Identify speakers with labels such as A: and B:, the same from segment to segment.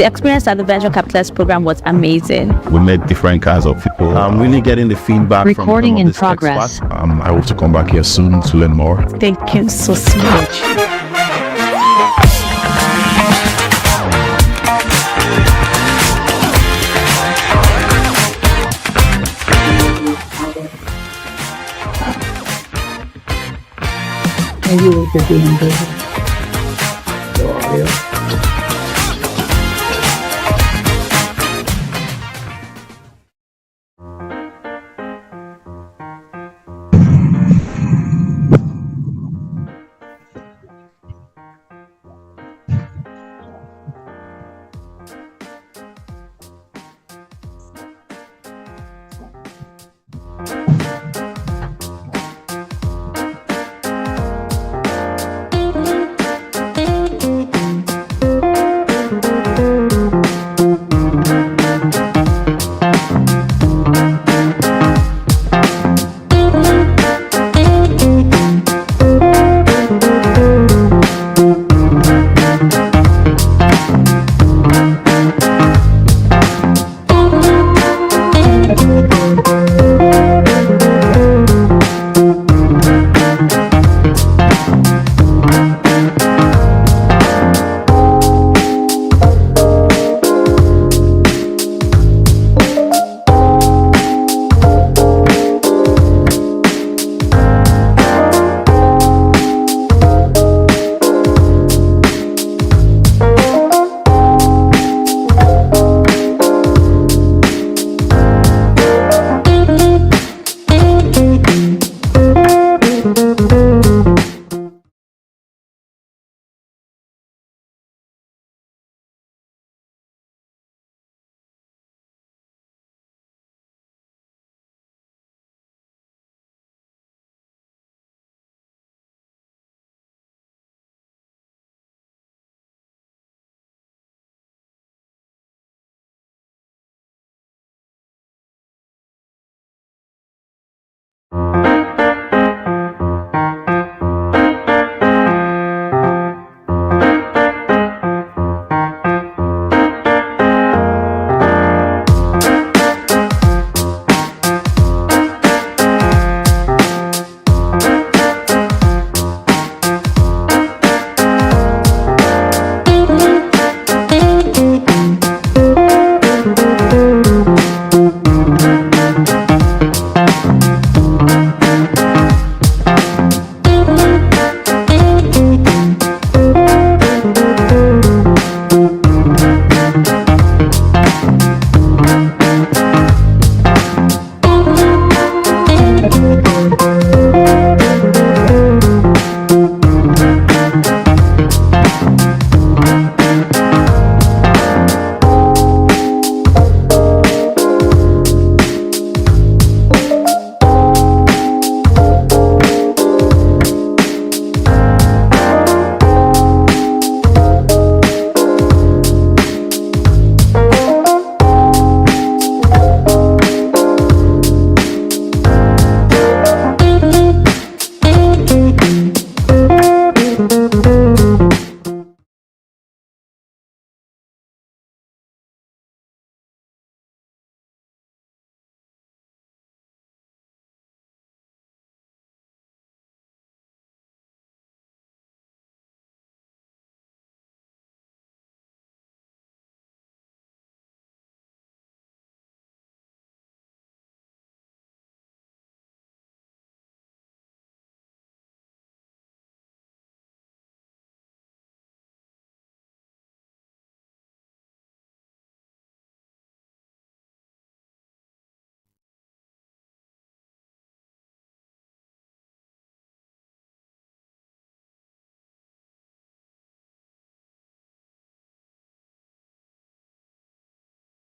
A: The experience at the Venture Capitalist program was amazing.
B: We met different kinds of people. I'm really getting the feedback
C: Recording
B: from
C: in
B: these
C: progress.
B: experts. I hope to come back here soon to learn more.
A: Thank you so much.
D: Maybe we could be in business. The audio.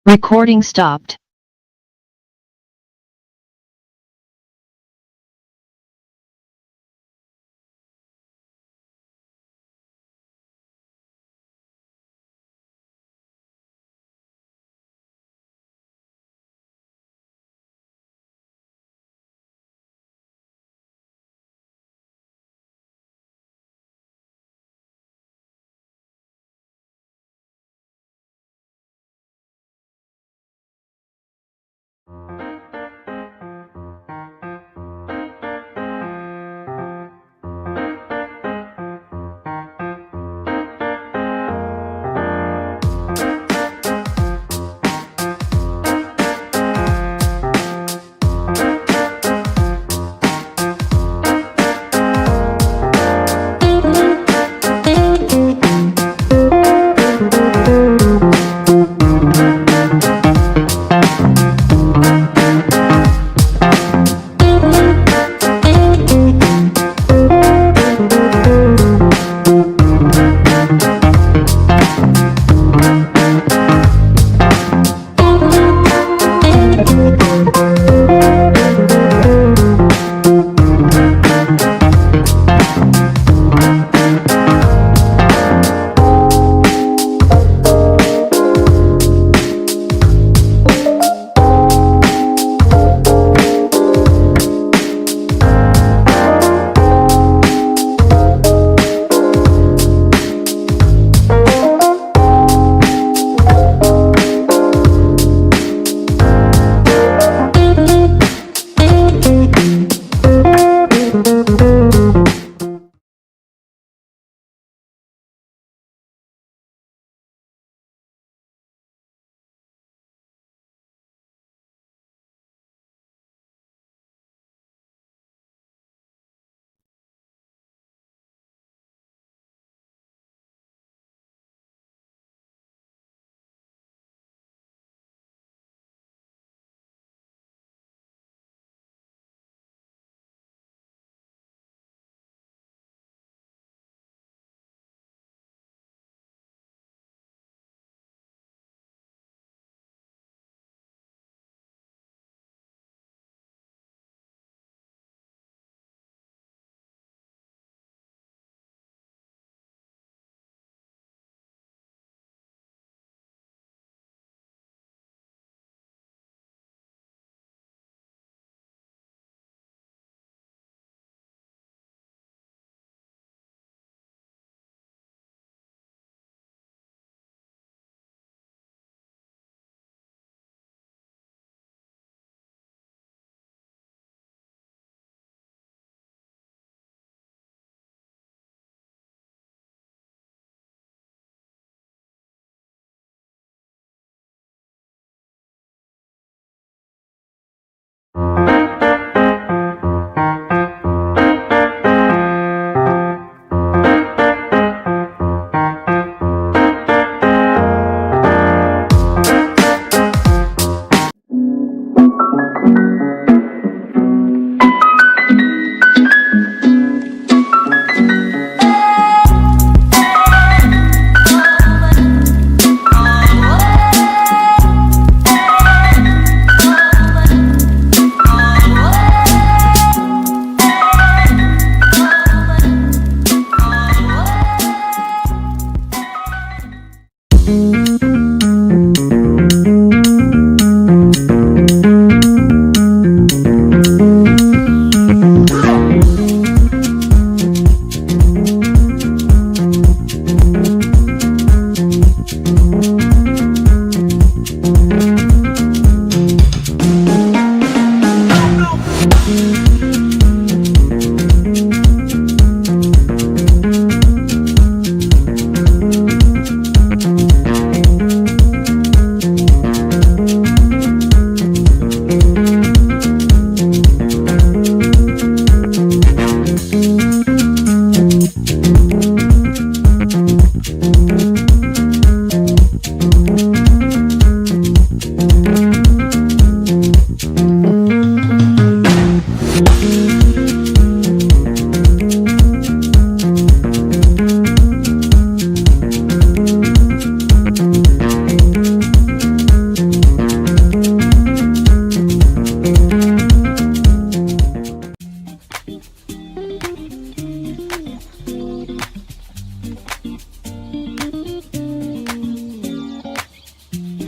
C: Recording stopped.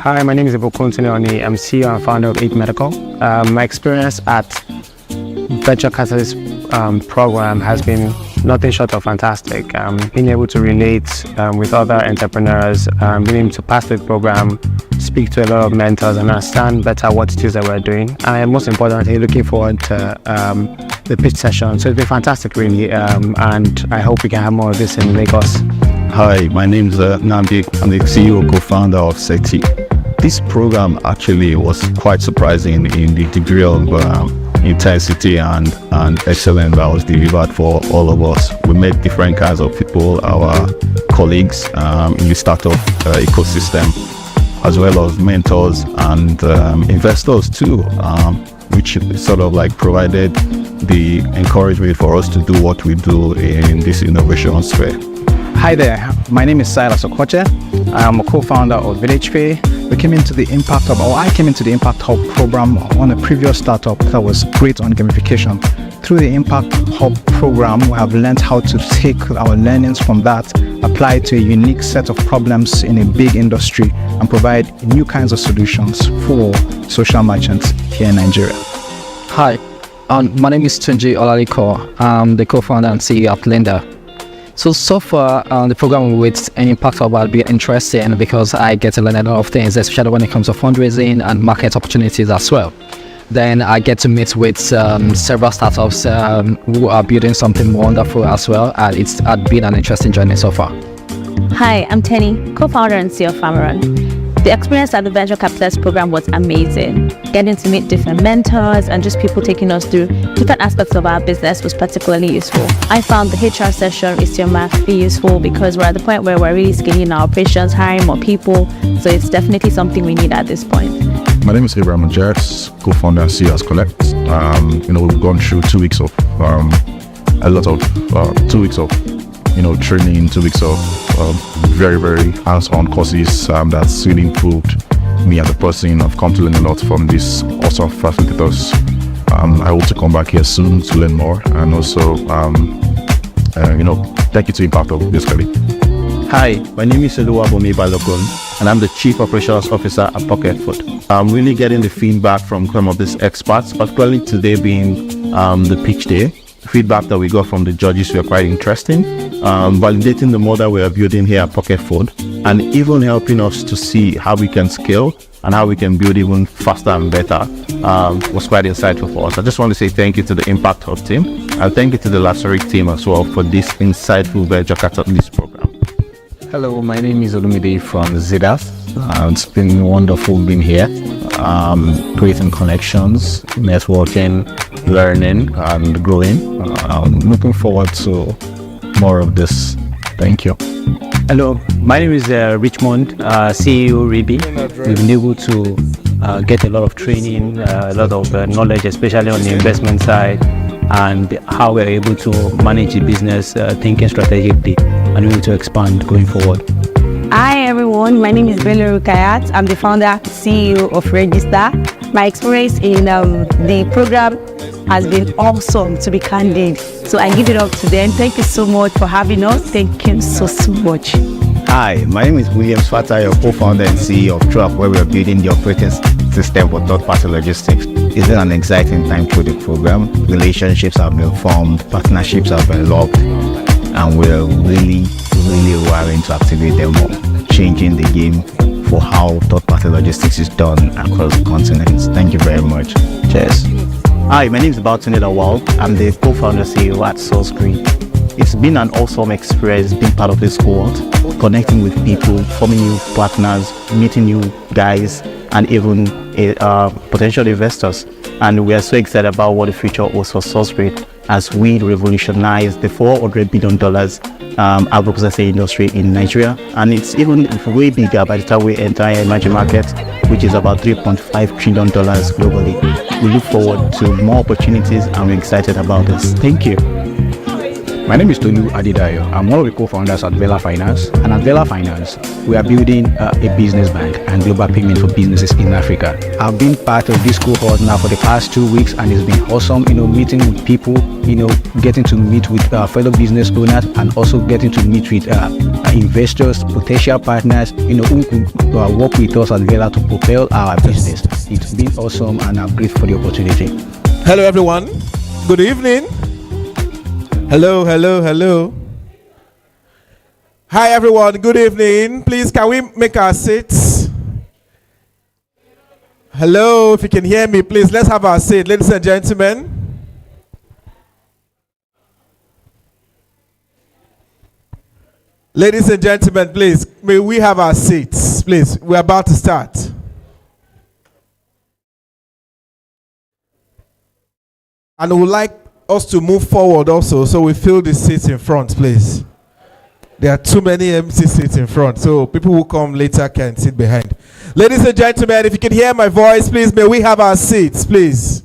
C: Hi, my name is Ibukun Tineoni. I'm CEO and founder of 8 Medical. My experience at Venture Catalyst program has been nothing short of fantastic. Being able to relate with other entrepreneurs, being able to pass the program, speak to a lot of mentors and understand better what it is that we're doing. And most importantly, looking forward to the pitch session. So it's been fantastic really, and I hope we can have more of this in Lagos.
B: Hi, my name is Namdi. I'm the CEO co-founder of SETI. This program actually was quite surprising in the degree of intensity and excellence that was delivered for all of us. We met different kinds of people, our colleagues in the startup ecosystem, as well as mentors and investors too, which sort of like provided the encouragement for us to do what we do in this innovation sphere.
E: Hi there, my name is Silas Okoche. I am a co-founder of VillagePay. I came into the Impact Hub program on a previous startup that was great on gamification. Through the Impact Hub program, we have learned how to take our learnings from that, apply it to a unique set of problems in a big industry, and provide new kinds of solutions for social merchants here in Nigeria.
F: Hi, my name is Tunji Olaliko. I'm the co-founder and CEO of Lenda. So far, the program with Impact Hub has been interesting because I get to learn a lot of things, especially when it comes to fundraising and market opportunities as well. Then I get to meet with several startups who are building something wonderful as well, and it's been an interesting journey so far.
A: Hi, I'm Tenny, co-founder and CEO of Farmeron. The experience at the Venture Capitalist program was amazing. Getting to meet different mentors and just people taking us through different aspects of our business was particularly useful. I found the HR session with your math be useful because we're at the point where we're really scaling our operations, hiring more people. So it's definitely something we need at this point.
G: My name is Abraham Jarrett, co-founder and CEO at Collect. We've gone through 2 weeks of training, 2 weeks of very, very hands-on courses that's really improved me as a person. I've come to learn a lot from these awesome facilitators. I hope to come back here soon to learn more, and also, thank you to Impact Hub, basically.
B: Hi, my name is Oluwabomi Balogun, and I'm the Chief Operations Officer at Pocket Food. I'm really getting the feedback from some of these experts, particularly today being the pitch day. The feedback that we got from the judges were quite interesting, validating the model we are building here at Pocket Food, and even helping us to see how we can scale and how we can build even faster and better was quite insightful for us. I just want to say thank you to the Impact Hub team, and thank you to the Laseric team as well for this insightful Venture Catalyst program.
H: Hello, my name is Olumide from ZDAF. It's been wonderful being here, creating connections, networking, learning, and growing. Looking forward to more of this. Thank you.
C: Hello, my name is Richmond, CEO Ribi. We've been able to get a lot of training, a lot of knowledge, especially on the investment side, and how we're able to manage the business, thinking strategically, and able to expand going forward.
I: Hi everyone, my name is Bello Rukayat. I'm the founder, CEO of Register. My experience in the program has been awesome, to be candid. So I give it up to them. Thank you so much for having us. Thank you so much.
J: Hi, my name is William Swata, your co-founder and CEO of Truck, where we are building the operating system for third-party logistics. It's been an exciting time through the program. Relationships have been formed, partnerships have been locked, and we're really wiring to activate them more, changing the game for how third-party logistics is done across the continent. Thank you very much. Cheers.
K: Hi, my name is Babatunde Lawal. I'm the co-founder CEO at Source Green. It's been an awesome experience being part of this cohort, connecting with people, forming new partners, meeting new guys, and even potential investors. And we are so excited about what the future holds for Source Green as we revolutionize the $400 billion agro-processing industry in Nigeria. And it's even way bigger by the time we enter emerging markets, which is about $3.5 trillion globally. We look forward to more opportunities and we're excited about this. Thank you.
E: My name is Tolu Adidayo. I'm one of the co-founders at Vela Finance. And at Vela Finance, we are building a business bank and global payment for businesses in Africa. I've been part of this cohort now for the past 2 weeks, and it's been awesome, meeting with people, getting to meet with fellow business owners, and also getting to meet with investors, potential partners, who could work with us at Vela to propel our business. It's been awesome, and I'm grateful for the opportunity.
L: Hello, everyone. Good evening. Hello, hello, hello. Hi, everyone. Good evening. Please, can we make our seats? Hello, if you can hear me, please, let's have our seat, ladies and gentlemen. Ladies and gentlemen, please, may we have our seats, please. We're about to start. And we would like us to move forward also, so we fill the seats in front, please. There are too many empty seats in front, so people who come later can sit behind. Ladies and gentlemen, if you can hear my voice, please, may we have our seats, please.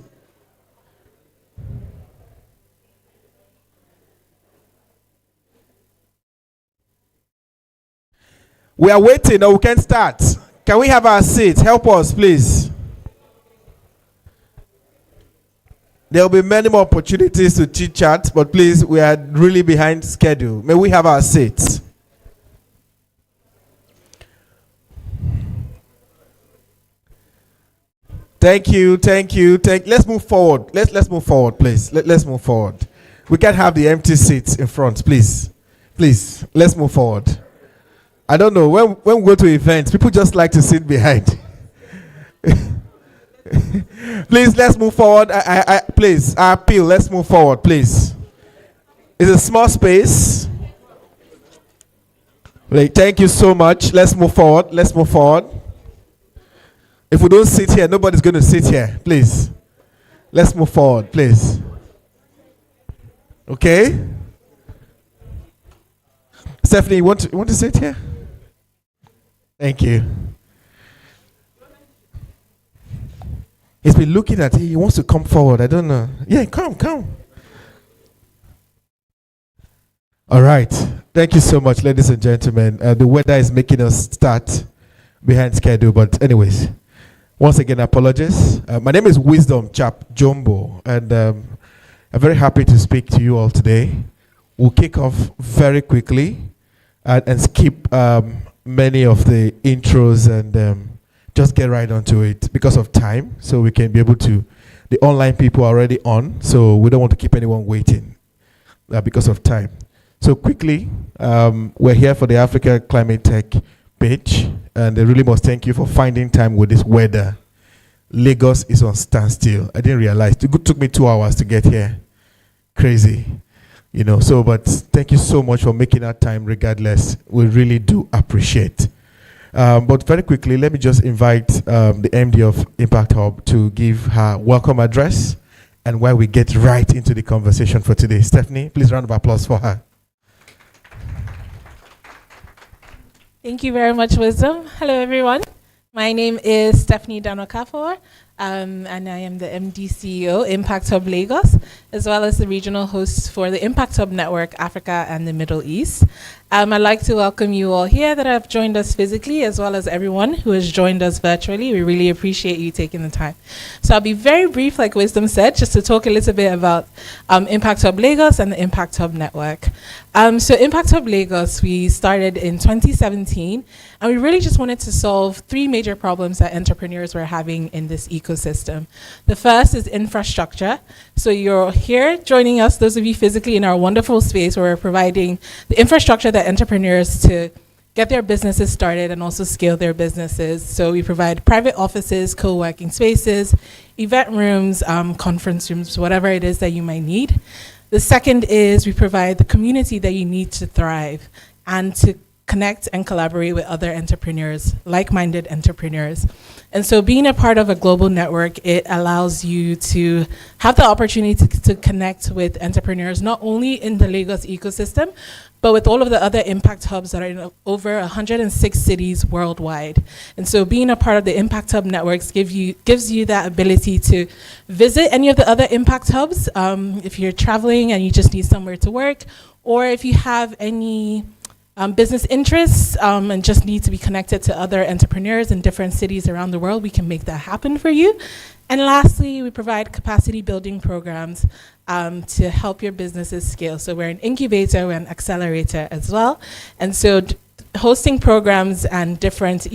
L: We are waiting, or we can start. Can we have our seats? Help us, please. There will be many more opportunities to chit-chat, but please, we are really behind schedule. May we have our seats? Thank you, thank you. Let's move forward. Let's move forward, please. Let's move forward. We can't have the empty seats in front, please. Please, let's move forward. I don't know, when we go to events, people just like to sit behind. Please, let's move forward. Please, I appeal, let's move forward, please. It's a small space. Thank you so much. Let's move forward. Let's move forward. If we don't sit here, nobody's going to sit here. Please. Let's move forward, please. Okay? Stephanie, you want to sit here? Thank you. He's been looking at it. He wants to come forward. I don't know. Yeah, come. All right. Thank you so much, ladies and gentlemen. The weather is making us start behind schedule. But anyways, once again, apologies. My name is Wisdom Chap Jumbo, and I'm very happy to speak to you all today. We'll kick off very quickly and skip many of the intros and just get right onto it because of time, so we can be able to. The online people are already on, so we don't want to keep anyone waiting because of time. So quickly, we're here for the Africa Climate Tech page, and I really must thank you for finding time with this weather. Lagos is on standstill. I didn't realize. It took me 2 hours to get here. Crazy. But thank you so much for making that time regardless. We really do appreciate. But very quickly, let me just invite the MD of Impact Hub to give her welcome address and why we get right into the conversation for today. Stephanie, please round of applause for her.
M: Thank you very much, Wisdom. Hello, everyone. My name is Stephanie Dano-Kafor, and I am the MD CEO, Impact Hub Lagos, as well as the regional host for the Impact Hub Network, Africa and the Middle East. I'd like to welcome you all here that have joined us physically, as well as everyone who has joined us virtually. We really appreciate you taking the time. So I'll be very brief, like Wisdom said, just to talk a little bit about Impact Hub Lagos and the Impact Hub Network. So Impact Hub Lagos, we started in 2017, and we really just wanted to solve 3 major problems that entrepreneurs were having in this ecosystem. The first is infrastructure. So you're here joining us, those of you physically in our wonderful space where we're providing the infrastructure that entrepreneurs to get their businesses started and also scale their businesses. So we provide private offices, co-working spaces, event rooms, conference rooms, whatever it is that you might need. The second is we provide the community that you need to thrive and to connect and collaborate with other entrepreneurs, like-minded entrepreneurs. And so being a part of a global network, it allows you to have the opportunity to connect with entrepreneurs, not only in the Lagos ecosystem, but with all of the other impact hubs that are in over 106 cities worldwide. And so being a part of the Impact Hub networks gives you that ability to visit any of the other impact hubs if you're traveling and you just need somewhere to work, or if you have any business interests and just need to be connected to other entrepreneurs in different cities around the world, we can make that happen for you. And lastly, we provide capacity building programs to help your businesses scale. So we're an incubator, we're an accelerator as well. And so hosting programs and different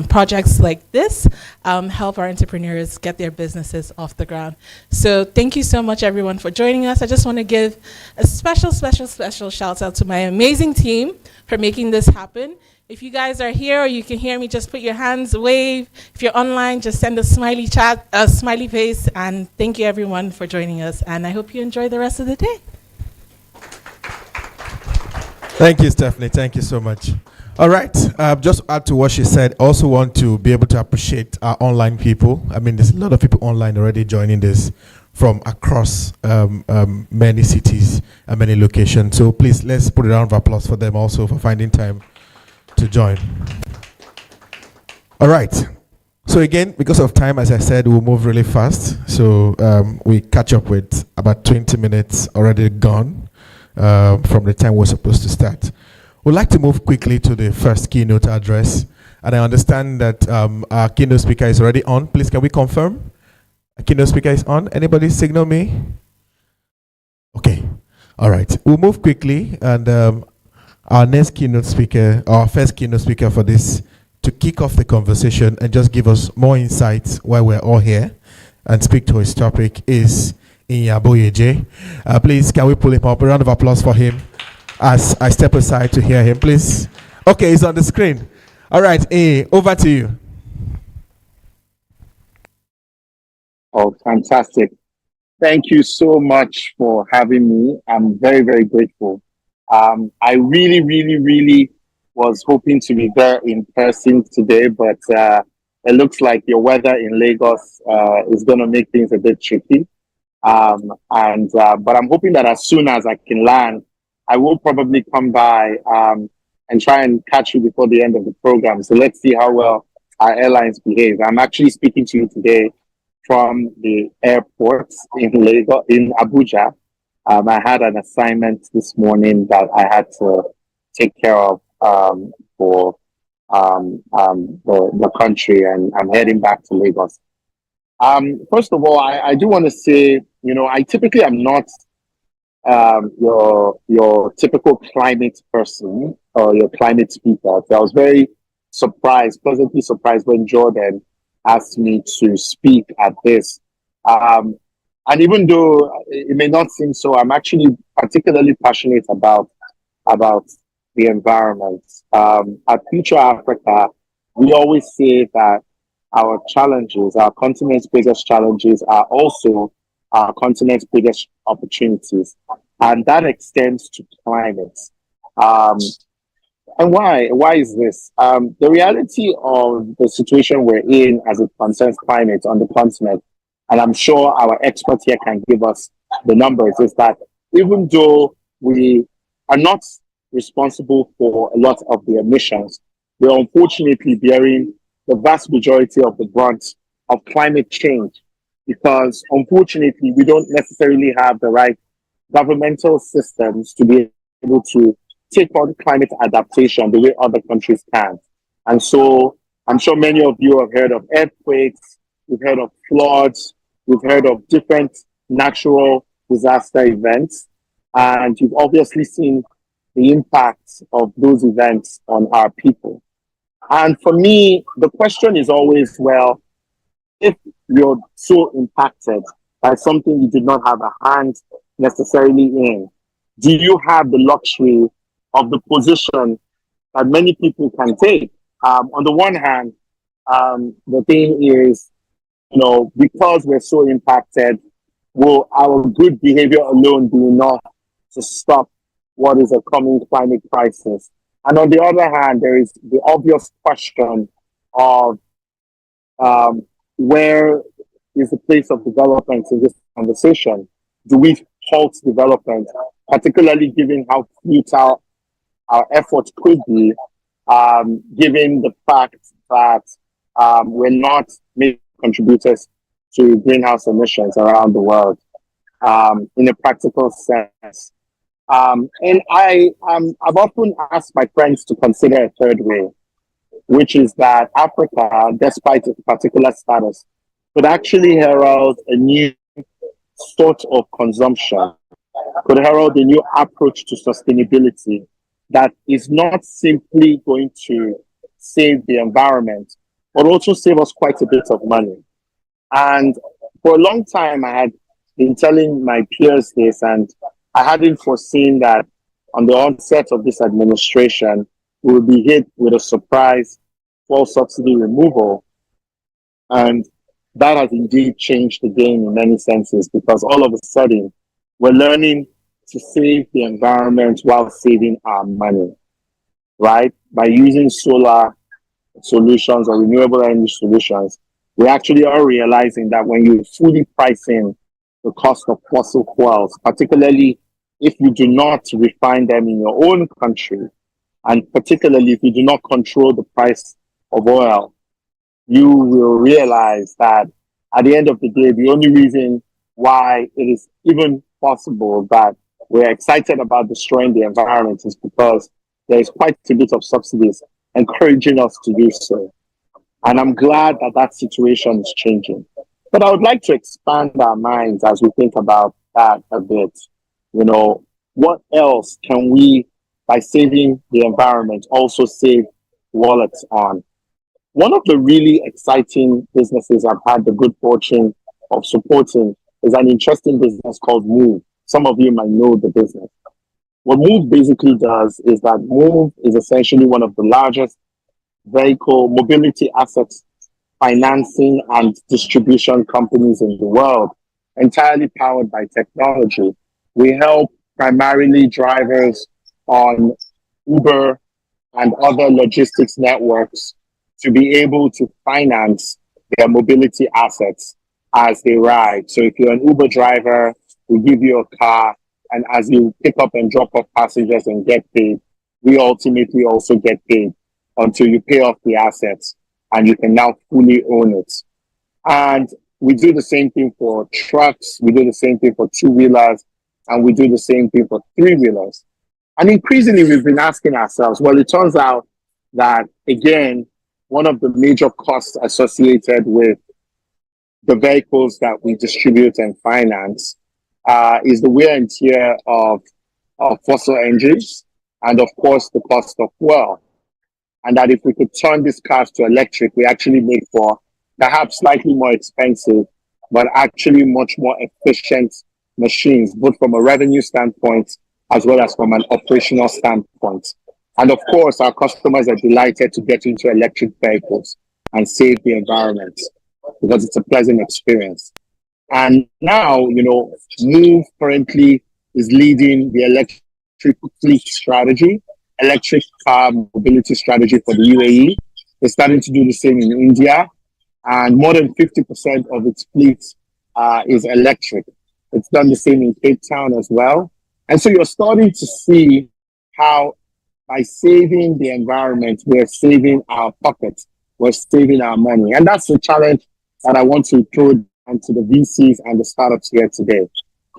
M: projects like this help our entrepreneurs get their businesses off the ground. So thank you so much, everyone, for joining us. I just want to give a special shout out to my amazing team for making this happen. If you guys are here or you can hear me, just put your hands, wave. If you're online, just send a smiley chat, a smiley face, and thank you, everyone, for joining us. And I hope you enjoy the rest of the day.
L: Thank you, Stephanie. Thank you so much. All right. Just to add to what she said, also want to be able to appreciate our online people. I mean, there's a lot of people online already joining this from across many cities and many locations. So please, let's put a round of applause for them also for finding time to join. All right. So again, because of time, as I said, we'll move really fast. So we catch up with about 20 minutes already gone from the time we're supposed to start. We'd like to move quickly to the first keynote address. And I understand that our keynote speaker is already on. Please, can we confirm? Our keynote speaker is on. Anybody signal me? Okay. All right. We'll move quickly. And our next keynote speaker, our first keynote speaker for this, to kick off the conversation and just give us more insights while we're all here and speak to his topic is Inyaboyeje. Please, can we pull him up? A round of applause for him as I step aside to hear him, please. Okay, he's on the screen. All right, over to you.
N: Oh, fantastic. Thank you so much for having me. I'm very, very grateful. I really was hoping to be there in person today, but it looks like your weather in Lagos is going to make things a bit tricky. But I'm hoping that as soon as I can land, I will probably come by and try and catch you before the end of the program. So let's see how well our airlines behave. I'm actually speaking to you today from the airport in Lagos, in Abuja. I had an assignment this morning that I had to take care of for the country, and I'm heading back to Lagos. First of all, I do want to say, I typically am not your typical climate person or your climate speaker. So I was very pleasantly surprised when Jordan asked me to speak at this. And even though it may not seem so, I'm actually particularly passionate about the environment. At Future Africa, we always say that our challenges, our continent's biggest challenges, are also our continent's biggest opportunities. And that extends to climate. And why? Why is this? The reality of the situation we're in as it concerns climate on the continent, and I'm sure our expert here can give us the numbers, is that even though we are not responsible for a lot of the emissions, we're unfortunately bearing the vast majority of the brunt of climate change, because unfortunately we don't necessarily have the right governmental systems to be able to take on climate adaptation the way other countries can. And so I'm sure many of you have heard of earthquakes, we've heard of floods, we've heard of different natural disaster events, and you've obviously seen the impact of those events on our people. And for me, the question is always, well, if you're so impacted by something you did not have a hand necessarily in, do you have the luxury of the position that many people can take? On the one hand, the thing is, because we're so impacted, will our good behavior alone be enough to stop what is a coming climate crisis? And on the other hand, there is the obvious question of where is the place of development in this conversation? Do we halt development, particularly given how futile our efforts could be, given the fact that we're not major contributors to greenhouse emissions around the world in a practical sense? And I've often asked my friends to consider a third way, which is that Africa, despite its particular status, could actually herald a new sort of consumption, could herald a new approach to sustainability that is not simply going to save the environment, but also save us quite a bit of money. And for a long time, I had been telling my peers this, and I hadn't foreseen that on the onset of this administration, we will be hit with a surprise fuel subsidy removal. And that has indeed changed the game in many senses, because all of a sudden, we're learning to save the environment while saving our money, right? By using solar solutions or renewable energy solutions, we actually are realizing that when you fully price in the cost of fossil fuels, particularly if you do not refine them in your own country, and particularly if you do not control the price of oil, you will realize that at the end of the day, the only reason why it is even possible that we're excited about destroying the environment is because there is quite a bit of subsidies encouraging us to do so. And I'm glad that that situation is changing. But I would like to expand our minds as we think about that a bit. You know, what else can we, by saving the environment, also save wallets on? One of the really exciting businesses I've had the good fortune of supporting is an interesting business called Move. Some of you might know the business. What Move basically does is that Move is essentially one of the largest vehicle mobility assets financing and distribution companies in the world, entirely powered by technology. We help primarily drivers on Uber and other logistics networks to be able to finance their mobility assets as they ride. So if you're an Uber driver, we give you a car, and as you pick up and drop off passengers and get paid, we ultimately also get paid until you pay off the assets and you can now fully own it. And we do the same thing for trucks, we do the same thing for two-wheelers, and we do the same thing for three-wheelers. And increasingly, we've been asking ourselves, well, it turns out that, again, one of the major costs associated with the vehicles that we distribute and finance is the wear and tear of fossil engines, and of course, the cost of fuel. And that if we could turn these cars to electric, we actually make for perhaps slightly more expensive, but actually much more efficient machines, both from a revenue standpoint as well as from an operational standpoint. And of course, our customers are delighted to get into electric vehicles and save the environment because it's a pleasant experience. And now, you know, Move currently is leading the electric fleet strategy, electric car mobility strategy for the UAE. They're starting to do the same in India, and more than 50% of its fleet is electric. It's done the same in Cape Town as well. And so you're starting to see how by saving the environment, we're saving our pockets, we're saving our money. And that's the challenge that I want to throw down to the VCs and the startups here today.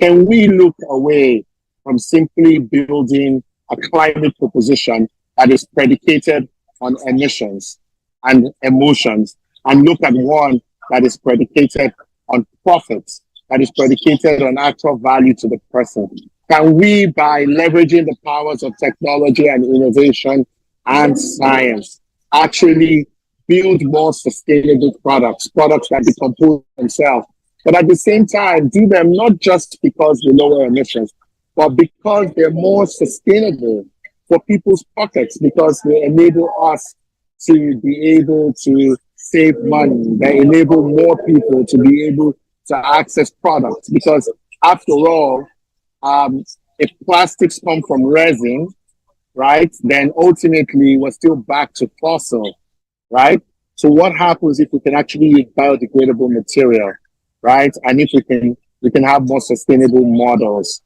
N: Can we look away from simply building a climate proposition that is predicated on emissions and emotions, and look at one that is predicated on profits, that is predicated on actual value to the person? Can we, by leveraging the powers of technology and innovation and science, actually build more sustainable products that decompose themselves, but at the same time do them not just because they lower emissions, but because they're more sustainable for people's pockets, because they enable us to be able to save money, they enable more people to be able to access products. Because after all, if plastics come from resin, right, then ultimately we're still back to fossil, right? So what happens if we can actually use biodegradable material, right? And if we can have more sustainable models.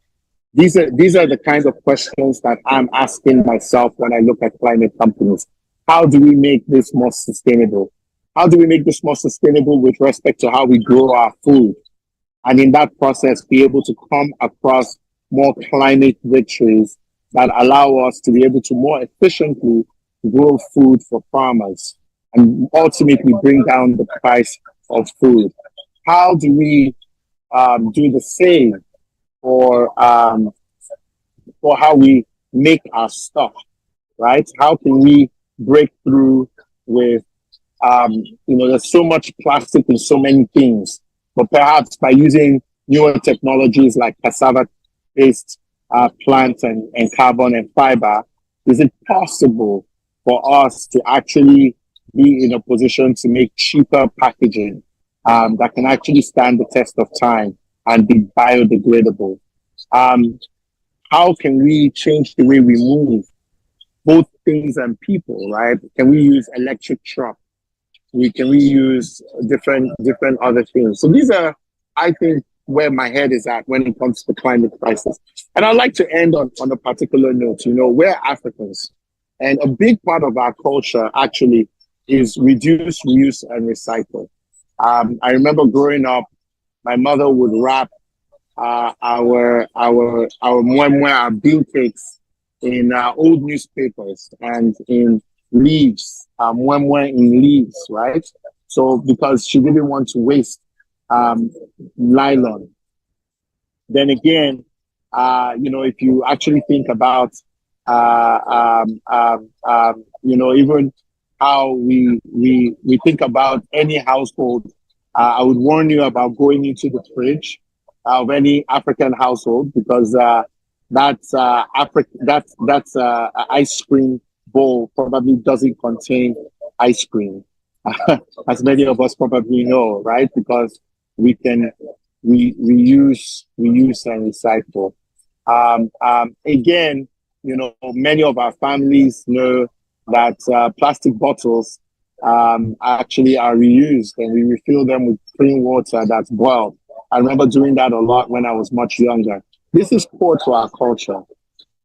N: These are the kinds of questions that I'm asking myself when I look at climate companies. How do we make this more sustainable? How do we make this more sustainable with respect to how we grow our food? And in that process, be able to come across more climate victories that allow us to be able to more efficiently grow food for farmers and ultimately bring down the price of food. How do we do the same for how we make our stuff, right? How can we break through with, there's so much plastic in so many things, but perhaps by using newer technologies like cassava-based plants and carbon and fiber, is it possible for us to actually be in a position to make cheaper packaging that can actually stand the test of time and be biodegradable? How can we change the way we move both things and people, right? Can we use electric truck? Can we use different other things? So these are, I think, where my head is at when it comes to the climate crisis. And I'd like to end on a particular note. We're Africans, and a big part of our culture actually is reduce, reuse, and recycle. I remember growing up, my mother would wrap our mwemwe, our bean cakes, in old newspapers and in leaves, mwemwe in leaves, right? So because she didn't want to waste nylon. Then again, if you actually think about, even how we think about any household, I would warn you about going into the fridge of any African household, because that's ice cream bowl probably doesn't contain ice cream, as many of us probably know, right? Because we reuse and recycle. Again, many of our families know that plastic bottles actually are reused, and we refill them with clean water that's boiled. I remember doing that a lot when I was much younger. This is core to our culture,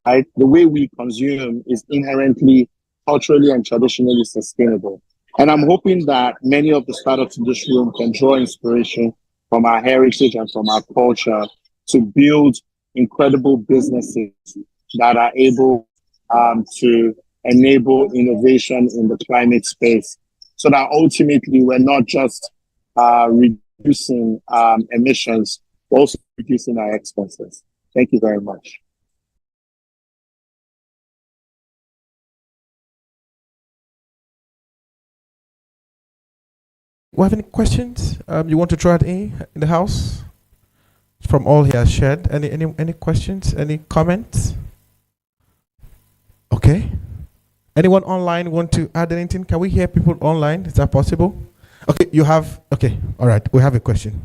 N: right? The way we consume is inherently culturally and traditionally sustainable. And I'm hoping that many of the startups in this room can draw inspiration from our heritage and from our culture to build incredible businesses that are able to enable innovation in the climate space, so that ultimately we're not just reducing emissions, but also reducing our expenses. Thank you very much.
L: We have any questions you want to throw at in the house from all he has shared? Any questions? Any comments? Okay. Anyone online want to add anything? Can we hear people online? Is that possible? Okay, you have. Okay, all right. We have a question.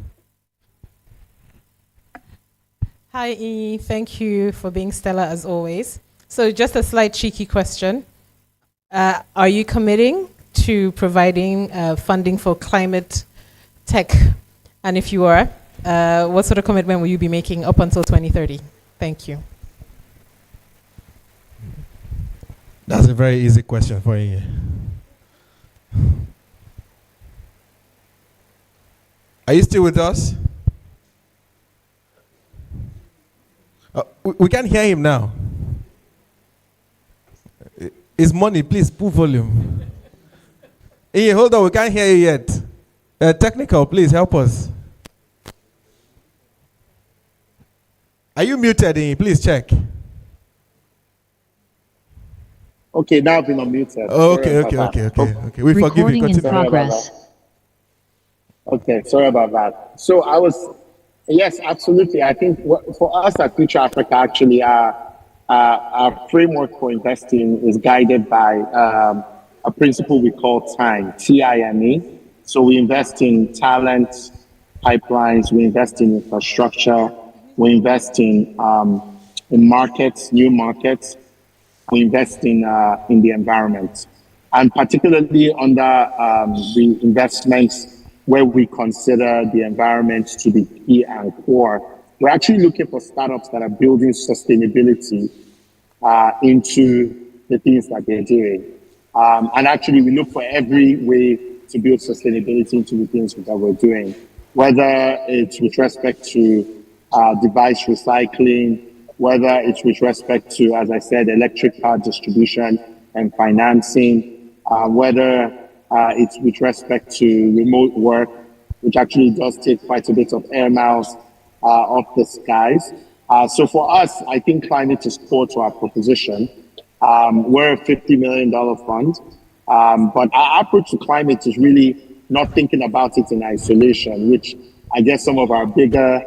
M: Hi, E. Thank you for being stellar as always. So just a slight cheeky question. Are you committing to providing funding for climate tech? And if you are, what sort of commitment will you be making up until 2030? Thank you.
L: That's a very easy question for you. Are you still with us? We can't hear him now. It's money, please put volume. Hey, hold on, we can't hear you yet. Technical, please help us. Are you muted, Ian? Please check.
N: Okay, now I've been unmuted.
L: Oh, okay. We forgive you.
O: Recording in progress.
N: Okay, sorry about that. So yes, absolutely. I think for us at Future Africa, actually, our framework for investing is guided by a principle we call TIME, T-I-M-E. So we invest in talent, pipelines, we invest in infrastructure, we invest in markets, new markets, we invest in the environment. And particularly under the investments where we consider the environment to be key and core, we're actually looking for startups that are building sustainability into the things that they're doing. And actually, we look for every way to build sustainability into the things that we're doing, whether it's with respect to device recycling, whether it's with respect to, as I said, electric car distribution and financing, whether it's with respect to remote work, which actually does take quite a bit of air miles off the skies. So for us, I think climate is core to our proposition. We're a $50 million fund, but our approach to climate is really not thinking about it in isolation, which I guess some of our bigger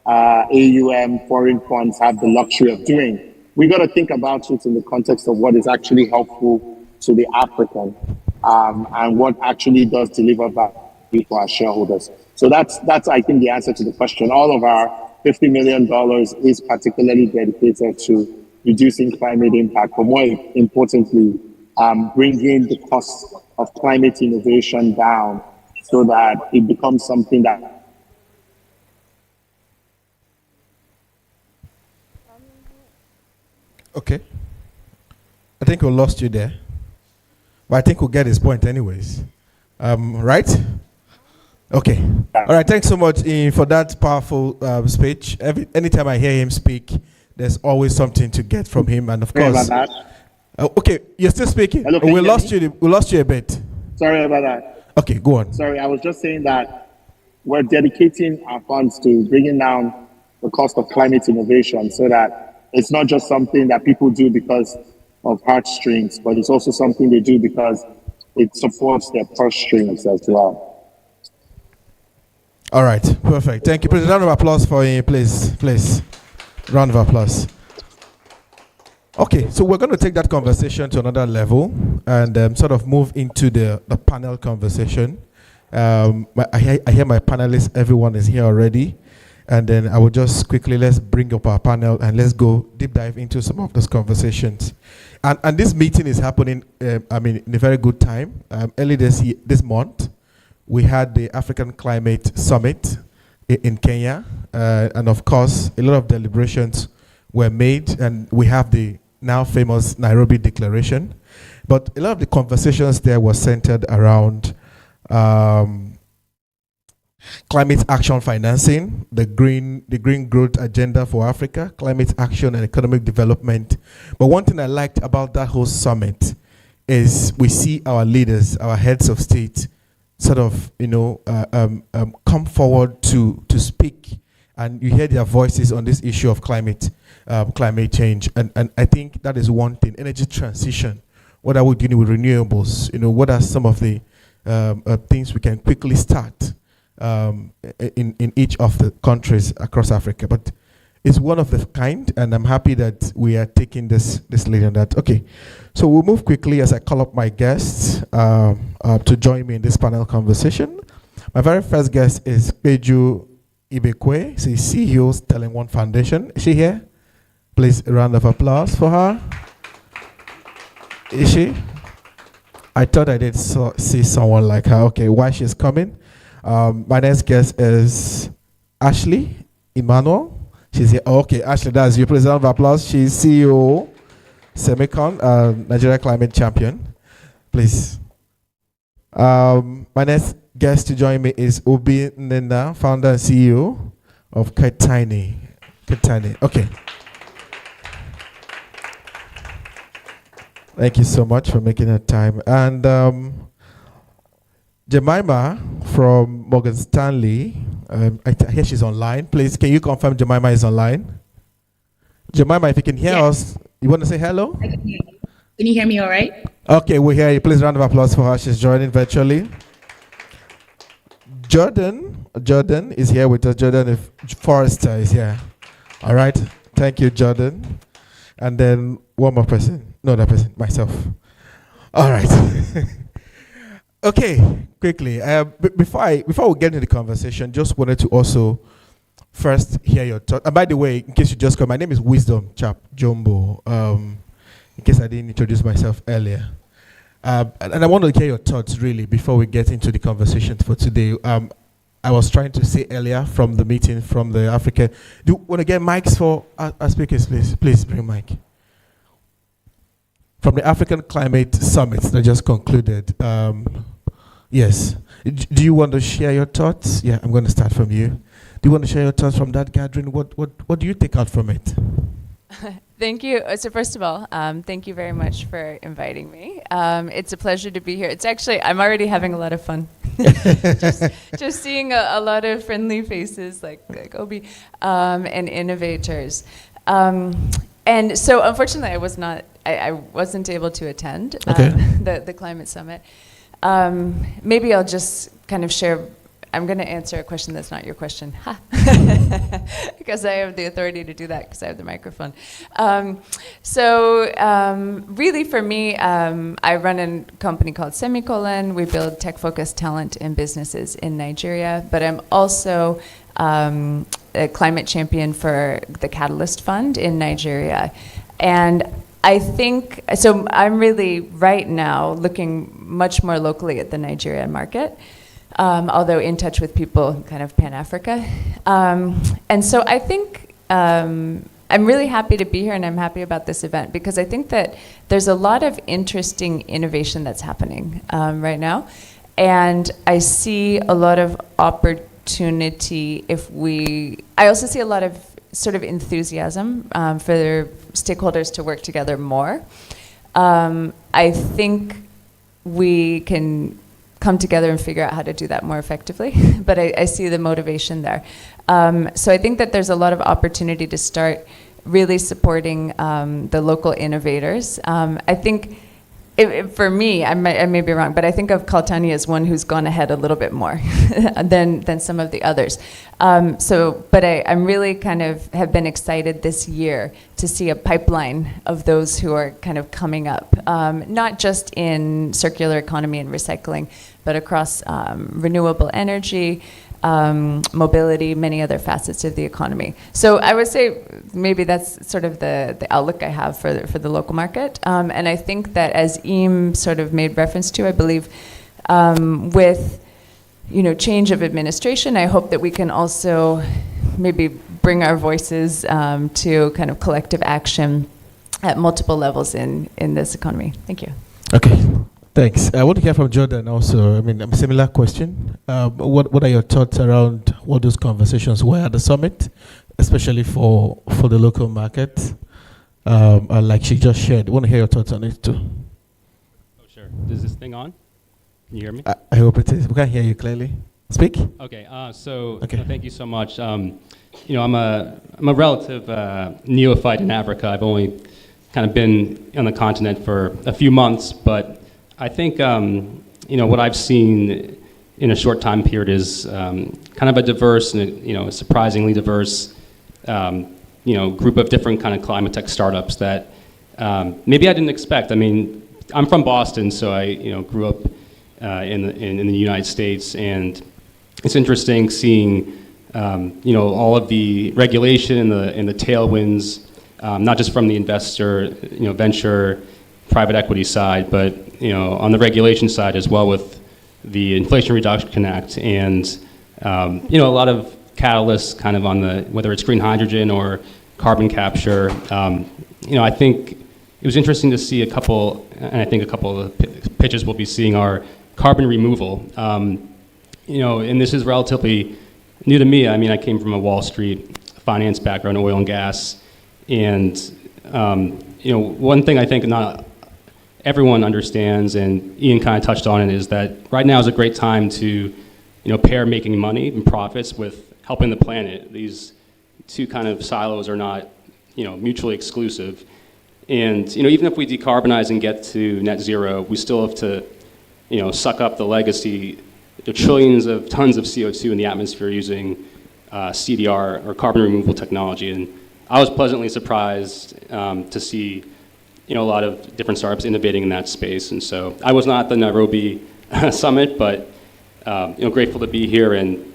N: AUM foreign funds have the luxury of doing. We got to think about it in the context of what is actually helpful to the African and what actually does deliver value for our shareholders. So that's I think the answer to the question. All of our $50 million is particularly dedicated to reducing climate impact, but more importantly, bringing the cost of climate innovation down so that it becomes something that
L: Okay. I think we lost you there. But I think we'll get his point anyways. Right? Okay. All right. Thanks so much for that powerful speech. Anytime I hear him speak, there's always something to get from him. And of course... okay. You're still speaking?
N: Hello,
L: we lost you a bit.
N: Sorry about that.
L: Okay, go on.
N: Sorry, I was just saying that we're dedicating our funds to bringing down the cost of climate innovation so that it's not just something that people do because of heartstrings, but it's also something they do because it supports their purse strings as well.
L: All right, perfect. Thank you. Please, round of applause for him, please. Round of applause. Okay, so we're going to take that conversation to another level and sort of move into the panel conversation. I hear my panelists, everyone is here already. And then I will just quickly, let's bring up our panel and let's go deep dive into some of those conversations. And this meeting is happening, in a very good time. Early this month, we had the African Climate Summit in Kenya. And of course, a lot of deliberations were made, and we have the now famous Nairobi Declaration. But a lot of the conversations there were centered around climate action financing, the green growth agenda for Africa, climate action and economic development. But one thing I liked about that whole summit is we see our leaders, our heads of state, sort of come forward to speak, and you hear their voices on this issue of climate change. And I think that is one thing. Energy transition. What are we doing with renewables? What are some of the things we can quickly start in each of the countries across Africa? But it's one of the kind, and I'm happy that we are taking this lead on that. Okay, so we'll move quickly as I call up my guests to join me in this panel conversation. My very first guest is Peju Ibekwe. She's CEO Sterling One Foundation. Is she here? Please, a round of applause for her. Is she? I thought I did see someone like her. Okay, why she's coming? My next guest is Ashley Emmanuel. She's here. Oh, okay, Ashley, that's you. Please, a round of applause. She's CEO Semicon, Nigeria Climate Champion. Please. My next guest to join me is Obi Nena, founder and CEO of Ketani. Okay. Thank you so much for making the time. And Jemima from Morgan Stanley, I hear she's online. Please, can you confirm Jemima is online? Jemima, if you can hear us, you want to say hello?
O: I can hear you. Can you hear me all right?
L: Okay, we hear you. Please, round of applause for her. She's joining virtually. Jordan is here with us. Jordan Forrester is here. All right. Thank you, Jordan. And then one more person. No, that person, myself. All right. Okay, quickly. Before we get into the conversation, just wanted to also first hear your thoughts. And by the way, in case you just come, my name is Wisdom Chap Jumbo. In case I didn't introduce myself earlier. And I want to hear your thoughts, really, before we get into the conversation for today. I was trying to say earlier from the meeting from the African... Do you want to get mics for our speakers, please? Please bring a mic. From the African Climate Summit that just concluded. Yes. Do you want to share your thoughts? Yeah, I'm going to start from you. Do you want to share your thoughts from that gathering? What do you take out from it?
P: Thank you. So first of all, thank you very much for inviting me. It's a pleasure to be here. It's actually, I'm already having a lot of fun. just seeing a lot of friendly faces like Obi and innovators. And so unfortunately I wasn't able to attend the climate summit. Maybe I'll just kind of share. I'm going to answer a question that's not your question, because I have the authority to do that because I have the microphone. Really for me, I run a company called Semicolon. We build tech-focused talent in businesses in Nigeria, but I'm also a climate champion for the Catalyst Fund in Nigeria. And I think, so I'm really right now looking much more locally at the Nigerian market. Although in touch with people kind of Pan-Africa. And so I think I'm really happy to be here, and I'm happy about this event because I think that there's a lot of interesting innovation that's happening right now. And I see a lot of opportunity I also see a lot of sort of enthusiasm for stakeholders to work together more. I think we can come together and figure out how to do that more effectively. But I see the motivation there. So I think that there's a lot of opportunity to start really supporting the local innovators. I think for me, I may be wrong, but I think of Kaltani as one who's gone ahead a little bit more than some of the others. But I'm really kind of have been excited this year to see a pipeline of those who are kind of coming up, not just in circular economy and recycling, but across renewable energy, mobility, many other facets of the economy. So I would say maybe that's sort of the outlook I have for the local market. And I think that as Eam sort of made reference to, I believe with change of administration, I hope that we can also maybe bring our voices to kind of collective action at multiple levels in this economy. Thank you.
L: Okay. Thanks. I want to hear from Jordan also. I mean, a similar question. What are your thoughts around what those conversations were at the summit, especially for the local market? Like she just shared. I want to hear your thoughts on it too.
Q: Oh, sure. Is this thing on? Can you hear me?
L: I hope it is. We can hear you clearly. Speak.
Q: Okay. Thank you so much. I'm a relative neophyte in Africa. I've only kind of been on the continent for a few months, but I think what I've seen in a short time period is kind of a diverse and a surprisingly diverse group of different kind of climate tech startups that maybe I didn't expect. I mean, I'm from Boston, so I grew up in the United States, and it's interesting seeing all of the regulation and the tailwinds, not just from the investor venture private equity side, but on the regulation side as well with the Inflation Reduction Act and a lot of catalysts kind of on whether it's green hydrogen or carbon capture. I think it was interesting to see a couple of the pitches we'll be seeing are carbon removal. And this is relatively new to me. I mean, I came from a Wall Street finance background, oil and gas, and one thing I think not everyone understands, and Ian kind of touched on it, is that right now is a great time to, pair making money and profits with helping the planet. These two kind of silos are not, mutually exclusive. And, even if we decarbonize and get to net zero, we still have to, suck up the legacy, the trillions of tons of CO2 in the atmosphere using CDR or carbon removal technology. And I was pleasantly surprised to see a lot of different startups innovating in that space. And so I was not at the Nairobi summit, but grateful to be here. And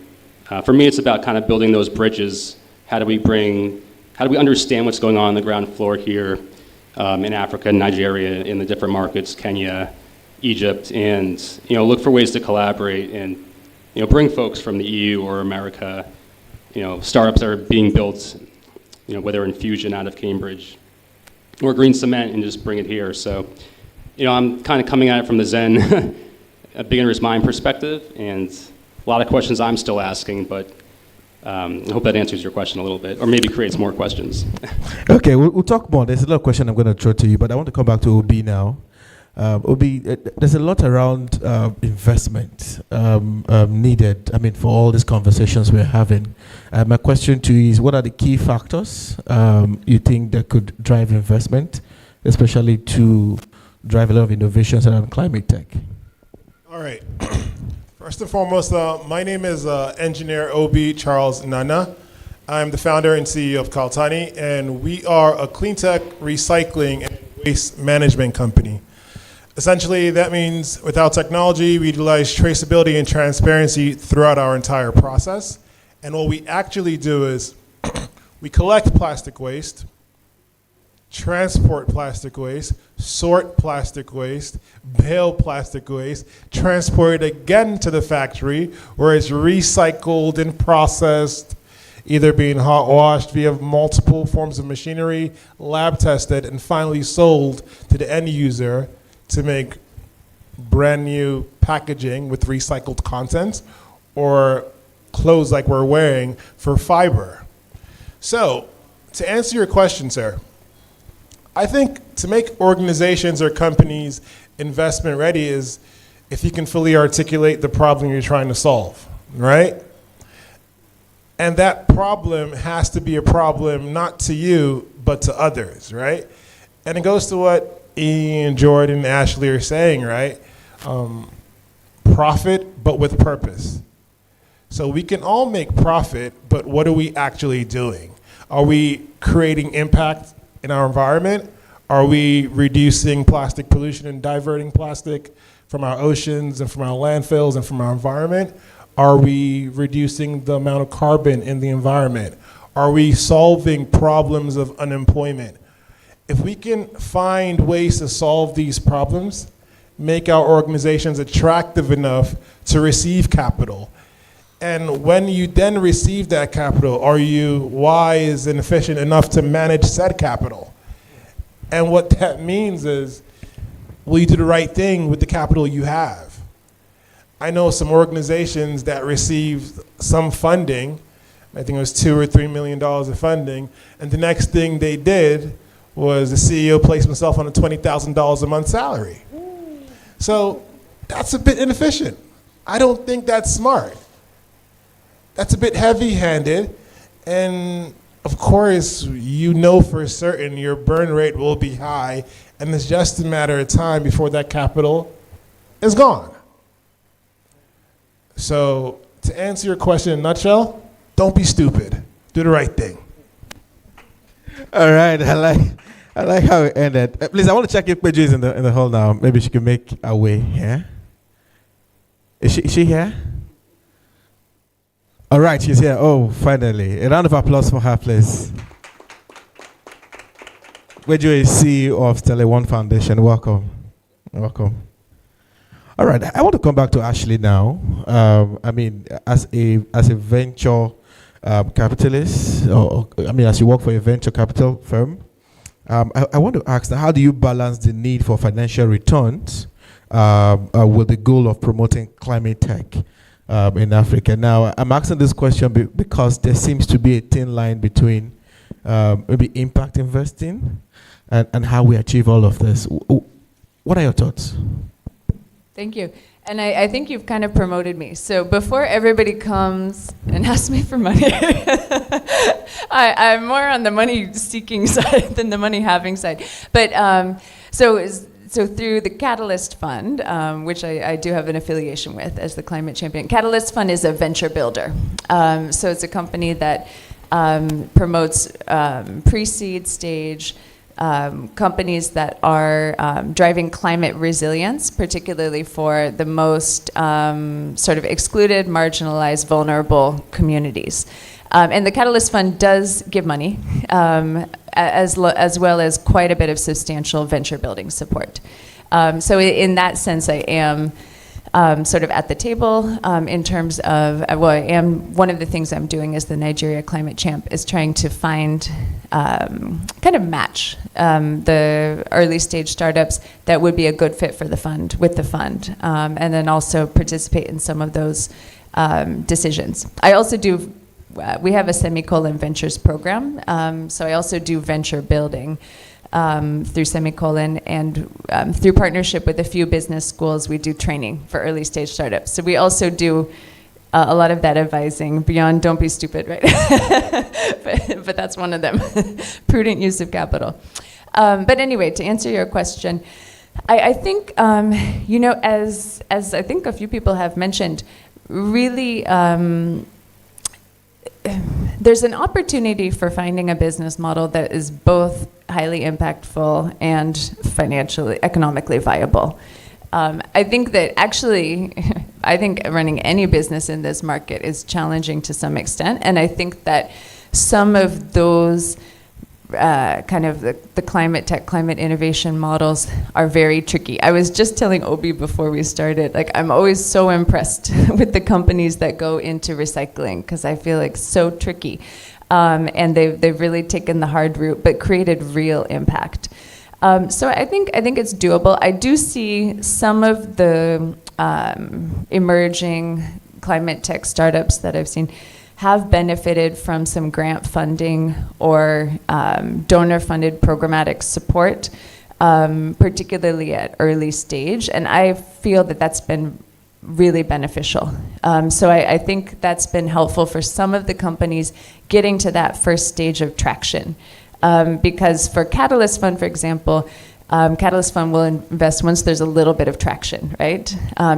Q: for me, it's about kind of building those bridges. How do we understand what's going on the ground floor here in Africa, Nigeria, in the different markets, Kenya, Egypt, and look for ways to collaborate and bring folks from the EU or America, startups that are being built, whether in Fusion out of Cambridge or green cement, and just bring it here. So, I'm kind of coming at it from the Zen, a beginner's mind perspective, and a lot of questions I'm still asking, but I hope that answers your question a little bit, or maybe creates more questions.
L: Okay, we'll talk more. There's a lot of questions I'm going to throw to you, but I want to come back to Obi now. Obi, there's a lot around investment needed, for all these conversations we're having. My question to you is, what are the key factors you think that could drive investment, especially to drive a lot of innovations around climate tech?
R: All right. First and foremost, my name is Engineer Obi Charles Nana. I'm the founder and CEO of Kaltani, and we are a clean tech recycling and waste management company. Essentially, that means without technology, we utilize traceability and transparency throughout our entire process. And what we actually do is we collect plastic waste, transport plastic waste, sort plastic waste, bale plastic waste, transport it again to the factory where it's recycled and processed, either being hot washed via multiple forms of machinery, lab tested, and finally sold to the end user to make brand new packaging with recycled content, or clothes like we're wearing for fiber. So, to answer your question, sir, I think to make organizations or companies investment ready is if you can fully articulate the problem you're trying to solve, right? And that problem has to be a problem not to you, but to others, right? And it goes to what Ian, Jordan, Ashley are saying, right? Profit, but with purpose. So we can all make profit, but what are we actually doing? Are we creating impact in our environment? Are we reducing plastic pollution and diverting plastic from our oceans and from our landfills and from our environment? Are we reducing the amount of carbon in the environment? Are we solving problems of unemployment? If we can find ways to solve these problems, make our organizations attractive enough to receive capital, and when you then receive that capital, are you wise and efficient enough to manage said capital? And what that means is, will you do the right thing with the capital you have? I know some organizations that received some funding, I think it was $2 or $3 million of funding, and the next thing they did was the CEO placed himself on a $20,000 a month salary. So that's a bit inefficient. I don't think that's smart. That's a bit heavy-handed, and of course, you know for certain your burn rate will be high, and it's just a matter of time before that capital is gone. So to answer your question in a nutshell, don't be stupid. Do the right thing.
L: All right, I like how it ended. Please, I want to check if Pedro is in the hall now. Maybe she can make her way here. Is she here? All right, she's here. Oh, finally. A round of applause for her, please. Pedro is CEO of Tele One Foundation. Welcome. Welcome. All right, I want to come back to Ashley now. As a venture capitalist, as you work for a venture capital firm, I want to ask, how do you balance the need for financial returns with the goal of promoting climate tech in Africa? Now, I'm asking this question because there seems to be a thin line between maybe impact investing and how we achieve all of this. What are your thoughts?
P: Thank you. And I think you've kind of promoted me. So before everybody comes and asks me for money, I'm more on the money-seeking side than the money-having side. But so through the Catalyst Fund, which I do have an affiliation with as the Climate Champion, Catalyst Fund is a venture builder. So it's a company that promotes pre-seed stage companies that are driving climate resilience, particularly for the most sort of excluded, marginalized, vulnerable communities. And the Catalyst Fund does give money, as well as quite a bit of substantial venture building support. So in that sense, I am sort of at the table in terms of, one of the things I'm doing as the Nigeria Climate Champ is trying to find, kind of match the early stage startups that would be a good fit for the fund, with the fund, and then also participate in some of those decisions. I also do we have a Semicolon Ventures program. So I also do venture building through Semicolon, and through partnership with a few business schools, we do training for early stage startups. So we also do a lot of that advising beyond don't be stupid, right? but that's one of them, prudent use of capital. But anyway, to answer your question, I think, as I think a few people have mentioned, really, there's an opportunity for finding a business model that is both highly impactful and financially, economically viable. I think that actually, I think running any business in this market is challenging to some extent, and I think that some of those kind of the climate tech, climate innovation models are very tricky. I was just telling Obi before we started, like I'm always so impressed with the companies that go into recycling because I feel like so tricky, and they've really taken the hard route but created real impact. So I think it's doable. I do see some of the emerging climate tech startups that I've seen have benefited from some grant funding or donor-funded programmatic support, particularly at early stage, and I feel that that's been really beneficial. So I think that's been helpful for some of the companies getting to that first stage of traction. Because for Catalyst Fund, for example, Catalyst Fund will invest once there's a little bit of traction, right?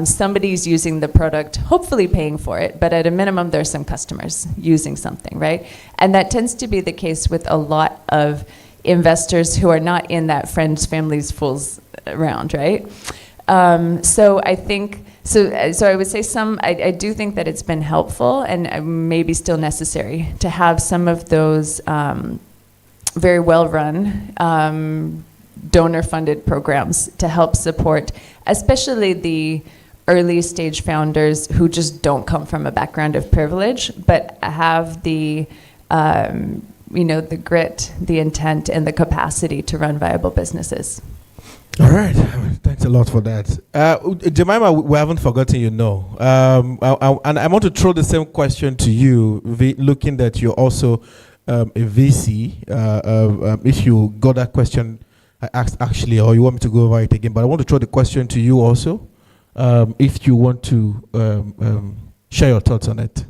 P: Somebody's using the product, hopefully paying for it, but at a minimum, there's some customers using something, right? And that tends to be the case with a lot of investors who are not in that friends, families, fools round, right? So I think, so I would say I do think that it's been helpful and maybe still necessary to have some of those very well-run donor-funded programs to help support, especially the early stage founders who just don't come from a background of privilege, but have the, the grit, the intent, and the capacity to run viable businesses.
L: All right, thanks a lot for that. Jemima, we haven't forgotten you, no. And I want to throw the same question to you, looking that you're also a VC. If you got that question I asked actually, or you want me to go over it again, but I want to throw the question to you also, if you want to share your thoughts on it.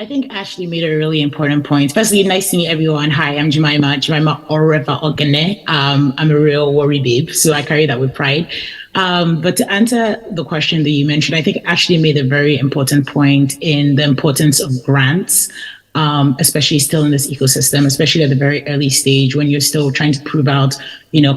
O: I think Ashley made a really important point. Firstly, nice to meet everyone. Hi, I'm Jemima Oreva Ogene. I'm a real worry babe, so I carry that with pride. But to answer the question that you mentioned, I think Ashley made a very important point in the importance of grants. Especially still in this ecosystem, especially at the very early stage when you're still trying to prove out,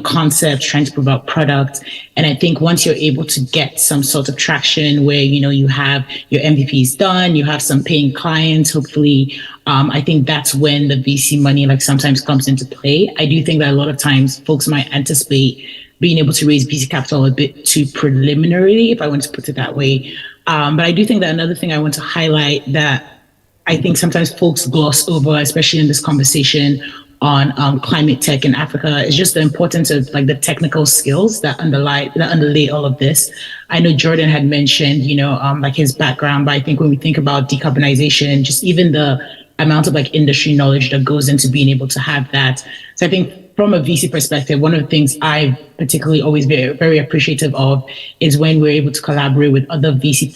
O: concepts, trying to prove out product. And I think once you're able to get some sort of traction where, you have your MVPs done, you have some paying clients, hopefully, I think that's when the VC money sometimes comes into play. I do think that a lot of times folks might anticipate being able to raise VC capital a bit too preliminarily, if I want to put it that way. But I do think that another thing I want to highlight that I think sometimes folks gloss over, especially in this conversation on climate tech in Africa, is just the importance of the technical skills that underlay all of this. I know Jordan had mentioned, his background, but I think when we think about decarbonization, just even the amount of industry knowledge that goes into being able to have that. So I think from a VC perspective, one of the things I'm particularly always very, very appreciative of is when we're able to collaborate with other VC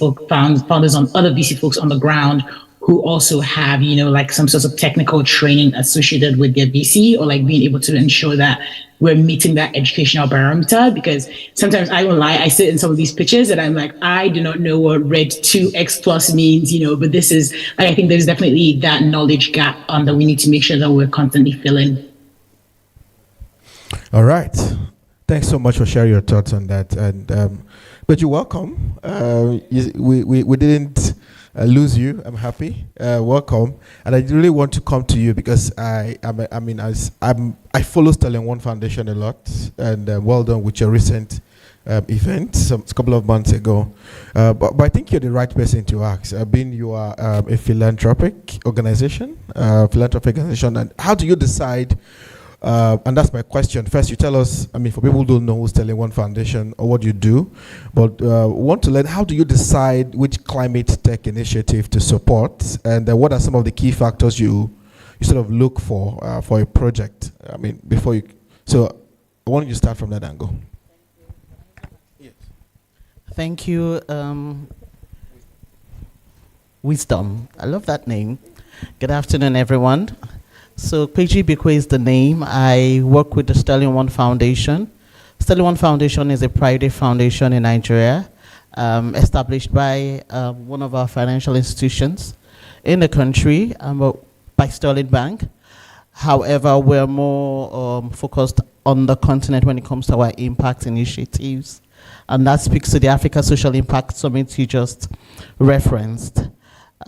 O: founders on other VC folks on the ground who also have, some sort of technical training associated with their VC, or being able to ensure that we're meeting that educational barometer. Because sometimes I won't lie, I sit in some of these pitches and I'm like, I do not know what RED 2X plus means, but this is, I think there's definitely that knowledge gap that we need to make sure that we're constantly filling.
L: All right. Thanks so much for sharing your thoughts on that. And but you're welcome. We didn't lose you. I'm happy. Welcome. And I really want to come to you because I follow Sterling One Foundation a lot, and well done with your recent event a couple of months ago. But I think you're the right person to ask. Being you are a philanthropic organization, and how do you decide And that's my question. First, you tell us, I mean, for people who don't know who's Sterling One Foundation or what you do, but want to learn, how do you decide which climate tech initiative to support, and what are some of the key factors you sort of look for a project? I mean, before you, so I want you to start from that angle.
S: Thank you. Wisdom. I love that name. Good afternoon, everyone. So Kweji Bikwe is the name. I work with the Sterling One Foundation. Sterling One Foundation is a private foundation in Nigeria, established by one of our financial institutions in the country, by Sterling Bank. However, we're more focused on the continent when it comes to our impact initiatives. And that speaks to the Africa Social Impact Summit you just referenced.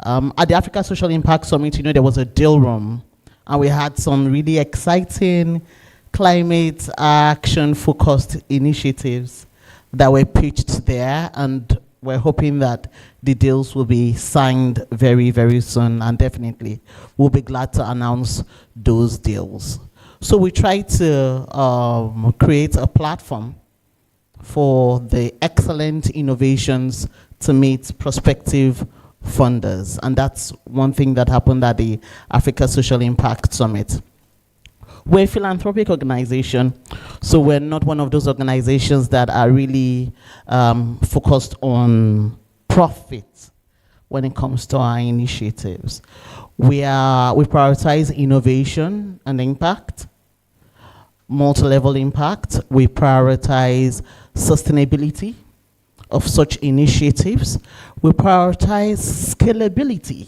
S: At the Africa Social Impact Summit, you know, there was a deal room, and we had some really exciting climate action-focused initiatives that were pitched there, and we're hoping that the deals will be signed very, very soon, and definitely we'll be glad to announce those deals. So we try to create a platform for the excellent innovations to meet prospective funders. And that's one thing that happened at the Africa Social Impact Summit. We're a philanthropic organization, so we're not one of those organizations that are really focused on profit when it comes to our initiatives. We prioritize innovation and impact, multi-level impact. We prioritize sustainability of such initiatives. We prioritize scalability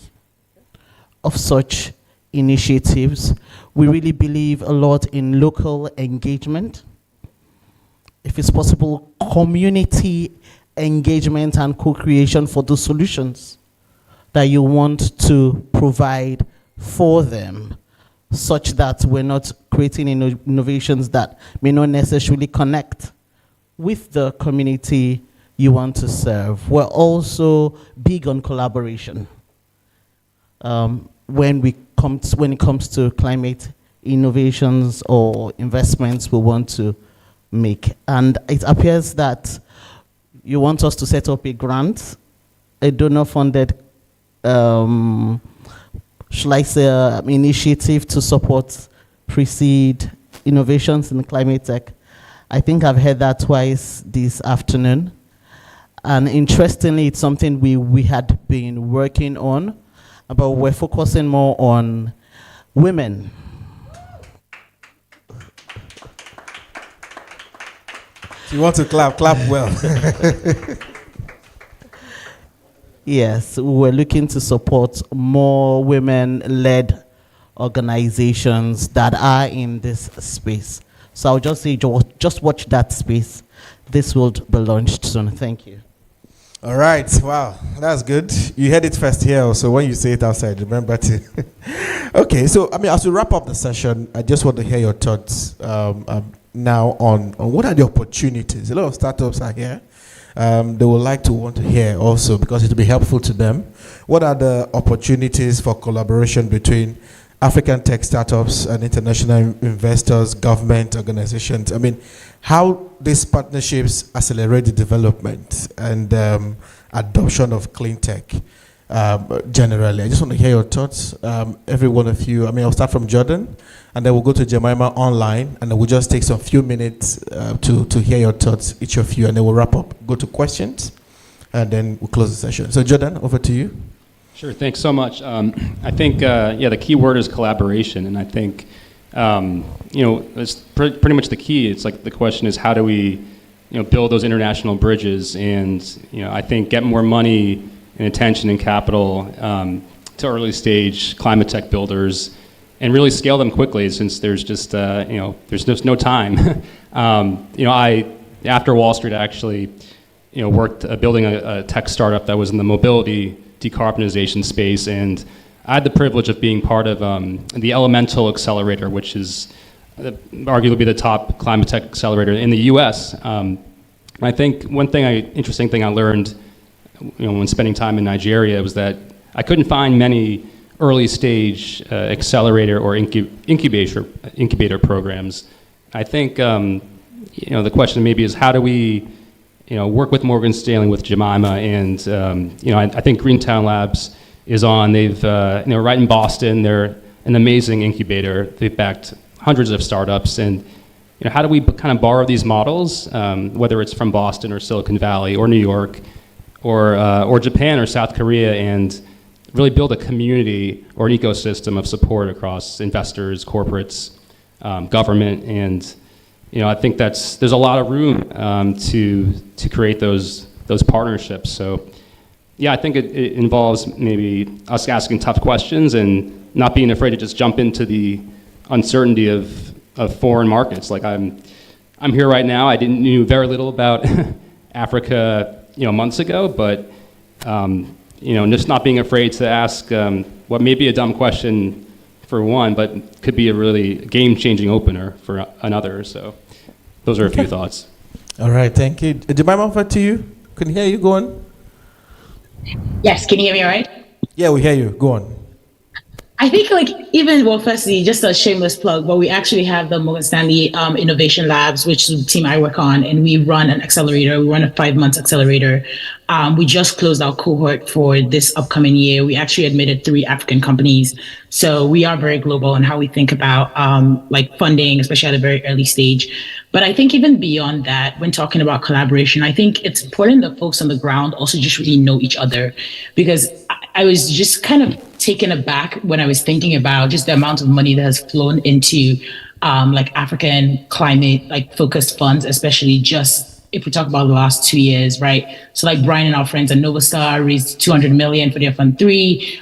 S: of such initiatives. We really believe a lot in local engagement. If it's possible, community engagement and co-creation for the solutions that you want to provide for them, such that we're not creating innovations that may not necessarily connect with the community you want to serve. We're also big on collaboration. When it comes to climate innovations or investments we want to make. And it appears that you want us to set up a grant, a donor-funded, shall I say, initiative to support pre-seed innovations in climate tech. I think I've heard that twice this afternoon. And interestingly, it's something we had been working on, but we're focusing more on women.
L: You want to clap well.
S: Yes, we're looking to support more women-led organizations that are in this space. So I'll just say, just watch that space. This will be launched soon. Thank you.
L: All right. Wow. That's good. You heard it first here. So when you say it outside, remember to. Okay. So, I mean, as we wrap up the session, I just want to hear your thoughts now on what are the opportunities. A lot of startups are here. They would like to want to hear also, because it will be helpful to them. What are the opportunities for collaboration between African tech startups and international investors, government organizations? I mean, how these partnerships accelerate the development and adoption of clean tech generally. I just want to hear your thoughts, every one of you. I mean, I'll start from Jordan, and then we'll go to Jemima online, and then we'll just take some few minutes to hear your thoughts, each of you, and then we'll wrap up, go to questions, and then we'll close the session. So Jordan, over to you.
Q: Sure, thanks so much. I think, the key word is collaboration, and I think, it's pretty much the key. It's like the question is, how do we, build those international bridges, and, I think get more money and attention and capital to early stage climate tech builders, and really scale them quickly, since there's just, there's just no time. I, after Wall Street, actually, worked building a tech startup that was in the mobility decarbonization space, and I had the privilege of being part of the Elemental Accelerator, which is arguably the top climate tech accelerator in the U.S. I think one interesting thing I learned, when spending time in Nigeria, was that I couldn't find many early stage accelerator or incubator programs. I think the question maybe is how do we work with Morgan Stanley, with Jemima, and I think Greentown Labs is on. They've right in Boston. They're an amazing incubator. They've backed hundreds of startups, and how do we kind of borrow these models, whether it's from Boston or Silicon Valley or New York or Japan or South Korea, and really build a community or an ecosystem of support across investors, corporates, government, and I think there's a lot of room to create those partnerships. So yeah, I think it involves maybe us asking tough questions and not being afraid to just jump into the uncertainty of foreign markets. Like I'm here right now. I knew very little about Africa months ago, but just not being afraid to ask what may be a dumb question for one, but could be a really game-changing opener for another. So those are a few thoughts.
L: All right, thank you. Jemima, over to you. Can you hear you? Go on.
O: Yes, can you hear me all right?
L: Yeah, we hear you. Go on.
O: I think firstly, just a shameless plug, but we actually have the Morgan Stanley Innovation Labs, which is the team I work on, and we run an accelerator. We run a 5-month accelerator. We just closed our cohort for this upcoming year. We actually admitted 3 African companies. So we are very global in how we think about funding, especially at a very early stage. But I think even beyond that, when talking about collaboration, I think it's important that folks on the ground also just really know each other, because I was just kind of taken aback when I was thinking about just the amount of money that has flown into African climate focused funds, especially just if we talk about the last 2 years, right? So Brian and our friends at Novastar raised $200 million for their Fund 3.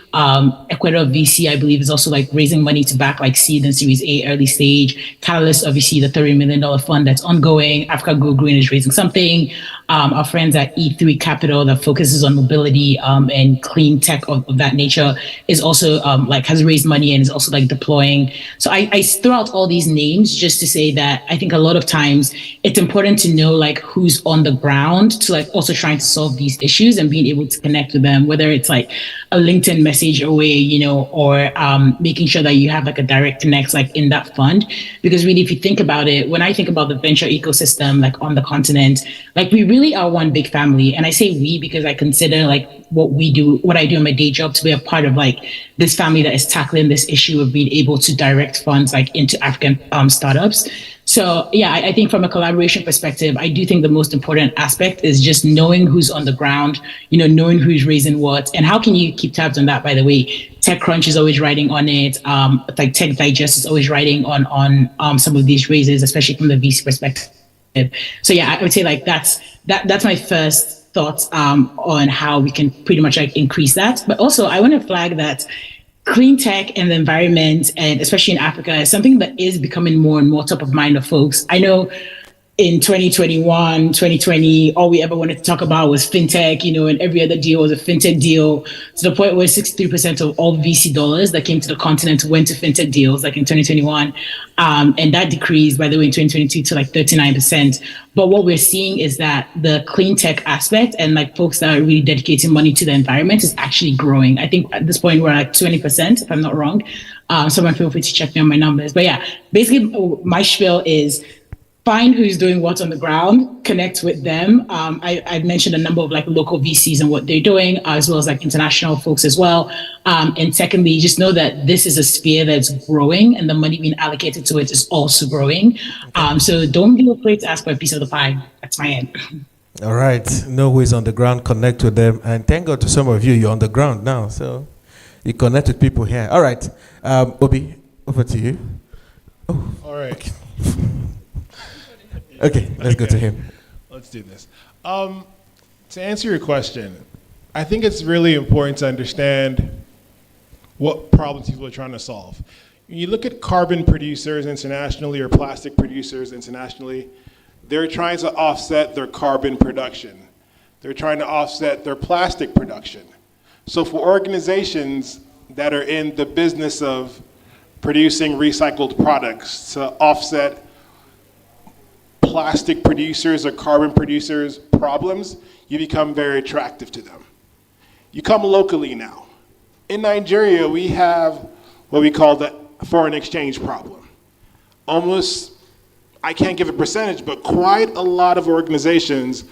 O: Equator VC, I believe, is also raising money to back seed and Series A early stage. Catalyst, obviously, the $30 million fund that's ongoing. Africa Go Green is raising something. Our friends at E3 Capital that focuses on mobility and clean tech of that nature is also has raised money and is also deploying. So I throw out all these names just to say that I think a lot of times it's important to know who's on the ground to also trying to solve these issues and being able to connect with them, whether it's a LinkedIn message away, or making sure that you have a direct connect in that fund. Because really, if you think about it, when I think about the venture ecosystem on the continent, we really are one big family. And I say we because I consider what I do in my day job to be a part of this family that is tackling this issue of being able to direct funds into African startups. So yeah, I think from a collaboration perspective, I do think the most important aspect is just knowing who's on the ground, knowing who's raising what, and how can you keep tabs on that, by the way. TechCrunch is always writing on it. Tech Digest is always writing on some of these raises, especially from the VC perspective. So yeah, I would say that's my first thoughts on how we can pretty much increase that. But also I want to flag that clean tech and the environment, and especially in Africa, is something that is becoming more and more top of mind of folks. I know in 2021, 2020, all we ever wanted to talk about was fintech, and every other deal was a fintech deal, to the point where 63% of all VC dollars that came to the continent went to fintech deals, in 2021. And that decreased, by the way, in 2022 to 39%. But what we're seeing is that the clean tech aspect and folks that are really dedicating money to the environment is actually growing. I think at this point we're at 20%, if I'm not wrong. Someone feel free to check me on my numbers. But yeah, basically my spiel is find who's doing what on the ground, connect with them. I've mentioned a number of local VCs and what they're doing, as well as international folks as well. And secondly, just know that this is a sphere that's growing and the money being allocated to it is also growing. So don't be afraid to ask for a piece of the pie. That's my end.
L: All right. Know who is on the ground, connect with them. And thank God to some of you, you're on the ground now. So you connect with people here. All right. Obi, over to you. Oh,
R: all right.
L: Okay. Okay, let's go to him.
R: Let's do this. To answer your question, I think it's really important to understand what problems people are trying to solve. When you look at carbon producers internationally or plastic producers internationally, they're trying to offset their carbon production. They're trying to offset their plastic production. So for organizations that are in the business of producing recycled products to offset plastic producers or carbon producers' problems, you become very attractive to them. You come locally now. in Nigeria, we have what we call the foreign exchange problem. Almost, I can't give a percentage, but quite a lot of organizations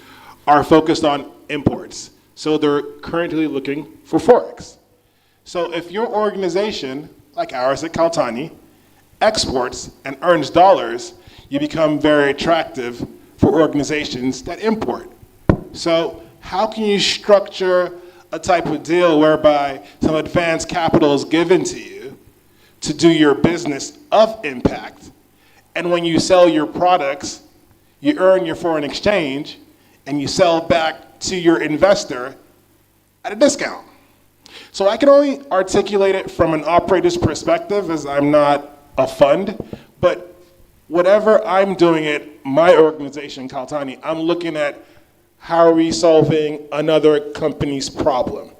R: are focused on imports. So they're currently looking for Forex. So if your organization, like ours at Kaltani, exports and earns dollars, you become very attractive for organizations that import. So how can you structure a type of deal whereby some advanced capital is given to you to do your business of impact, and when you sell your products, you earn your foreign exchange, and you sell back to your investor at a discount? So I can only articulate it from an operator's perspective, as I'm not a fund, but whatever I'm doing at my organization, Kaltani, I'm looking at how are we solving another company's problem.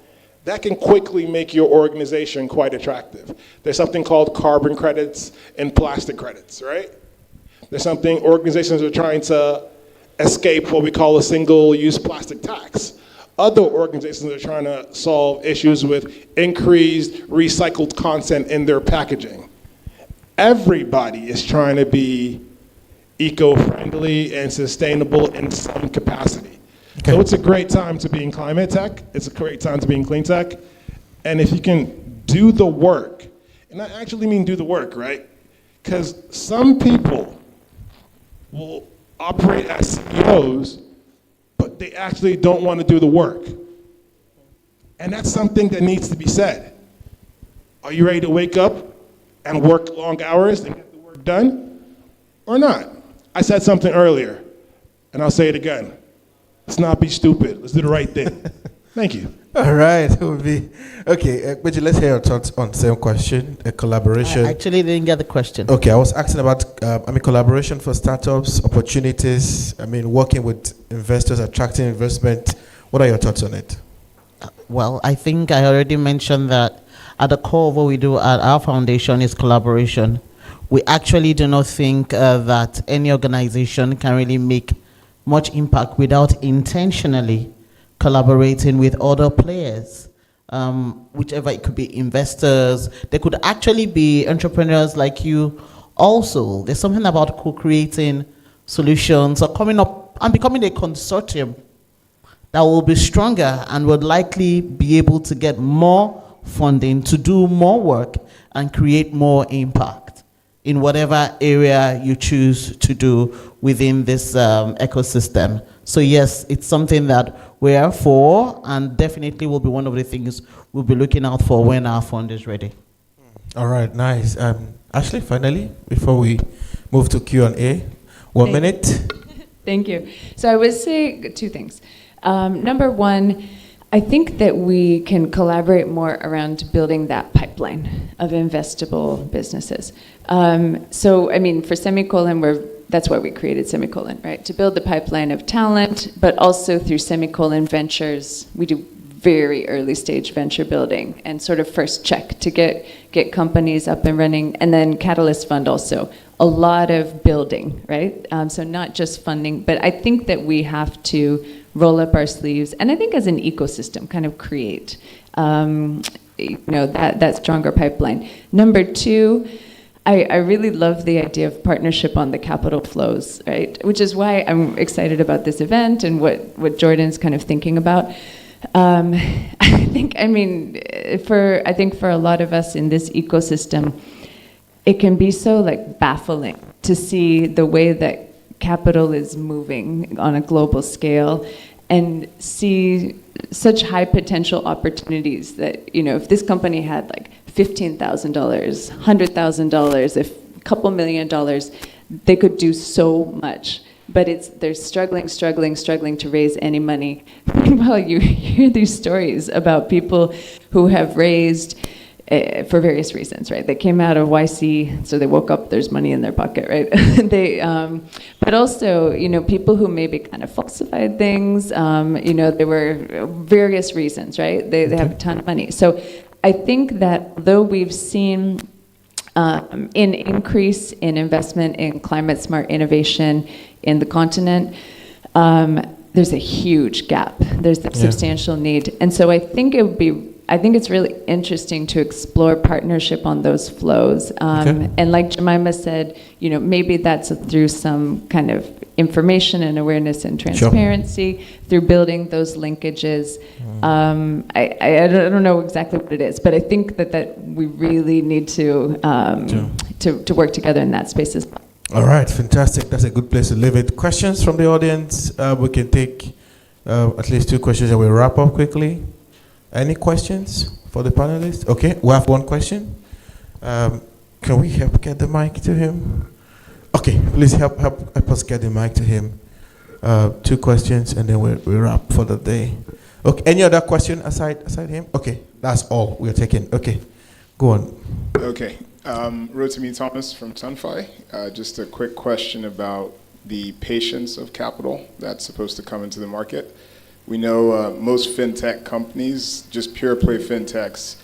R: That can quickly make your organization quite attractive. There's something called carbon credits and plastic credits, right? There's something, organizations are trying to escape what we call a single-use plastic tax. Other organizations are trying to solve issues with increased recycled content in their packaging. Everybody is trying to be eco-friendly and sustainable in some capacity. Okay. So it's a great time to be in climate tech. It's a great time to be in clean tech. And if you can do the work, and I actually mean do the work, right? Because some people will operate as CEOs, but they actually don't want to do the work. And that's something that needs to be said. Are you ready to wake up and work long hours and get the work done, or not? I said something earlier, and I'll say it again. Let's not be stupid. Let's do the right thing. Thank you.
L: All right. Okay, Beji, let's hear your thoughts on the same question, collaboration.
S: I actually didn't get the question.
L: Okay, I was asking about, collaboration for startups, opportunities, working with investors, attracting investment. What are your thoughts on it?
S: Well, I think I already mentioned that at the core of what we do at our foundation is collaboration. We actually do not think that any organization can really make much impact without intentionally collaborating with other players, whichever it could be investors. They could actually be entrepreneurs like you also. There's something about co-creating solutions or coming up and becoming a consortium that will be stronger and would likely be able to get more funding to do more work and create more impact in whatever area you choose to do within this ecosystem. So yes, it's something that we are for, and definitely will be one of the things we'll be looking out for when our fund is ready.
L: All right, nice. Ashley, finally, before we move to Q&A, 1 minute.
P: Thank you. So I would say two things. Number one, I think that we can collaborate more around building that pipeline of investable businesses. For Semicolon, that's why we created Semicolon, right? To build the pipeline of talent, but also through Semicolon Ventures, we do very early stage venture building and sort of first check to get companies up and running. And then Catalyst Fund also, a lot of building, right? So not just funding, but I think that we have to roll up our sleeves, and I think as an ecosystem, kind of create that stronger pipeline. Number two, I really love the idea of partnership on the capital flows, right? Which is why I'm excited about this event and what Jordan's kind of thinking about. I think for a lot of us in this ecosystem, it can be so baffling to see the way that capital is moving on a global scale and see such high potential opportunities that, if this company had $15,000, $100,000, if a couple $1 million, they could do so much. But they're struggling to raise any money. Meanwhile, you hear these stories about people who have raised for various reasons, right? They came out of YC, so they woke up, there's money in their pocket, right? But also, people who maybe kind of falsified things, there were various reasons, right? They have a ton of money. So I think that though we've seen an increase in investment in climate smart innovation in the continent, there's a huge gap. There's a substantial need. And so I think it would be I think it's really interesting to explore partnership on those flows. And like Jemima said, maybe that's through some kind of information and awareness and transparency, through building those linkages. I don't know exactly what it is, but I think that we really need to work together in that space as well.
L: All right, fantastic. That's a good place to leave it. Questions from the audience? We can take at least 2 questions and we'll wrap up quickly. Any questions for the panelists? Okay, we have 1 question. Can we help get the mic to him? Okay, please help us get the mic to him. 2 questions and then we'll wrap for the day. Okay, any other question aside him? Okay, that's all we're taking. Okay, go on.
T: Okay, Rotimi Thomas from Sunfi. Just a quick question about the patience of capital that's supposed to come into the market. We know most fintech companies, just pure play fintechs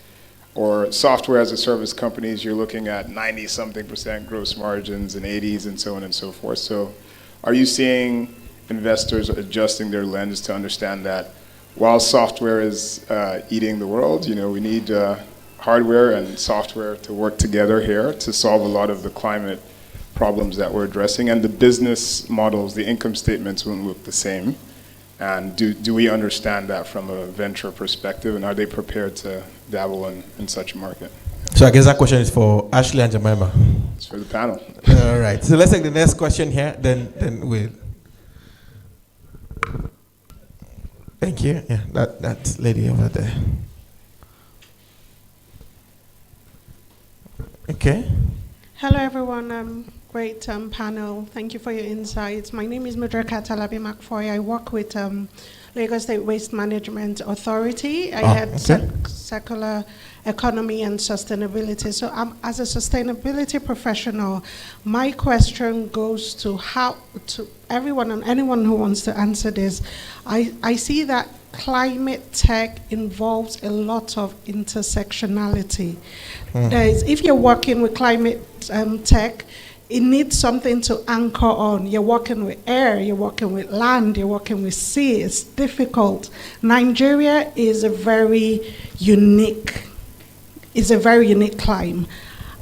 T: or software as a service companies, you're looking at 90-something% gross margins and 80s and so on and so forth. So are you seeing investors adjusting their lens to understand that while software is eating the world, we need hardware and software to work together here to solve a lot of the climate problems that we're addressing, and the business models, the income statements won't look the same. And do we understand that from a venture perspective, and are they prepared to dabble in such a market?
L: So I guess that question is for Ashley and Jemima.
T: It's for the panel.
L: All right, so let's take the next question here, then we'll. Thank you. Yeah, that lady over there. Okay.
U: Hello, everyone. Great panel. Thank you for your insights. My name is Mudrika Talabi McFoy. I work with Lagos State Waste Management Authority. I head circular economy and sustainability. So as a sustainability professional, my question goes to everyone and anyone who wants to answer this. I see that climate tech involves a lot of intersectionality. If you're working with climate tech, it needs something to anchor on. You're working with air, you're working with land, you're working with sea. It's difficult. Nigeria is a very unique climb.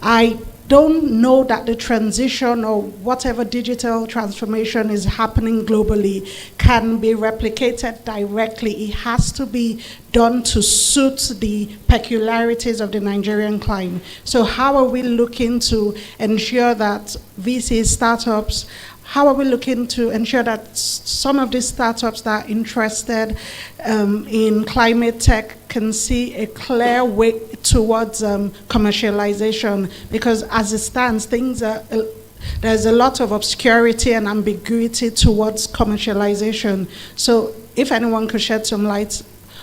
U: I don't know that the transition or whatever digital transformation is happening globally can be replicated directly. It has to be done to suit the peculiarities of the Nigerian climate. So how are we looking to ensure that VC startups, how are we looking to ensure that some of these startups that are interested in climate tech can see a clear way towards commercialization? Because as it stands, there's a lot of obscurity and ambiguity towards commercialization. So if anyone could shed some light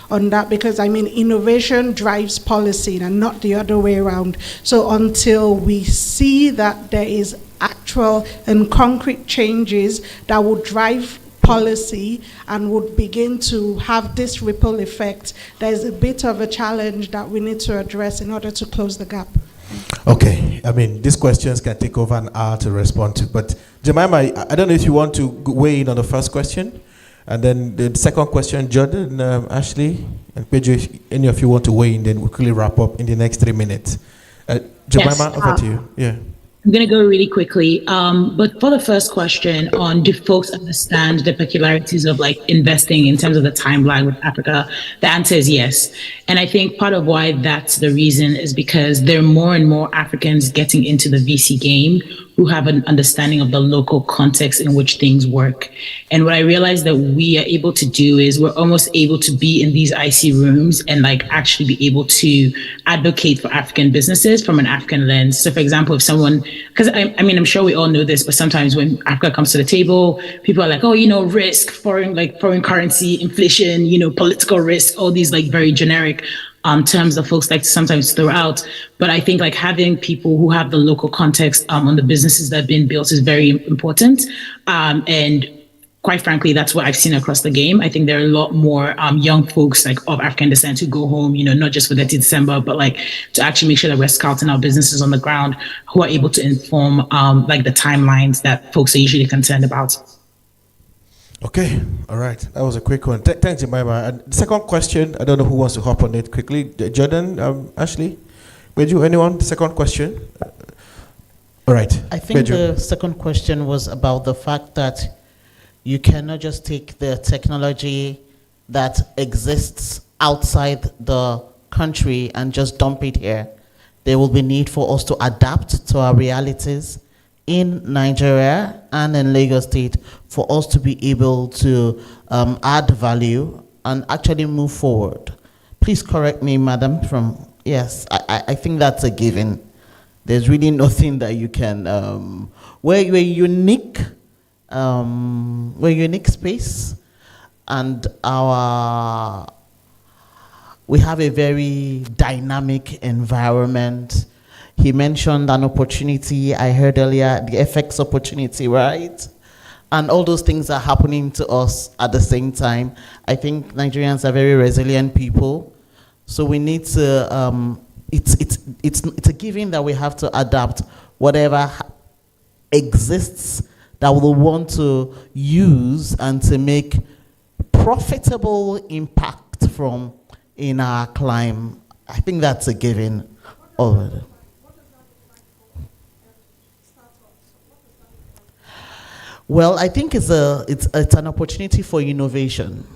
U: on that, because innovation drives policy and not the other way around. So until we see that there is actual and concrete changes that will drive policy and would begin to have this ripple effect, there's a bit of a challenge that we need to address in order to close the gap.
L: Okay, these questions can take over an hour to respond to, but Jemima, I don't know if you want to weigh in on the first question, and then the second question, Jordan, Ashley, and Pedro, if any of you want to weigh in, then we'll quickly wrap up in the next 3 minutes. Jemima, over to you. Yeah.
O: I'm going to go really quickly. But for the first question on, do folks understand the peculiarities of investing in terms of the timeline with Africa? The answer is yes. And I think part of why that's the reason is because there are more and more Africans getting into the VC game who have an understanding of the local context in which things work. And what I realized that we are able to do is we're almost able to be in these IC rooms and actually be able to advocate for African businesses from an African lens. So for example, if someone, because I'm sure we all know this, but sometimes when Africa comes to the table, people are like, oh, risk, foreign currency, inflation, political risk, all these very generic terms that folks like to sometimes throw out. But I think having people who have the local context on the businesses that have been built is very important. And quite frankly, that's what I've seen across the game. I think there are a lot more young folks of African descent who go home, not just for 30 December, but to actually make sure that we're scouting our businesses on the ground who are able to inform the timelines that folks are usually concerned about.
L: Okay, all right. That was a quick one. Thanks, Jemima. And the second question, I don't know who wants to hop on it quickly. Jordan, Ashley, Beju, anyone? The second question? All right.
S: I think
L: Beju.
S: the second question was about the fact that you cannot just take the technology that exists outside the country and just dump it here. There will be need for us to adapt to our realities in Nigeria and in Lagos State for us to be able to add value and actually move forward. Please correct me, madam, yes, I think that's a given. There's really nothing that you can, we're unique space, and we have a very dynamic environment. He mentioned an opportunity, I heard earlier, the FX opportunity, right? And all those things are happening to us at the same time. I think Nigerians are very resilient people. So we need to, it's a given that we have to adapt whatever exists that we'll want to use and to make profitable impact from in our climb. I think that's a given already. Well, I think it's an opportunity for innovation,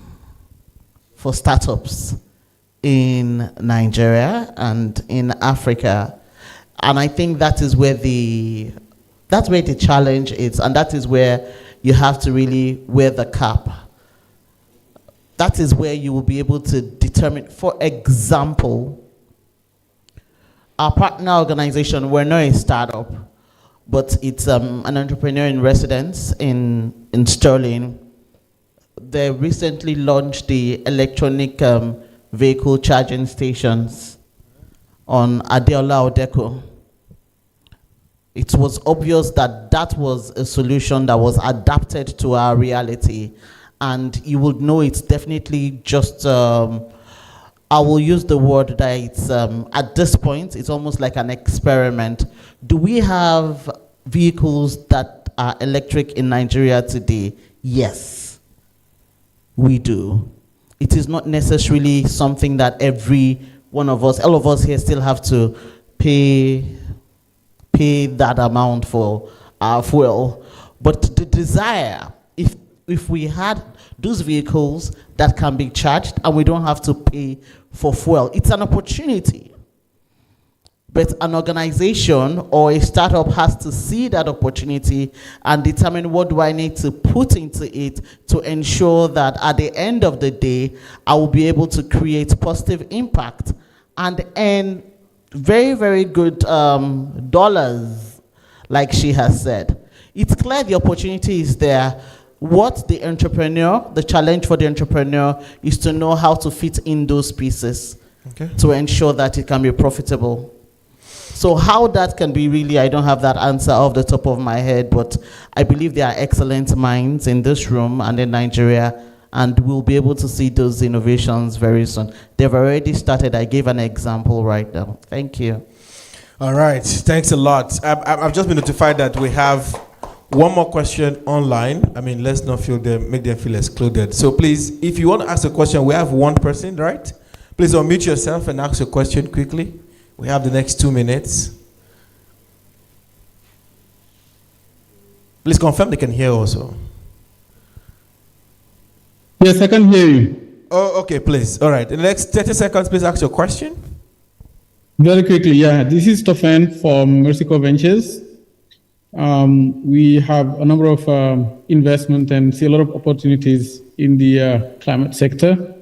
S: for startups in Nigeria and in Africa, and I think that is where the challenge is, and that is where you have to really wear the cap. That is where you will be able to determine. For example, our partner organization, we're not a startup, but it's an entrepreneur in residence in Sterling. They recently launched the electronic vehicle charging stations on Adeola Odeko. It was obvious that that was a solution that was adapted to our reality, and you would know it's definitely just, I will use the word that it's, at this point, it's almost like an experiment. Do we have vehicles that are electric in Nigeria today? Yes, we do. It is not necessarily something that every one of us, all of us here still have to pay that amount for our fuel. But the desire, if we had those vehicles that can be charged and we don't have to pay for fuel, it's an opportunity. But an organization or a startup has to see that opportunity and determine what do I need to put into it to ensure that at the end of the day, I will be able to create positive impact and earn very, very good dollars, like she has said. It's clear the opportunity is there. What the entrepreneur, the challenge for the entrepreneur is to know how to fit in those pieces to ensure that it can be profitable. So how that can be really, I don't have that answer off the top of my head, but I believe there are excellent minds in this room and in Nigeria, and we'll be able to see those innovations very soon. They've already started. I gave an example right now. Thank you.
L: All right, thanks a lot. I've just been notified that we have one more question online. I mean, let's not make them feel excluded. So please, if you want to ask a question, we have one person, right? Please unmute yourself and ask a question quickly. We have the next 2 minutes. Please confirm they can hear also.
D: Yes, I can hear you.
L: Oh, okay, please. All right. In the next 30 seconds, please ask your question.
D: Very quickly, yeah. This is Stephen from Mercico Ventures. We have a number of investment and see a lot of opportunities in the climate sector.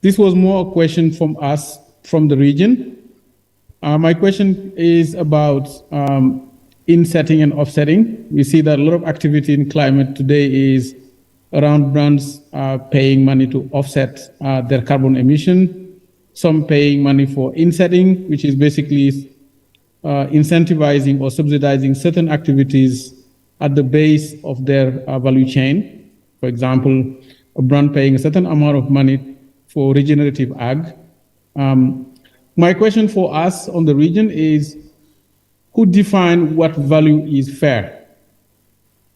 D: This was more a question from us from the region. My question is about insetting and offsetting. We see that a lot of activity in climate today is around brands paying money to offset their carbon emission, some paying money for insetting, which is basically incentivizing or subsidizing certain activities at the base of their value chain. For example, a brand paying a certain amount of money for regenerative ag. My question for us on the region is, who define what value is fair?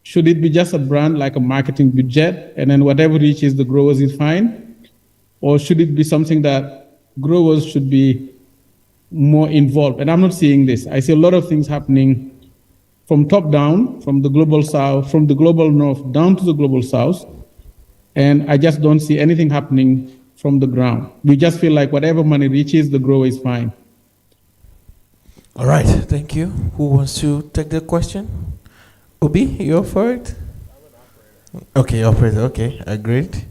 D: Should it be just a brand like a marketing budget, and then whatever reaches the growers is fine? Or should it be something that growers should be more involved? And I'm not seeing this. I see a lot of things happening from top down, from the global south, from the global north down to the global south. And I just don't see anything happening from the ground. We just feel like whatever money reaches, the grower is fine.
L: All right, thank you. Who wants to take the question? Obi, you're for it? Okay, operator, okay, agreed.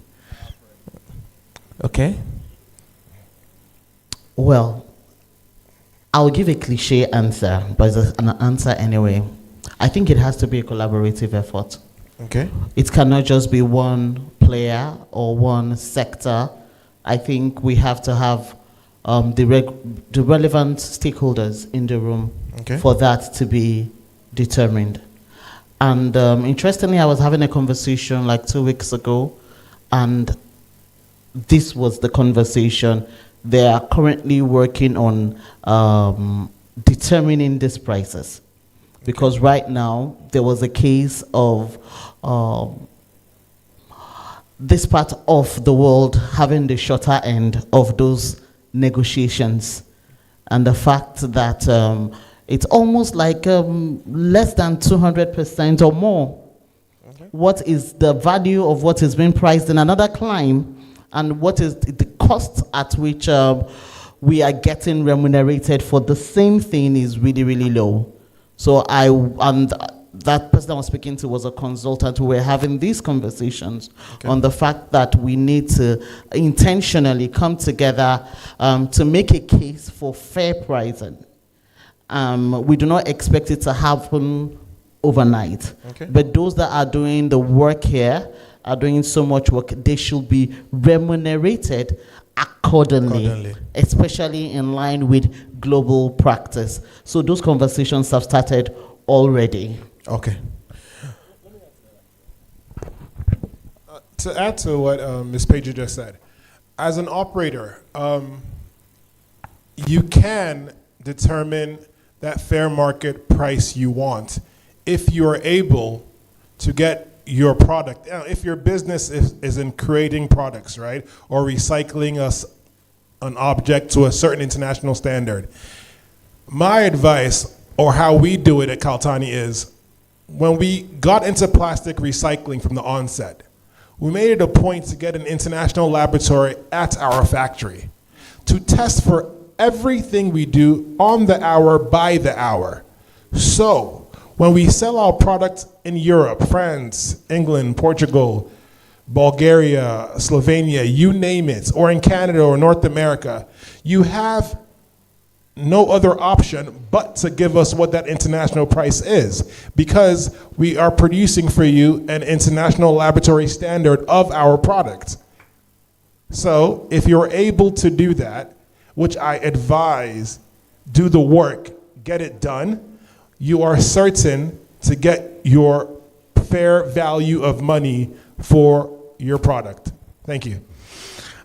L: Okay.
S: Well, I'll give a cliche answer, but it's an answer anyway. I think it has to be a collaborative effort.
L: Okay.
S: It cannot just be one player or one sector. I think we have to have the relevant stakeholders in the room for that to be determined. And interestingly, I was having a conversation like 2 weeks ago, and this was the conversation. They are currently working on determining these prices. Because right now, there was a case of this part of the world having the shorter end of those negotiations. And the fact that it's almost like less than 200% or more. What is the value of what is being priced in another clime, and what is the cost at which we are getting remunerated for the same thing is really, really low. So that person I was speaking to was a consultant. We were having these conversations on the fact that we need to intentionally come together to make a case for fair pricing. We do not expect it to happen overnight. But those that are doing the work here are doing so much work, they should be remunerated accordingly, especially in line with global practice. So those conversations have started already.
L: Okay.
R: To add to what Ms. Pager just said, as an operator, you can determine that fair market price you want if you are able to get your product. If your business is in creating products, right, or recycling an object to a certain international standard, my advice, or how we do it at Kaltani, is when we got into plastic recycling from the onset, we made it a point to get an international laboratory at our factory to test for everything we do on the hour, by the hour. So when we sell our product in Europe, France, England, Portugal, Bulgaria, Slovenia, you name it, or in Canada or North America, you have no other option but to give us what that international price is, because we are producing for you an international laboratory standard of our product. So if you're able to do that, which I advise, do the work, get it done, you are certain to get your fair value of money for your product. Thank you.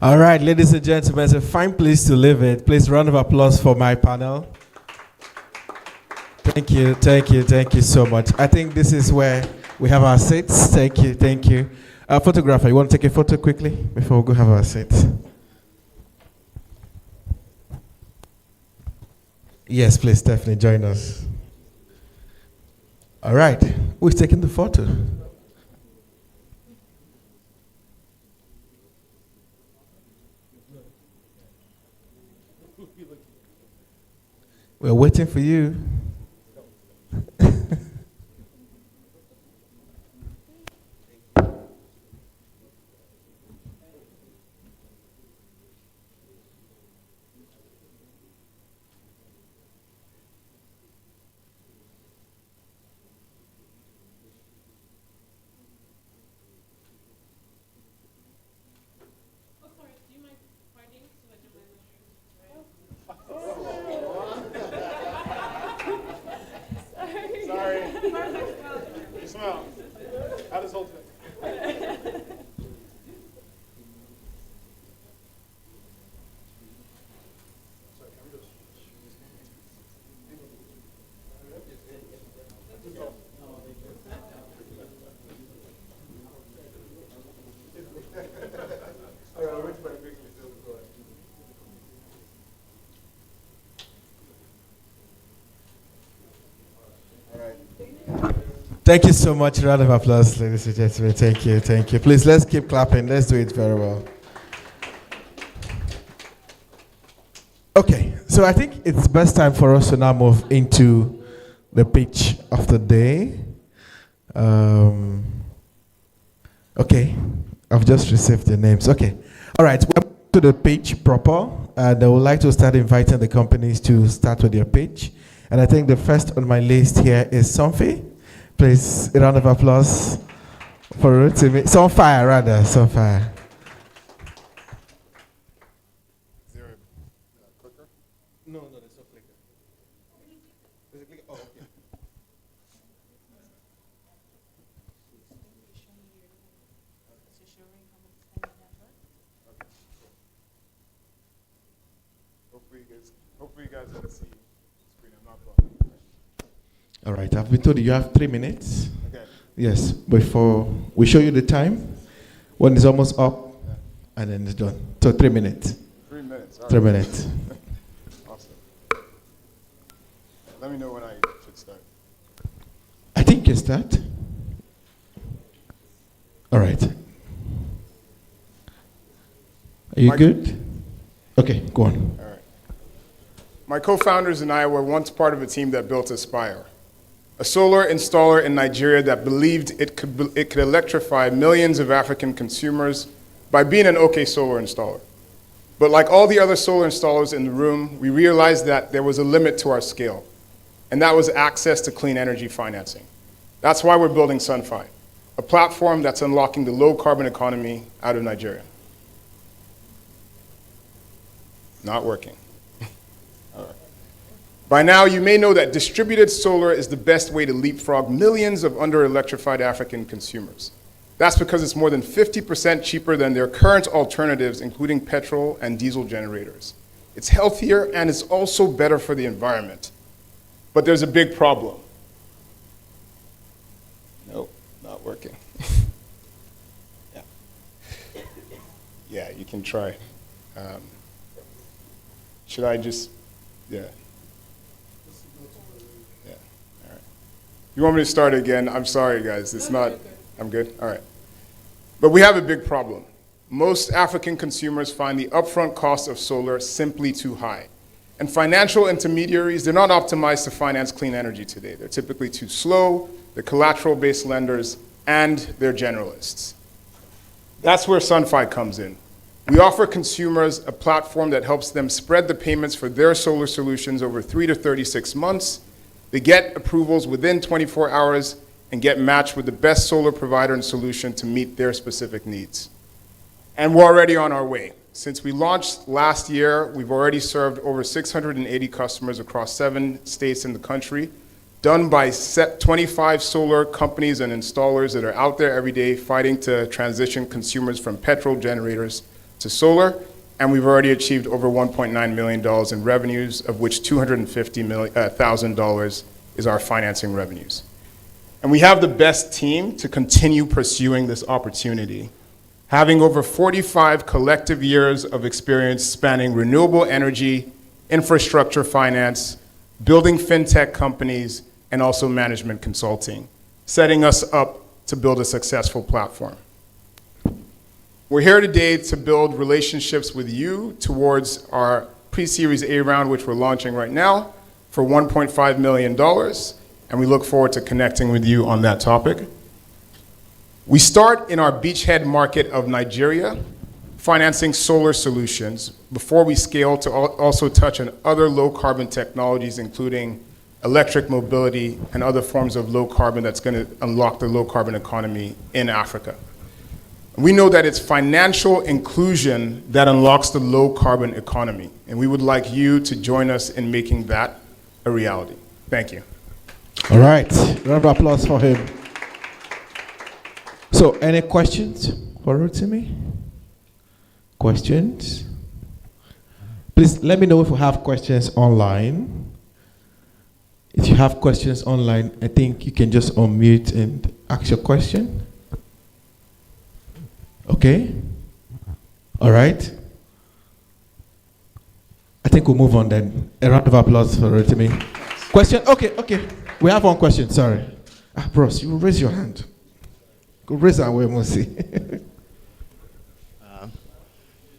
L: All right, ladies and gentlemen, it's a fine place to live in. Please, round of applause for my panel. Thank you, thank you, thank you so much. I think this is where we have our seats. Thank you, thank you. Photographer, you want to take a photo quickly before we go have our seats? Yes, please, definitely join us. All right, who's taking the photo? We're waiting for you. Thank you so much. Round of applause, ladies and gentlemen. Thank you, thank you. Please, let's keep clapping. Let's do it very well. Okay, so I think it's best time for us to now move into the pitch of the day. Okay, I've just received the names. Okay, all right, we're to the pitch proper, and I would like to start inviting the companies to start with their pitch. And I think the first on my list here is Sunfi. Please, a round of applause for Rotimi. Sunfire, rather, Sunfire.
R: Hopefully you guys can see the screen. I'm not blocking.
L: All right, I've been told you have 3 minutes.
R: Okay.
L: Yes, before we show you the time, when it's almost up, and then it's done. So 3 minutes.
R: 3 minutes. All
L: 3
R: right.
L: minutes.
R: Awesome. Let me know when I should start.
L: I think you start. All right. Are you good? Okay, go on.
R: All right. My co-founders and I were once part of a team that built Aspire, a solar installer in Nigeria that believed it could electrify millions of African consumers by being an OK solar installer. But like all the other solar installers in the room, we realized that there was a limit to our scale, and that was access to clean energy financing. That's why we're building Sunfi, a platform that's unlocking the low carbon economy out of Nigeria. Not working. All right. By now, you may know that distributed solar is the best way to leapfrog millions of under-electrified African consumers. That's because it's more than 50% cheaper than their current alternatives, including petrol and diesel generators. It's healthier, and it's also better for the environment. But there's a big problem. Nope, not working. Yeah. Yeah, you can try. Should I just, yeah. Yeah, all right. You want me to start again? I'm sorry, guys. It's not, I'm good? All right. But we have a big problem. Most African consumers find the upfront cost of solar simply too high. And financial intermediaries, they're not optimized to finance clean energy today. They're typically too slow, they're collateral-based lenders, and they're generalists. That's where Sunfi comes in. We offer consumers a platform that helps them spread the payments for their solar solutions over 3 to 36 months. They get approvals within 24 hours and get matched with the best solar provider and solution to meet their specific needs. And we're already on our way. Since we launched last year, we've already served over 680 customers across 7 states in the country, done by 25 solar companies and installers that are out there every day fighting to transition consumers from petrol generators to solar, and we've already achieved over $1.9 million in revenues, of which $250,000 is our financing revenues. And we have the best team to continue pursuing this opportunity, having over 45 collective years of experience spanning renewable energy, infrastructure finance, building fintech companies, and also management consulting, setting us up to build a successful platform. We're here today to build relationships with you towards our pre-Series A round, which we're launching right now, for $1.5 million, and we look forward to connecting with you on that topic. We start in our beachhead market of Nigeria, financing solar solutions, before we scale to also touch on other low-carbon technologies, including electric mobility and other forms of low carbon that's going to unlock the low-carbon economy in Africa. We know that it's financial inclusion that unlocks the low-carbon economy, and we would like you to join us in making that a reality. Thank you.
L: All right, round of applause for him. So, any questions for Rotimi? Questions? Please let me know if you have questions online. If you have questions online, I think you can just unmute and ask your question. Okay? All right. I think we'll move on then. A round of applause for Rotimi. Question? Okay. We have one question, sorry. Bros, you raise your hand. Go raise our way, Mosi.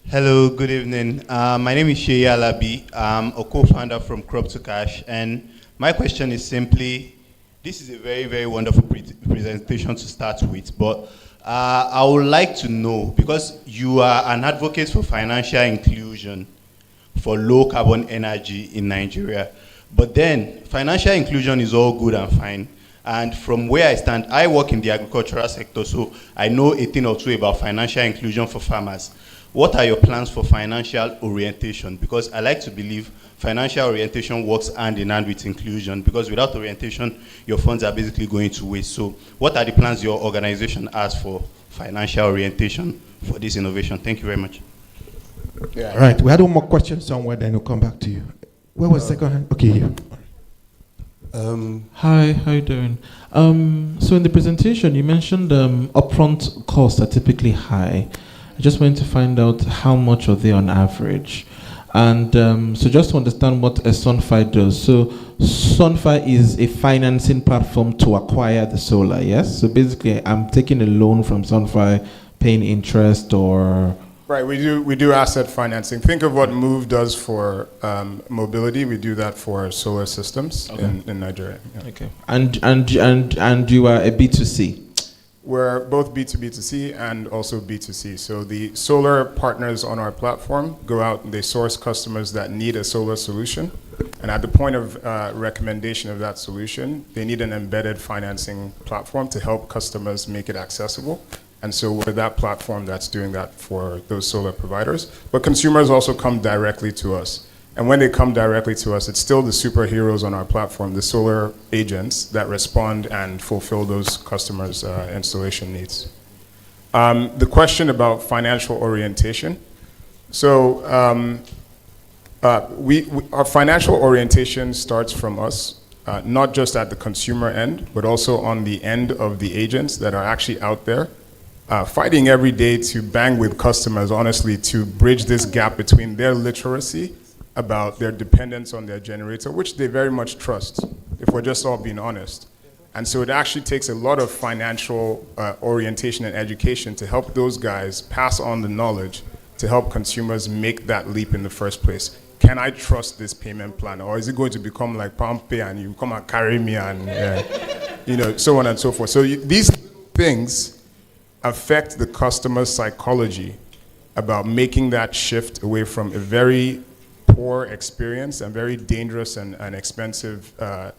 F: Hello, good evening. My name is Sheyi Alabi. I'm a co-founder from Crop to Cash, and my question is simply, this is a very, very wonderful presentation to start with, but I would like to know, because you are an advocate for financial inclusion for low carbon energy in Nigeria, but then financial inclusion is all good and fine. And from where I stand, I work in the agricultural sector, so I know a thing or two about financial inclusion for farmers. What are your plans for financial orientation? Because I like to believe financial orientation works hand in hand with inclusion, because without orientation, your funds are basically going to waste. So what are the plans your organization has for financial orientation for this innovation? Thank you very much.
L: Yeah. All right, we had one more question somewhere, then we'll come back to you. Where was second hand? Okay, you.
V: Hi, how you doing? So in the presentation, you mentioned upfront costs are typically high. I just wanted to find out how much are they on average. And so just to understand what a Sunfy does. So Sunfy is a financing platform to acquire the solar, yes? So basically, I'm taking a loan from Sunfy, paying interest or...
R: Right, we do asset financing. Think of what Move does for mobility. We do that for solar systems in Nigeria. Yeah.
V: Okay. And you are a B2C?
R: We're both B2B2C and also B2C. So the solar partners on our platform go out and they source customers that need a solar solution. And at the point of recommendation of that solution, they need an embedded financing platform to help customers make it accessible. And so we're that platform that's doing that for those solar providers. But consumers also come directly to us. And when they come directly to us, it's still the superheroes on our platform, the solar agents that respond and fulfill those customers' installation needs. The question about financial orientation. So our financial orientation starts from us, not just at the consumer end, but also on the end of the agents that are actually out there fighting every day to bang with customers, honestly, to bridge this gap between their literacy about their dependence on their generator, which they very much trust, if we're just all being honest. And so it actually takes a lot of financial orientation and education to help those guys pass on the knowledge to help consumers make that leap in the first place. Can I trust this payment plan? Or is it going to become like PalmPay and you come and carry me and so on and so forth. So these things affect the customer's psychology about making that shift away from a very poor experience and very dangerous and expensive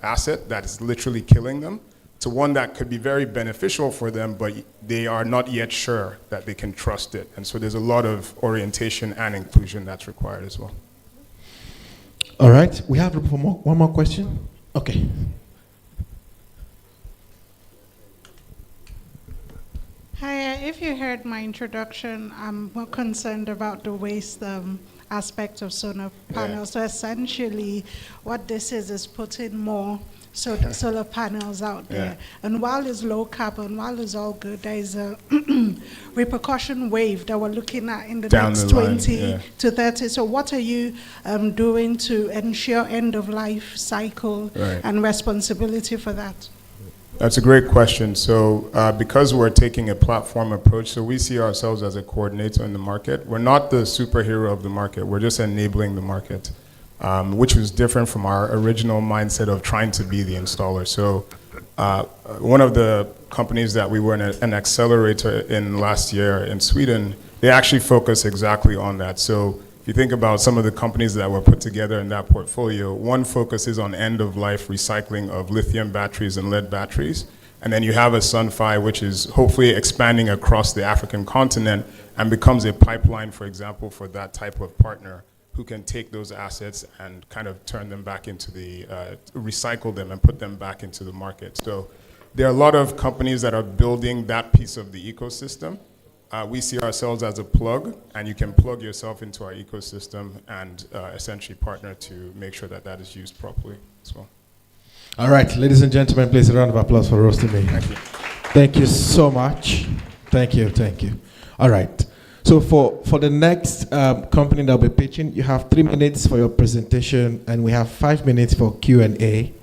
R: asset that is literally killing them to one that could be very beneficial for them, but they are not yet sure that they can trust it. And so there's a lot of orientation and inclusion that's required as well.
L: All right, we have room for one more question. Okay.
U: Hi, if you heard my introduction, I'm more concerned about the waste aspect of solar panels. So essentially, what this is putting more solar panels out there. And while it's low carbon, while it's all good, there is a repercussion wave that we're looking at in the next 20 to 30. So what are you doing to ensure end of life cycle and responsibility for that?
R: That's a great question. So because we're taking a platform approach, so we see ourselves as a coordinator in the market. We're not the superhero of the market. We're just enabling the market, which was different from our original mindset of trying to be the installer. So one of the companies that we were an accelerator in last year in Sweden, they actually focus exactly on that. So if you think about some of the companies that were put together in that portfolio, one focuses on end-of-life recycling of lithium batteries and lead batteries. And then you have a Sunfy, which is hopefully expanding across the African continent and becomes a pipeline, for example, for that type of partner who can take those assets and kind of turn them back into the, recycle them and put them back into the market. So there are a lot of companies that are building that piece of the ecosystem. We see ourselves as a plug, and you can plug yourself into our ecosystem and essentially partner to make sure that that is used properly as well.
L: All right, ladies and gentlemen, please a round of applause for Rostimi.
R: Thank you.
L: Thank you so much. Thank you. All right. So for the next company that will be pitching, you have 3 minutes for your presentation, and we have 5 minutes for Q&A.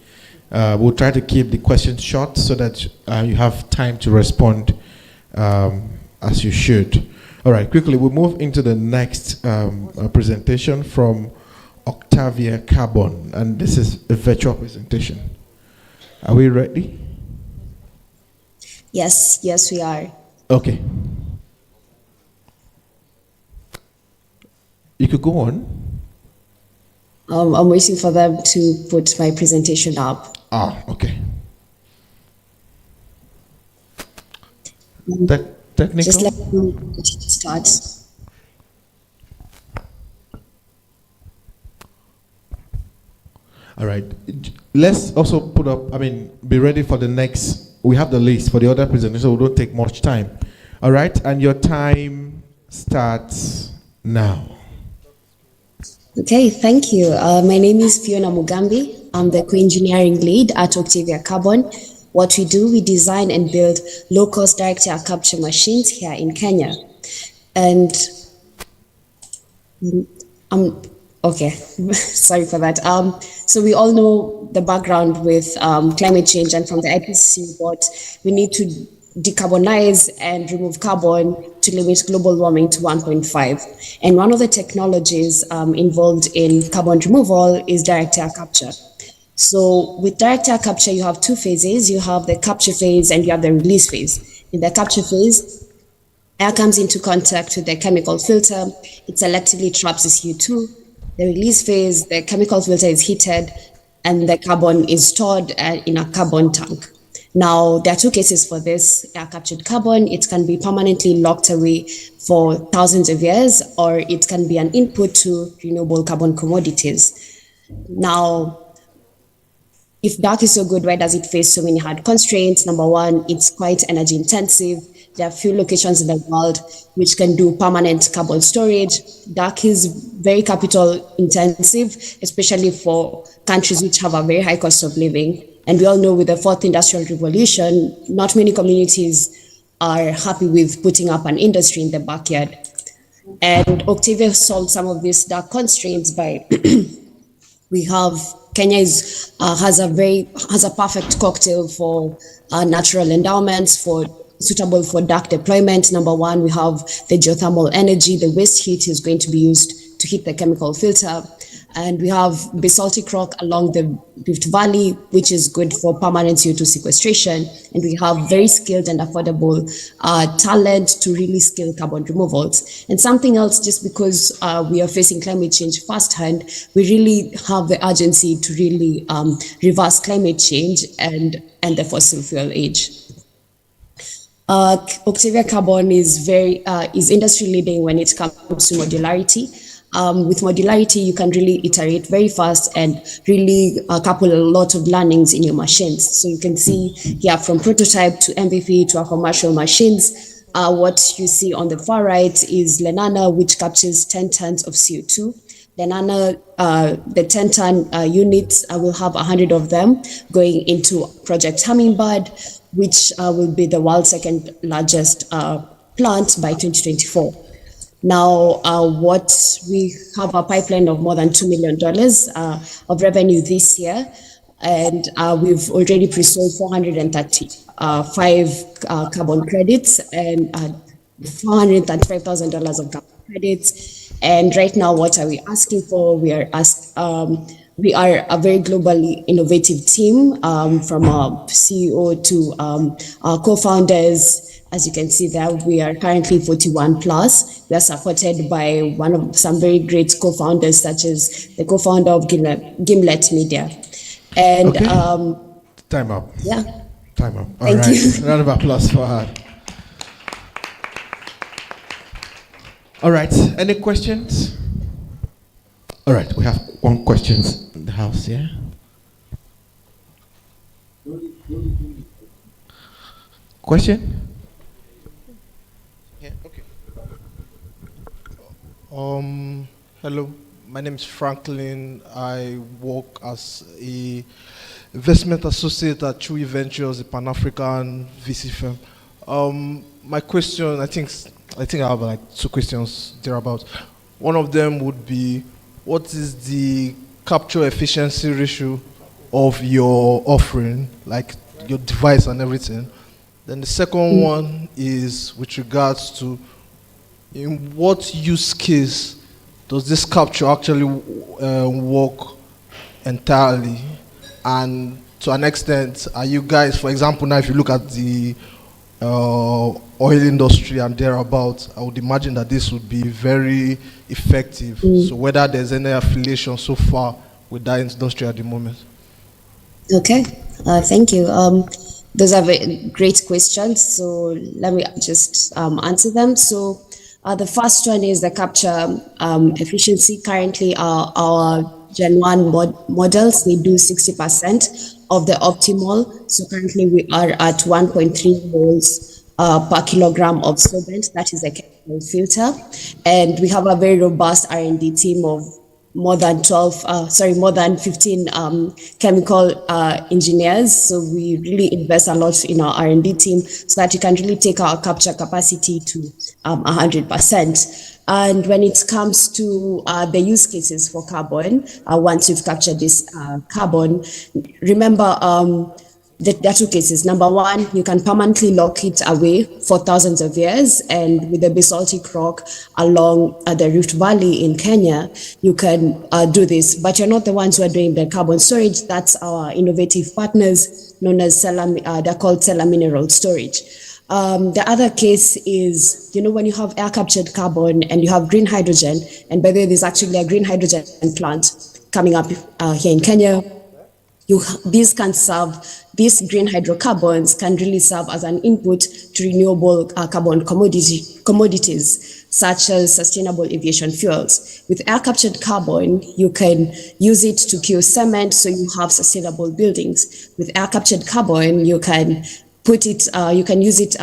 L: We'll try to keep the questions short so that you have time to respond as you should. All right, quickly, we'll move into the next presentation from Octavia Carbon, and this is a virtual presentation. Are we ready?
A: Yes, we are.
L: Okay. You could go on.
A: I'm waiting for them to put my presentation up.
L: Okay. Technical?
A: Just let me start.
L: All right. Let's also put up, be ready for the next. We have the list for the other presenters, so we don't take much time. All right. And your time starts now.
A: Okay, thank you. My name is Fiona Mugambi. I'm the co-engineering lead at Octavia Carbon. What we do, we design and build low-cost direct air capture machines here in Kenya. And okay, sorry for that. So we all know the background with climate change, and from the IPCC report, we need to decarbonize and remove carbon to limit global warming to 1.5. And one of the technologies involved in carbon removal is direct air capture. So with direct air capture, you have two phases. You have the capture phase and you have the release phase. In the capture phase, air comes into contact with the chemical filter. It selectively traps the CO2. The release phase, the chemical filter is heated and the carbon is stored in a carbon tank. Now, there are two cases for this air captured carbon. It can be permanently locked away for thousands of years, or it can be an input to renewable carbon commodities. Now, if DAC is so good, why does it face so many hard constraints? Number one, it's quite energy intensive. There are few locations in the world which can do permanent carbon storage. DAC is very capital intensive, especially for countries which have a very high cost of living. And we all know with the fourth industrial revolution, not many communities are happy with putting up an industry in the backyard. And Octavia solved some of these DAC constraints by Kenya has a perfect cocktail for natural endowments suitable for DAC deployment. Number one, we have the geothermal energy. The waste heat is going to be used to heat the chemical filter. And we have basaltic rock along the Rift Valley, which is good for permanent CO2 sequestration. And we have very skilled and affordable talent to really scale carbon removals. And something else, just because we are facing climate change firsthand, we really have the urgency to really reverse climate change and the fossil fuel age. Octavia Carbon is industry leading when it comes to modularity. With modularity, you can really iterate very fast and really couple a lot of learnings in your machines. So you can see here from prototype to MVP to our commercial machines. What you see on the far right is Lenana, which captures 10 tons of CO2. Lenana, the 10-ton units, will have 100 of them going into Project Hummingbird, which will be the world's second largest plant by 2024. Now, what we have a pipeline of more than $2 million of revenue this year, and we've already pre-sold 435 carbon credits and $435,000 of carbon credits. And right now, what are we asking for? We are a very globally innovative team, from our CEO to our co-founders. As you can see there, we are currently 41 plus. We are supported by some very great co-founders, such as the co-founder of Gimlet Media. And
L: okay. Time up.
A: Yeah.
L: Time up. All
A: Thank
L: right.
A: you.
L: Round of applause for her. All right. Any questions? All right. We have one question in the house here. Question?
G: Hello, my name is Franklin. I work as a investment associate at Chewy Ventures, a Pan-African VC firm. My question, I think I have like two questions thereabouts. One of them would be, what is the capture efficiency ratio of your offering, like your device and everything. Then the second one is with regards to in what use case does this capture actually work entirely? And to an extent, are you guys, for example, now if you look at the oil industry and thereabouts, I would imagine that this would be very effective. So whether there's any affiliation so far with that industry at the moment?
A: Okay, thank you. Those are very great questions. So let me just answer them. So the first one is the capture efficiency. Currently, our Gen 1 models, they do 60% of the optimal. So currently we are at 1.3 moles per kilogram of solvent. That is a chemical filter. And we have a very robust R&D team of more than 15 chemical engineers. So we really invest a lot in our R&D team so that we can really take our capture capacity to 100%. And when it comes to the use cases for carbon, once you've captured this carbon, remember there are two cases. Number one, you can permanently lock it away for thousands of years, and with the basaltic rock along the Rift Valley in Kenya, you can do this. But you're not the ones who are doing the carbon storage. That's our innovative partners known as they're called Sela Mineral Storage. The other case is, when you have air captured carbon and you have green hydrogen, and by the way, there's actually a green hydrogen plant coming up here in Kenya. These green hydrocarbons can really serve as an input to renewable carbon commodities, such as sustainable aviation fuels. With air captured carbon, you can use it to cure cement, so you have sustainable buildings. With air captured carbon, you can use it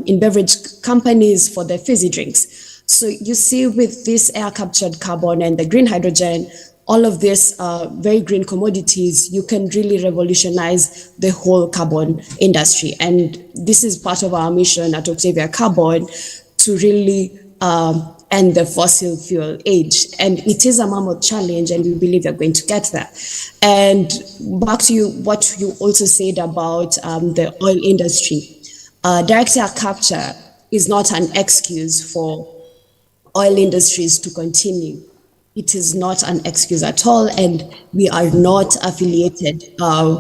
A: in beverage companies for their fizzy drinks. So you see, with this air captured carbon and the green hydrogen, all of these very green commodities, you can really revolutionize the whole carbon industry. And this is part of our mission at Octavia Carbon to really end the fossil fuel age. And it is a mammoth challenge, and we believe we're going to get there. And back to what you also said about the oil industry. Direct air capture is not an excuse for oil industries to continue. It is not an excuse at all, and we are not affiliated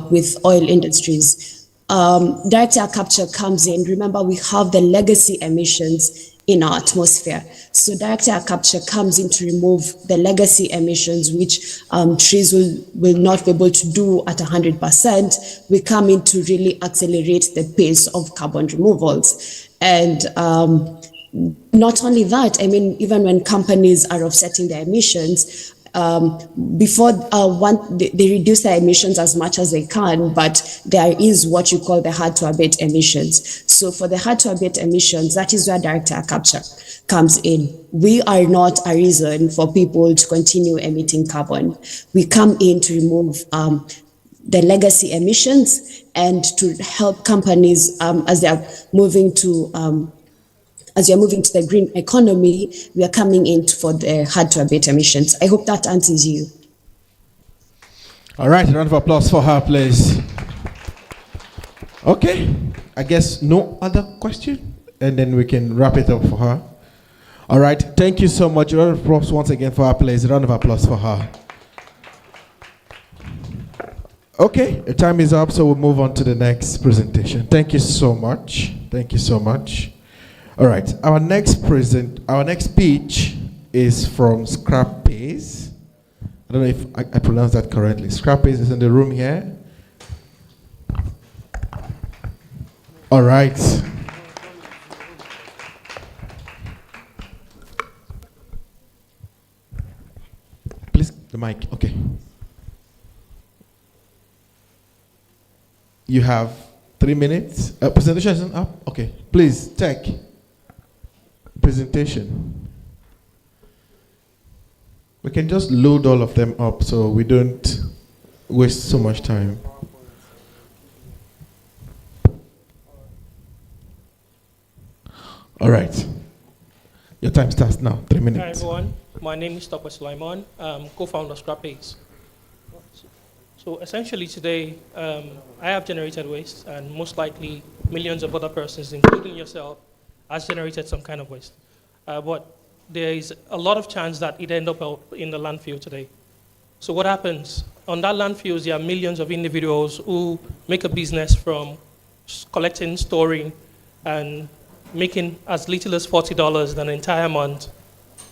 A: with oil industries. Direct air capture comes in. Remember, we have the legacy emissions in our atmosphere. So direct air capture comes in to remove the legacy emissions, which trees will not be able to do at 100%. We come in to really accelerate the pace of carbon removals. And not only that, even when companies are offsetting their emissions, before they reduce their emissions as much as they can, but there is what you call the hard to abate emissions. So for the hard to abate emissions, that is where direct air capture comes in. We are not a reason for people to continue emitting carbon. We come in to remove the legacy emissions and to help companies as they are moving to the green economy. We are coming in for the hard to abate emissions. I hope that answers you.
L: All right, a round of applause for her, please. Okay, I guess no other question, and then we can wrap it up for her. All right, thank you so much. A round of applause once again for her, please. A round of applause for her. Okay, the time is up, so we'll move on to the next presentation. Thank you so much. Thank you so much. All right, our next speech is from Scrappace. I don't know if I pronounced that correctly. Scrappace is in the room here. All right. Please, the mic. Okay. You have 3 minutes. Presentation isn't up? Okay. Please, tech. Presentation. We can just load all of them up so we don't waste so much time. All right. Your time starts now. 3 minutes.
B: Hi everyone. My name is Topper Sulaiman. I'm co-founder of Scrappace. So essentially today, I have generated waste, and most likely millions of other persons, including yourself, has generated some kind of waste. But there is a lot of chance that it end up in the landfill today. So what happens? On that landfill, there are millions of individuals who make a business from collecting, storing, and making as little as $40 an entire month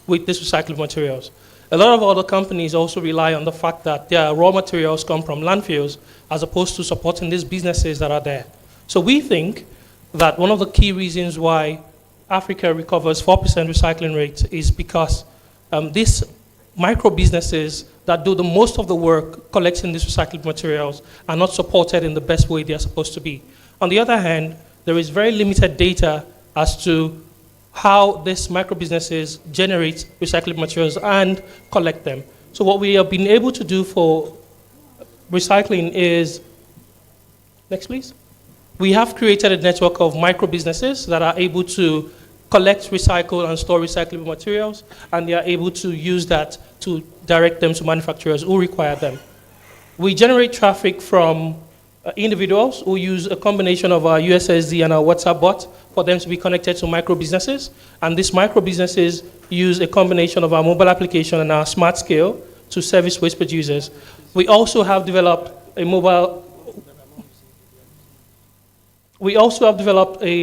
B: with these recycled materials. A lot of other companies also rely on the fact that their raw materials come from landfills as opposed to supporting these businesses that are there. So we think that one of the key reasons why Africa recovers 4% recycling rate is because these micro businesses that do the most of the work collecting these recycled materials are not supported in the best way they are supposed to be. On the other hand, there is very limited data as to how these micro businesses generate recycled materials and collect them. So what we have been able to do for recycling is, next please. We have created a network of micro businesses that are able to collect, recycle, and store recyclable materials, and they are able to use that to direct them to manufacturers who require them. We generate traffic from individuals who use a combination of our USSD and our WhatsApp bot for them to be connected to micro businesses, and these micro businesses use a combination of our mobile application and our smart scale to service waste producers. We also have developed a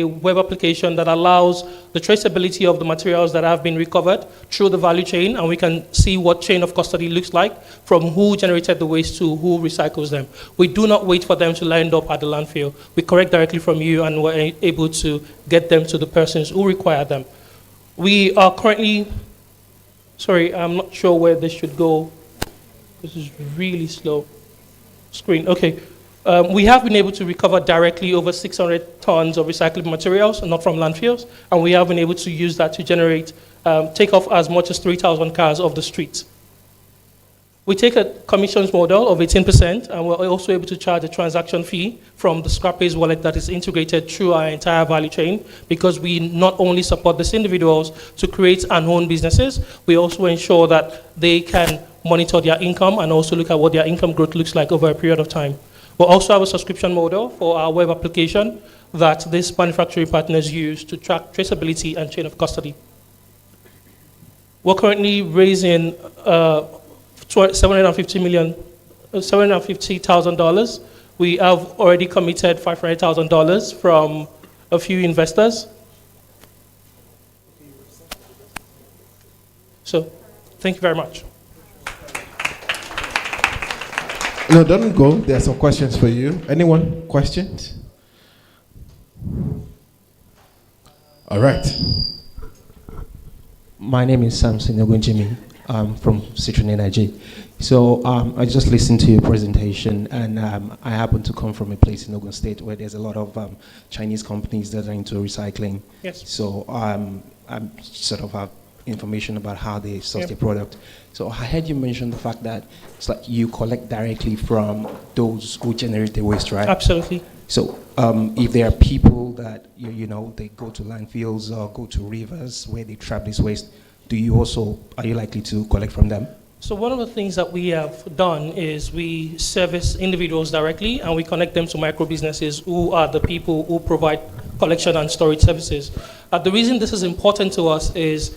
B: web application that allows the traceability of the materials that have been recovered through the value chain, and we can see what chain of custody looks like from who generated the waste to who recycles them. We do not wait for them to land up at the landfill. We collect directly from you, and we're able to get them to the persons who require them. We are currently, sorry, I'm not sure where this should go. This is really slow. Screen, okay. We have been able to recover directly over 600 tons of recycled materials, not from landfills, and we have been able to use that to generate, take off as much as 3,000 cars off the streets. We take a commissions model of 18%, and we're also able to charge a transaction fee from the Scrapbase wallet that is integrated through our entire value chain, because we not only support these individuals to create and own businesses, we also ensure that they can monitor their income and also look at what their income growth looks like over a period of time. We also have a subscription model for our web application that these manufacturing partners use to track traceability and chain of custody. We're currently raising $750,000. We have already committed $500,000 from a few investors. So, thank you very much.
L: No, don't go. There are some questions for you. Anyone? Questions? All right.
H: My name is Samson Ogunjimi. I'm from Citron Energy. So I just listened to your presentation, and I happen to come from a place in Ogun State where there's a lot of Chinese companies that are into recycling.
B: Yes.
H: So I sort of have information about how they source their product. So I heard you mention the fact that it's like you collect directly from those who generate the waste, right?
B: Absolutely.
H: So if there are people that, you know, they go to landfills or go to rivers where they trap this waste, are you likely to collect from them?
B: So one of the things that we have done is we service individuals directly, and we connect them to micro businesses who are the people who provide collection and storage services. The reason this is important to us is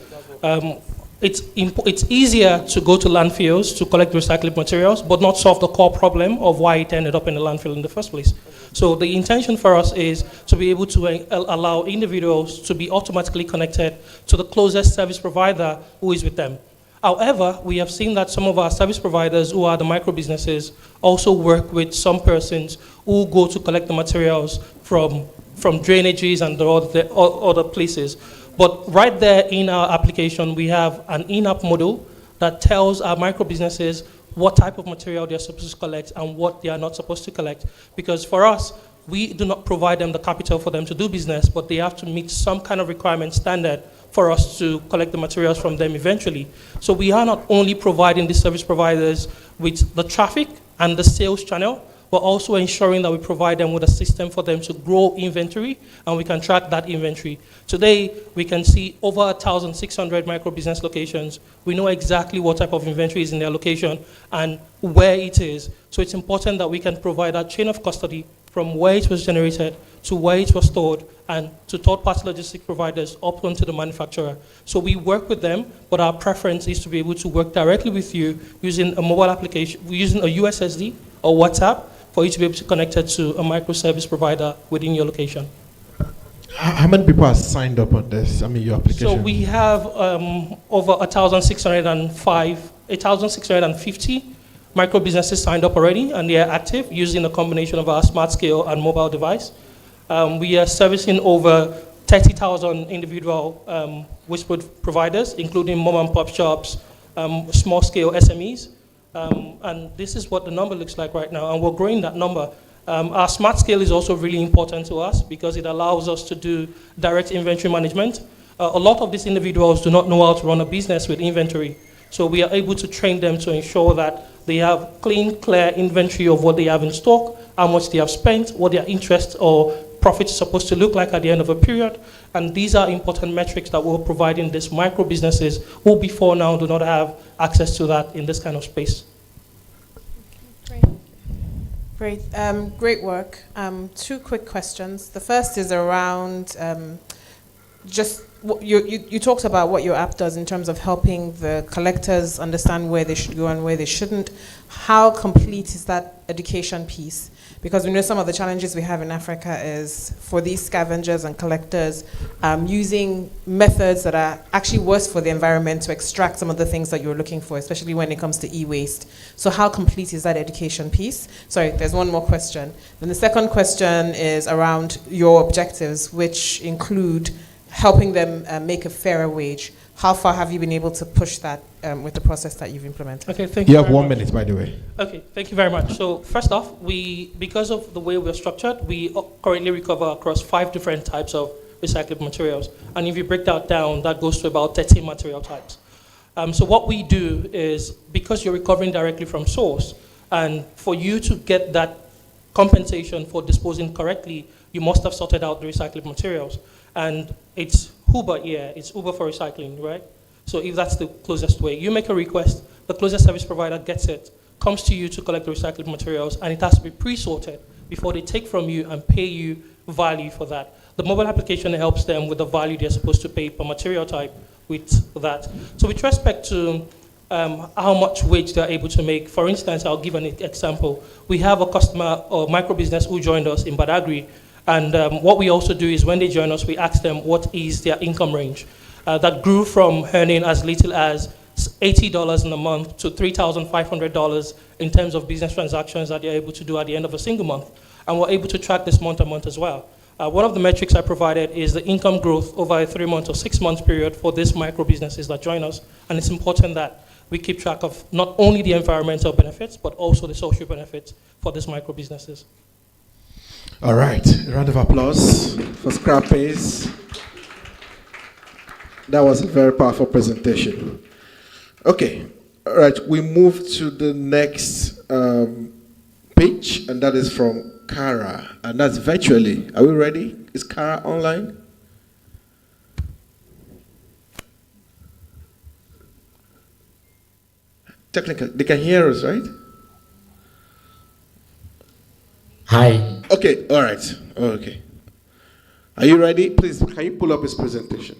B: it's easier to go to landfills to collect recycled materials, but not solve the core problem of why it ended up in the landfill in the first place. So the intention for us is to be able to allow individuals to be automatically connected to the closest service provider who is with them. However, we have seen that some of our service providers, who are the micro businesses, also work with some persons who go to collect the materials from drainages and the other places. But right there in our application, we have an in-app model that tells our micro businesses what type of material they're supposed to collect and what they are not supposed to collect. Because for us, we do not provide them the capital for them to do business, but they have to meet some kind of requirement standard for us to collect the materials from them eventually. So we are not only providing the service providers with the traffic and the sales channel, but also ensuring that we provide them with a system for them to grow inventory, and we can track that inventory. Today, we can see over 1,600 micro-business locations. We know exactly what type of inventory is in their location and where it is. So it's important that we can provide that chain of custody from where it was generated to where it was stored and to third-party logistic providers up onto the manufacturer. So we work with them, but our preference is to be able to work directly with you using a mobile application, using a USSD or WhatsApp for you to be able to connect it to a microservice provider within your location.
L: How many people are signed up on this? I mean, your application?
B: So we have over 1,650 micro businesses signed up already, and they are active using a combination of our smart scale and mobile device. We are servicing over 30,000 individual whispered providers, including mom and pop shops, small scale SMEs. And this is what the number looks like right now, and we're growing that number. Our smart scale is also really important to us because it allows us to do direct inventory management. A lot of these individuals do not know how to run a business with inventory. So we are able to train them to ensure that they have clean, clear inventory of what they have in stock, how much they have spent, what their interest or profit is supposed to look like at the end of a period. And these are important metrics that we're providing these micro businesses who before now do not have access to that in this kind of space.
C: Great, great work. Two quick questions. The first is around just you talked about what your app does in terms of helping the collectors understand where they should go and where they shouldn't. How complete is that education piece? Because we know some of the challenges we have in Africa is for these scavengers and collectors using methods that are actually worse for the environment to extract some of the things that you're looking for, especially when it comes to e-waste. So how complete is that education piece? Sorry, there's one more question. Then the second question is around your objectives, which include helping them make a fairer wage. How far have you been able to push that with the process that you've implemented?
B: Okay, thank you.
L: You have 1 minute, by the way.
B: Okay, thank you very much. So first off, because of the way we're structured, we currently recover across 5 different types of recyclable materials. And if you break that down, that goes to about 13 material types. So what we do is, because you're recovering directly from source, and for you to get that compensation for disposing correctly, you must have sorted out the recyclable materials. And it's Uber here, it's Uber for recycling, right? So if that's the closest way, you make a request, the closest service provider gets it, comes to you to collect the recycled materials, and it has to be pre-sorted before they take from you and pay you value for that. The mobile application helps them with the value they're supposed to pay per material type with that. So with respect to how much wage they're able to make, for instance, I'll give an example. We have a customer or micro business who joined us in Badagry. And what we also do is when they join us, we ask them what is their income range. That grew from earning as little as $80 in a month to $3,500 in terms of business transactions that they're able to do at the end of a single month. And we're able to track this month to month as well. One of the metrics I provided is the income growth over a 3-month or 6-month period for these micro businesses that join us. And it's important that we keep track of not only the environmental benefits, but also the social benefits for these micro businesses.
L: All right, a round of applause for Scrappace. That was a very powerful presentation. Okay, all right, we move to the next page, and that is from Kara, and that's virtually. Are we ready? Is Kara online? Technically, they can hear us, right?
I: Hi.
L: Okay, all right. Okay. Are you ready? Please, can you pull up his presentation?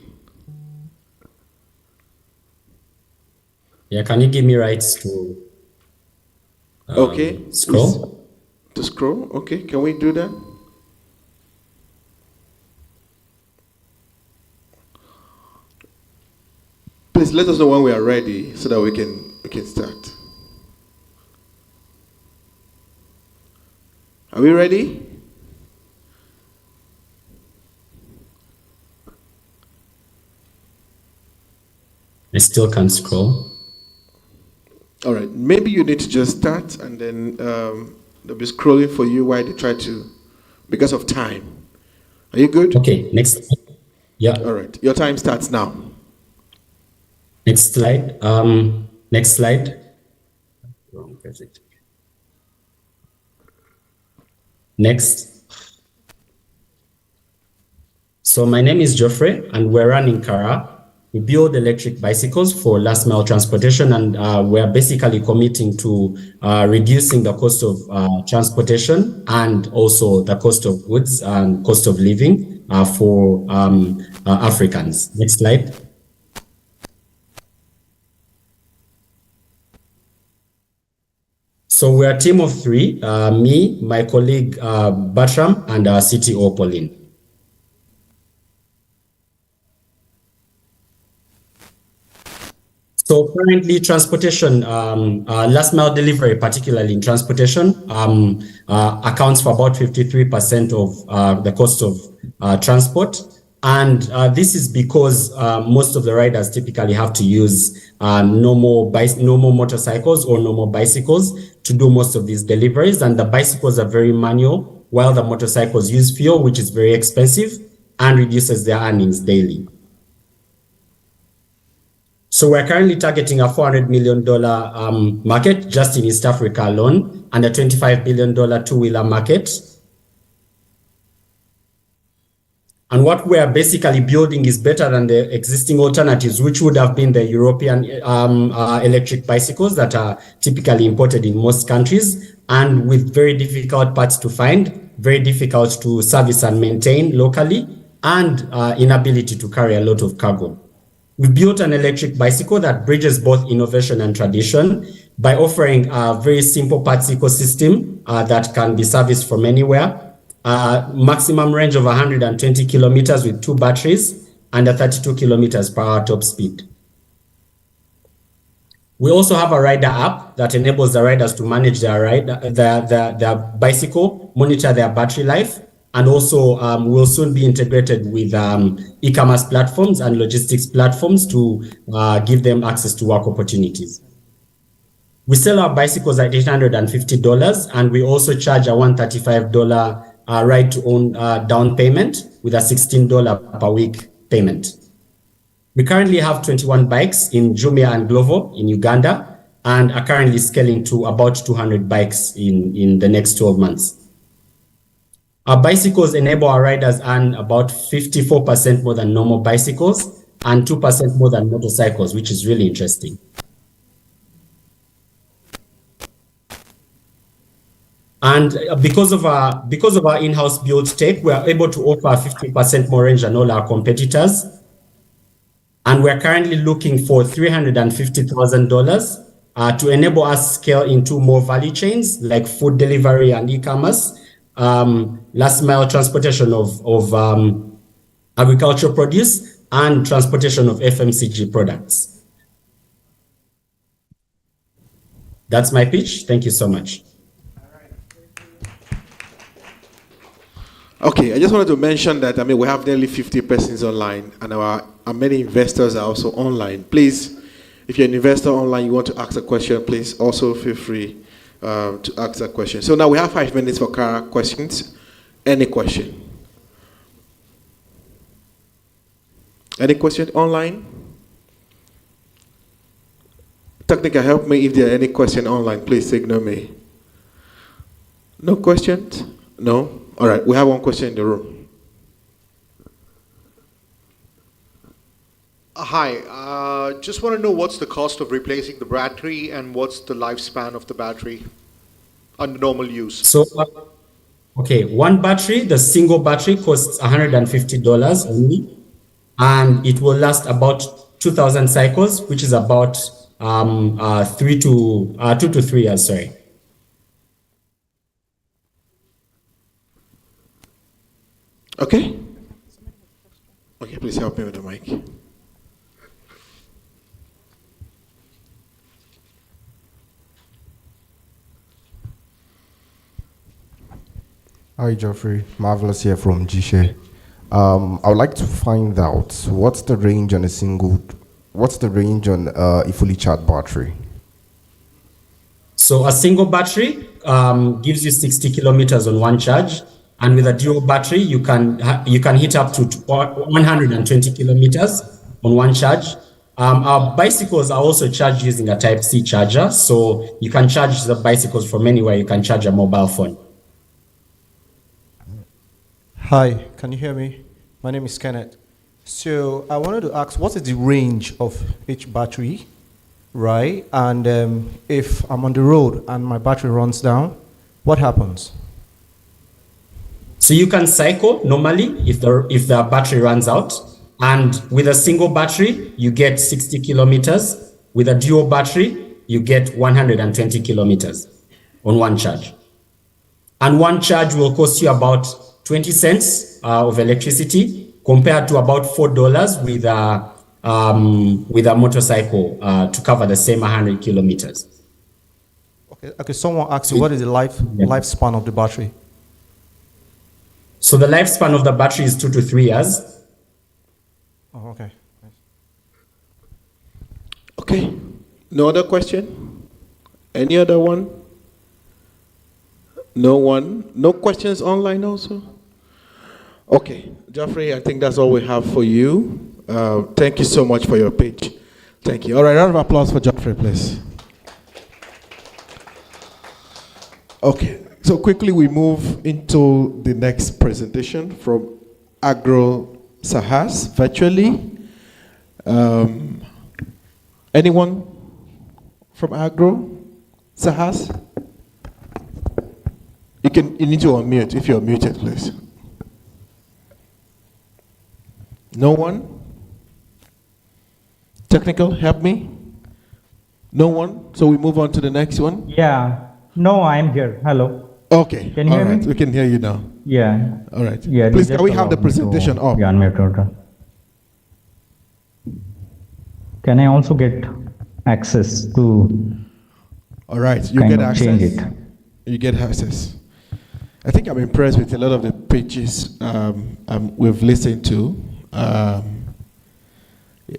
I: Yeah, can you give me rights to
L: okay.
I: scroll?
L: To scroll? Okay, can we do that? Please let us know when we are ready so that we can start. Are we ready?
I: I still can't scroll.
L: All right, maybe you need to just start and then they'll be scrolling for you while they try to, because of time. Are you good?
I: Okay, next. Yeah.
L: All right, your time starts now.
I: Next slide. Next slide. Wrong, perfect. Next. So my name is Geoffrey, and we're running Kara. We build electric bicycles for last mile transportation, and we're basically committing to reducing the cost of transportation and also the cost of goods and cost of living for Africans. Next slide. So we're a team of 3, me, my colleague Bertram, and our CTO Pauline. So currently transportation, last mile delivery, particularly in transportation, accounts for about 53% of the cost of transport. And this is because most of the riders typically have to use normal motorcycles or normal bicycles to do most of these deliveries. And the bicycles are very manual, while the motorcycles use fuel, which is very expensive and reduces their earnings daily. So we're currently targeting a $400 million market just in East Africa alone, and a $25 billion two-wheeler market. And what we are basically building is better than the existing alternatives, which would have been the European electric bicycles that are typically imported in most countries, and with very difficult parts to find, very difficult to service and maintain locally, and inability to carry a lot of cargo. We built an electric bicycle that bridges both innovation and tradition by offering a very simple parts ecosystem that can be serviced from anywhere, maximum range of 120 kilometers with 2 batteries, and a 32 kilometers per hour top speed. We also have a rider app that enables the riders to manage their bicycle, monitor their battery life, and also will soon be integrated with e-commerce platforms and logistics platforms to give them access to work opportunities. We sell our bicycles at $850, and we also charge a $135 ride-to-own down payment with a $16 per week payment. We currently have 21 bikes in Jumia and Glovo in Uganda, and are currently scaling to about 200 bikes in the next 12 months. Our bicycles enable our riders earn about 54% more than normal bicycles and 2% more than motorcycles, which is really interesting. And because of our in-house built tech, we are able to offer 50% more range than all our competitors. And we're currently looking for $350,000 to enable us scale into more value chains like food delivery and e-commerce, last mile transportation of agricultural produce, and transportation of FMCG products. That's my pitch. Thank you so much.
L: Okay, I just wanted to mention that, we have nearly 50 persons online, and many investors are also online. Please, if you're an investor online, you want to ask a question, please also feel free to ask that question. So now we have 5 minutes for questions. Any question? Any question online? Technica, help me if there are any question online. Please signal me. No questions? No? All right, we have one question in the room.
J: Hi, just want to know what's the cost of replacing the battery and what's the lifespan of the battery under normal use?
I: So, okay, one battery, the single battery costs $150 only, and it will last about 2,000 cycles, which is about 2 to 3 years, sorry.
L: Okay. Okay, please help me with the mic.
K: Hi, Geoffrey. Marvelous here from G-Share. I would like to find out what's the range on a fully charged battery?
I: So a single battery gives you 60 kilometers on one charge, and with a dual battery, you can hit up to 120 kilometers on one charge. Our bicycles are also charged using a Type-C charger, so you can charge the bicycles from anywhere. You can charge a mobile phone.
E: Hi, can you hear me? My name is Kenneth. So I wanted to ask, what is the range of each battery, right? And if I'm on the road and my battery runs down, what happens?
I: So you can cycle normally if the battery runs out, and with a single battery you get 60 kilometers. With a dual battery you get 120 kilometers on one charge. And one charge will cost you about 20 cents of electricity compared to about $4 with a motorcycle to cover the same 100 kilometers.
E: Okay. Someone asked you, what is the lifespan of the battery?
I: So the lifespan of the battery is 2 to 3 years.
E: Oh, okay.
L: Okay. No other question? Any other one? No one? No questions online also? Okay. Geoffrey, I think that's all we have for you. Thank you so much for your pitch. Thank you. All right, round of applause for Geoffrey, please. Okay. So quickly we move into the next presentation from Agro Sahas virtually. Anyone from Agro Sahas? You need to unmute if you're muted, please. No one? Technical, help me. No one? So we move on to the next one.
M: Yeah. No, I'm here. Hello.
L: Okay.
M: Can you hear me?
L: We can hear you now.
M: Yeah.
L: All right.
M: Yeah.
L: Please,
M: just
L: can we have the
M: allow me to
L: presentation up?
M: be unmuted. Can I also get access to?
L: All right. You get access.
M: Change it.
L: You get access. I think I'm impressed with a lot of the pitches we've listened to.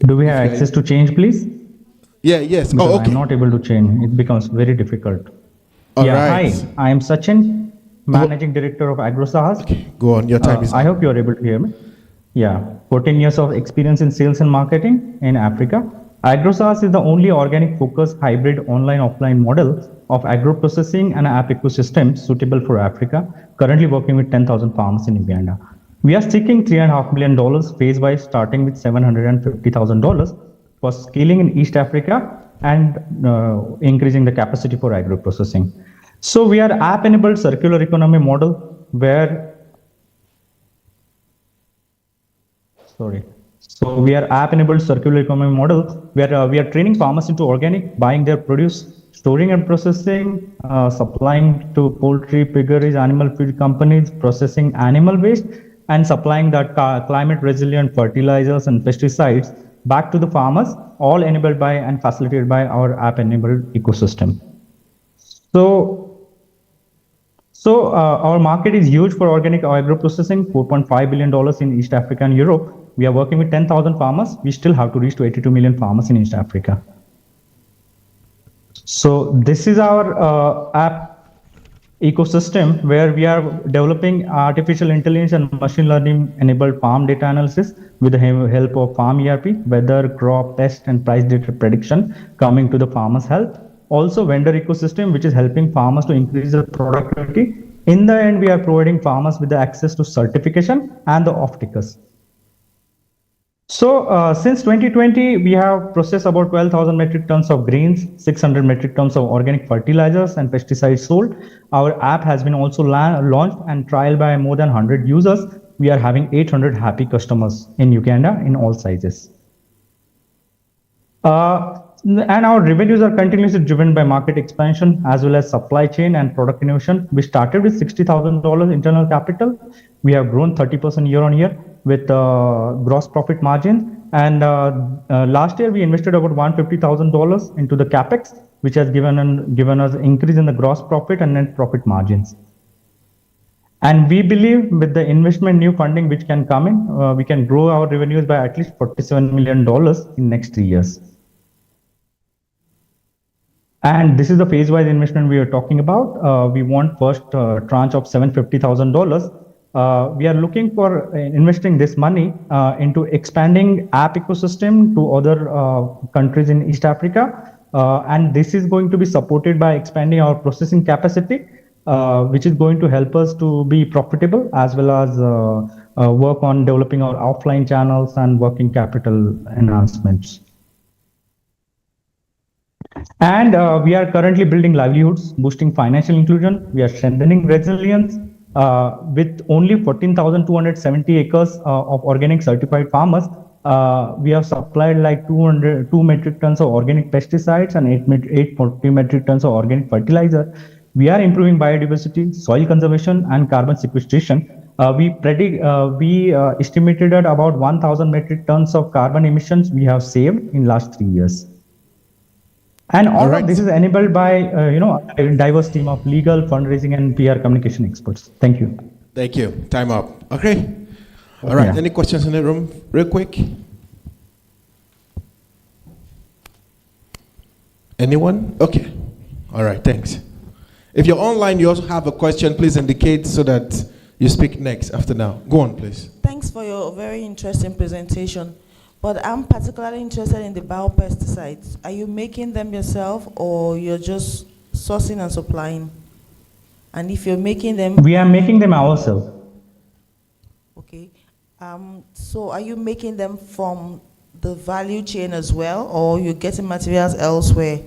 M: Do we have access to change, please?
L: Yeah. Yes.
M: Because
L: Oh, okay.
M: I'm not able to change. It becomes very difficult.
L: All
M: yeah.
L: right.
M: Hi. I am Sachin, Managing Director of AgroSahas.
L: Okay. Go on. Your time is up.
M: I hope you are able to hear me. Yeah. 14 years of experience in sales and marketing in Africa. AgroSahas is the only organic focused hybrid online-offline model of agro-processing and app ecosystem suitable for Africa, currently working with 10,000 farmers in Uganda. We are seeking $3.5 million phase-wise, starting with $750,000 for scaling in East Africa and increasing the capacity for agro-processing. So we are app-enabled circular economy model where, So we are app-enabled circular economy model where we are training farmers into organic, buying their produce, storing and processing, supplying to poultry, piggeries, animal feed companies, processing animal waste, and supplying that climate resilient fertilizers and pesticides back to the farmers, all enabled by and facilitated by our app-enabled ecosystem. So our market is huge for organic agro-processing, $4.5 billion in East Africa and Europe. We are working with 10,000 farmers. We still have to reach to 82 million farmers in East Africa. So this is our app ecosystem where we are developing artificial intelligence and machine learning enabled farm data analysis with the help of Farm ERP, weather, crop, pest, and price data prediction coming to the farmer's health. Also vendor ecosystem, which is helping farmers to increase their productivity. In the end, we are providing farmers with the access to certification and the off-takers. So since 2020, we have processed about 12,000 metric tons of grains, 600 metric tons of organic fertilizers and pesticides sold. Our app has been also launched and trialed by more than 100 users. We are having 800 happy customers in Uganda in all sizes. And our revenues are continuously driven by market expansion as well as supply chain and product innovation. We started with $60,000 internal capital. We have grown 30% year on year with gross profit margin. And last year we invested about $150,000 into the capex, which has given us increase in the gross profit and net profit margins. And we believe with the investment new funding which can come in, we can grow our revenues by at least $47 million in next 3 years. And this is the phase-wise investment we are talking about. We want first tranche of $750,000. We are looking for investing this money into expanding app ecosystem to other countries in East Africa. And this is going to be supported by expanding our processing capacity which is going to help us to be profitable as well as work on developing our offline channels and working capital enhancements. And we are currently building livelihoods, boosting financial inclusion. We are strengthening resilience with only 14,270 acres of organic certified farmers. We have supplied like 2 metric tons of organic pesticides and 840 metric tons of organic fertilizer. We are improving biodiversity, soil conservation, and carbon sequestration. We estimated at about 1,000 metric tons of carbon emissions we have saved in last 3 years. And all of this is enabled by a diverse team of legal, fundraising, and PR communication experts. Thank you.
L: Thank you. Time up. Okay. All right.
M: Yeah.
L: Any questions in the room? Real quick. Anyone? Okay. All right. Thanks. If you're online, you also have a question, please indicate so that you speak next after now. Go on, please.
N: Thanks for your very interesting presentation. But I'm particularly interested in the biopesticides. Are you making them yourself or you're just sourcing and supplying? And if you're making them...
M: We are making them ourselves.
N: Okay. So are you making them from the value chain as well, or you're getting materials elsewhere?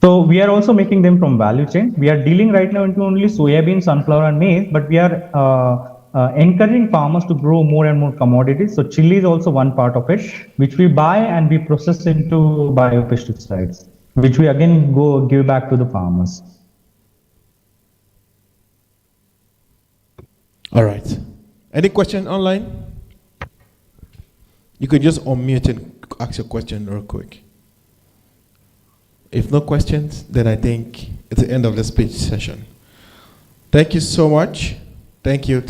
M: So we are also making them from value chain. We are dealing right now into only soybean, sunflower, and maize, but we are encouraging farmers to grow more and more commodities. So chili is also one part of it, which we buy and we process into biopesticides, which we again give back to the farmers.
L: All right. Any question online? You can just unmute and ask your question real quick. If no questions, then I think it's the end of the speech session. Thank you so much. Thank you,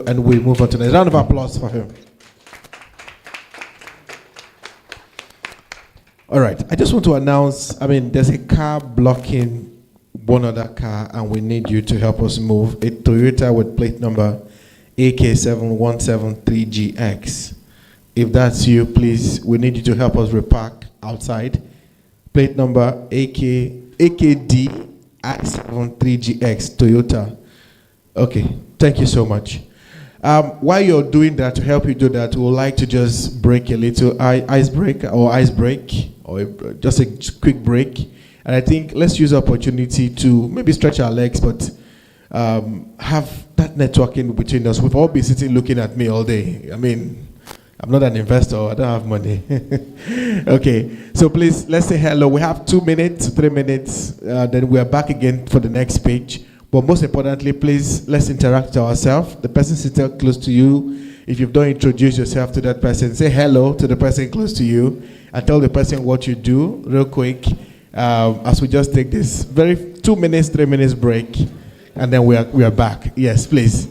L: and we move on to the round of applause for him. All right, I just want to announce, there's a car blocking one other car, and we need you to help us move. A Toyota with plate number AK7173GX. If that's you, please, we need you to help us repark outside. Plate number AKD73GX Toyota. Okay, thank you so much. While you're doing that, to help you do that, we would like to just break a little ice break, or just a quick break. And I think let's use the opportunity to maybe stretch our legs, but have that networking between us. We've all been sitting looking at me all day. I'm not an investor, I don't have money. Okay, so please, let's say hello. We have 2 minutes, 3 minutes, then we are back again for the next page. But most importantly, please, let's interact with ourselves. The person sitting close to you, if you've not introduced yourself to that person, say hello to the person close to you and tell the person what you do real quick as we just take this 2 minutes, 3 minutes break, and then we are back. Yes, please.